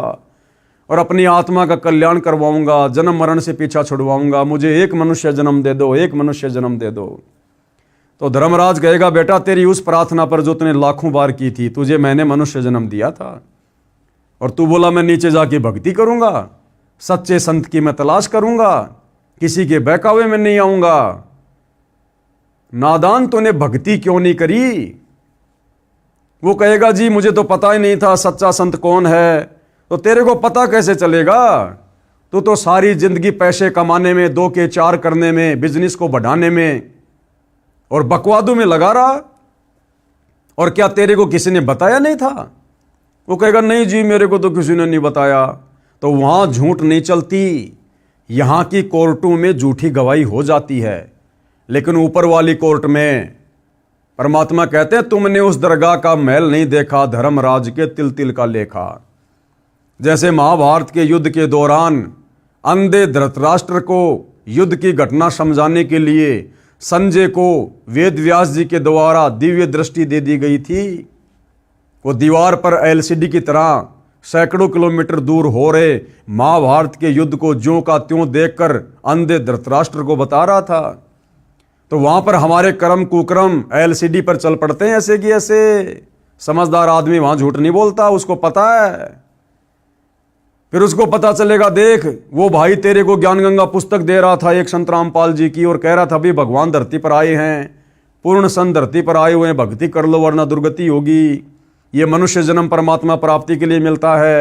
और अपनी आत्मा का कल्याण करवाऊंगा, जन्म मरण से पीछा छुड़वाऊंगा, मुझे एक मनुष्य जन्म दे दो, एक मनुष्य जन्म दे दो। तो धर्मराज कहेगा बेटा तेरी उस प्रार्थना पर जो तूने लाखों बार की थी, तुझे मैंने मनुष्य जन्म दिया था और तू बोला मैं नीचे जाके भक्ति करूंगा, सच्चे संत की मैं तलाश करूंगा, किसी के बहकावे में नहीं आऊंगा। नादान, तूने भक्ति क्यों नहीं करी? वो कहेगा जी मुझे तो पता ही नहीं था सच्चा संत कौन है। तो तेरे को पता कैसे चलेगा? तू तो सारी जिंदगी पैसे कमाने में, 2 के 4 करने में, बिजनेस को बढ़ाने में और बकवादों में लगा रहा। और क्या तेरे को किसी ने बताया नहीं था? वो कहेगा नहीं जी मेरे को तो किसी ने नहीं बताया। तो वहां झूठ नहीं चलती, यहां की कोर्टों में झूठी गवाही हो जाती है, लेकिन ऊपर वाली कोर्ट में परमात्मा कहते हैं तुमने उस दरगाह का महल नहीं देखा, धर्मराज के तिल तिल का लेखा। जैसे महाभारत के युद्ध के दौरान अंधे धृतराष्ट्र को युद्ध की घटना समझाने के लिए संजय को वेद व्यास जी के द्वारा दिव्य दृष्टि दे दी गई थी। वो दीवार पर एलसीडी की तरह सैकड़ों किलोमीटर दूर हो रहे महाभारत के युद्ध को ज्यों का त्यों देखकर अंधे धृतराष्ट्र को बता रहा था। तो वहां पर हमारे कर्म कुकर्म एलसीडी पर चल पड़ते हैं ऐसे कि ऐसे। समझदार आदमी वहां झूठ नहीं बोलता, उसको पता है। फिर उसको पता चलेगा, देख वो भाई तेरे को ज्ञान गंगा पुस्तक दे रहा था एक संत रामपाल जी की, और कह रहा था भी भगवान धरती पर आए हैं, पूर्ण सन धरती पर आए हुए हैं, भक्ति कर लो वरना दुर्गति होगी। ये मनुष्य जन्म परमात्मा प्राप्ति के लिए मिलता है।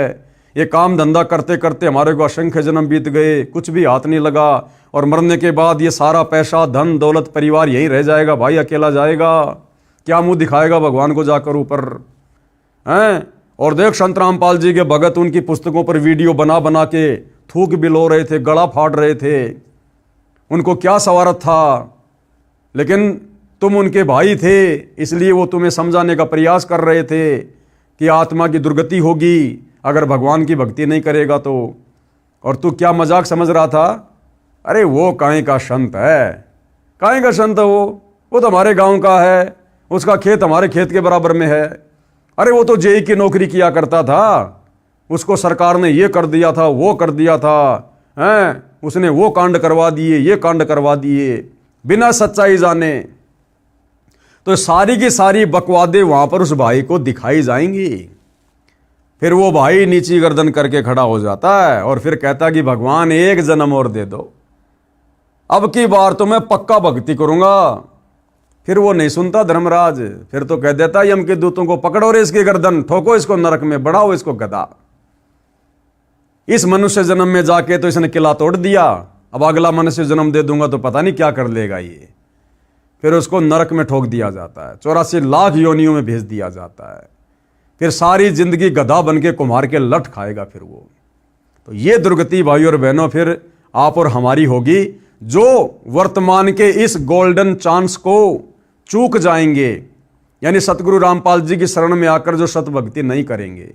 ये काम धंधा करते करते हमारे को असंख्य जन्म बीत गए, कुछ भी हाथ नहीं लगा, और मरने के बाद ये सारा पैसा धन दौलत परिवार यही रह जाएगा, भाई अकेला जाएगा, क्या मुंह दिखाएगा भगवान को जाकर ऊपर हैं। और देख संत रामपाल जी के भगत उनकी पुस्तकों पर वीडियो बना बना के थूक बिलो रहे थे, गला फाड़ रहे थे, उनको क्या सवारत था। लेकिन तुम उनके भाई थे, इसलिए वो तुम्हें समझाने का प्रयास कर रहे थे कि आत्मा की दुर्गति होगी अगर भगवान की भक्ति नहीं करेगा तो। और तू क्या मजाक समझ रहा था? अरे वो काहे का संत है, काहे का संत है वो तो हमारे गांव का है, उसका खेत हमारे खेत के बराबर में है। अरे वो तो जेई की नौकरी किया करता था, उसको सरकार ने ये कर दिया था, वो कर दिया था, हैं उसने वो कांड करवा दिए, ये कांड करवा दिए, बिना सच्चाई जाने। तो सारी की सारी बकवादे वहां पर उस भाई को दिखाई जाएंगी। फिर वो भाई नीची गर्दन करके खड़ा हो जाता है और फिर कहता कि भगवान एक जन्म और दे दो, अब की बार तो मैं पक्का भक्ति करूंगा। फिर वो नहीं सुनता धर्मराज, फिर तो कह देता यम के दूतों को पकड़ो रे इसकी गर्दन, ठोको इसको नरक में, बढ़ाओ इसको गधा। इस मनुष्य जन्म में जाके तो इसने किला तोड़ दिया, अब अगला मनुष्य जन्म दे दूंगा तो पता नहीं क्या कर लेगा ये। फिर उसको नरक में ठोक दिया जाता है, 84 लाख योनियों में भेज दिया जाता है। फिर सारी जिंदगी गधा बन के कुम्हार के लठ खाएगा फिर वो। तो ये दुर्गति भाई और बहनों फिर आप और हमारी होगी, जो वर्तमान के इस गोल्डन चांस को चूक जाएंगे, यानी सतगुरु रामपाल जी की शरण में आकर जो सत भक्ति नहीं करेंगे।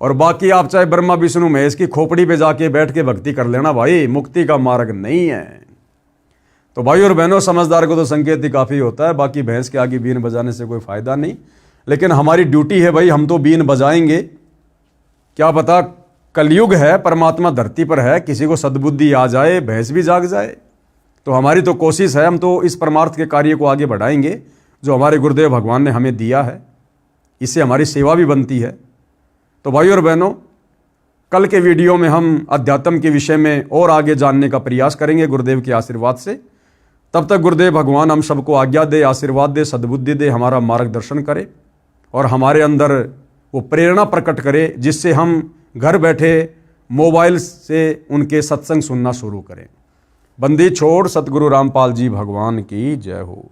और बाकी आप चाहे ब्रह्मा विष्णु महेश की खोपड़ी पे जाके बैठ के भक्ति कर लेना, भाई मुक्ति का मार्ग नहीं है। तो भाई और बहनों, समझदार को तो संकेत ही काफ़ी होता है, बाकी भैंस के आगे बीन बजाने से कोई फ़ायदा नहीं। लेकिन हमारी ड्यूटी है भाई, हम तो बीन बजाएंगे। क्या पता कलयुग है, परमात्मा धरती पर है, किसी को सद्बुद्धि आ जाए, भैंस भी जाग जाए। तो हमारी तो कोशिश है, हम तो इस परमार्थ के कार्य को आगे बढ़ाएंगे जो हमारे गुरुदेव भगवान ने हमें दिया है, इससे हमारी सेवा भी बनती है। तो भाई और बहनों, कल के वीडियो में हम अध्यात्म के विषय में और आगे जानने का प्रयास करेंगे गुरुदेव के आशीर्वाद से। तब तक गुरुदेव भगवान हम सबको आज्ञा दे, आशीर्वाद दे, सद्बुद्धि दे, हमारा मार्गदर्शन करे और हमारे अंदर वो प्रेरणा प्रकट करे, जिससे हम घर बैठे मोबाइल से उनके सत्संग सुनना शुरू करें। बंदी छोड़ सतगुरु रामपाल जी भगवान की जय हो।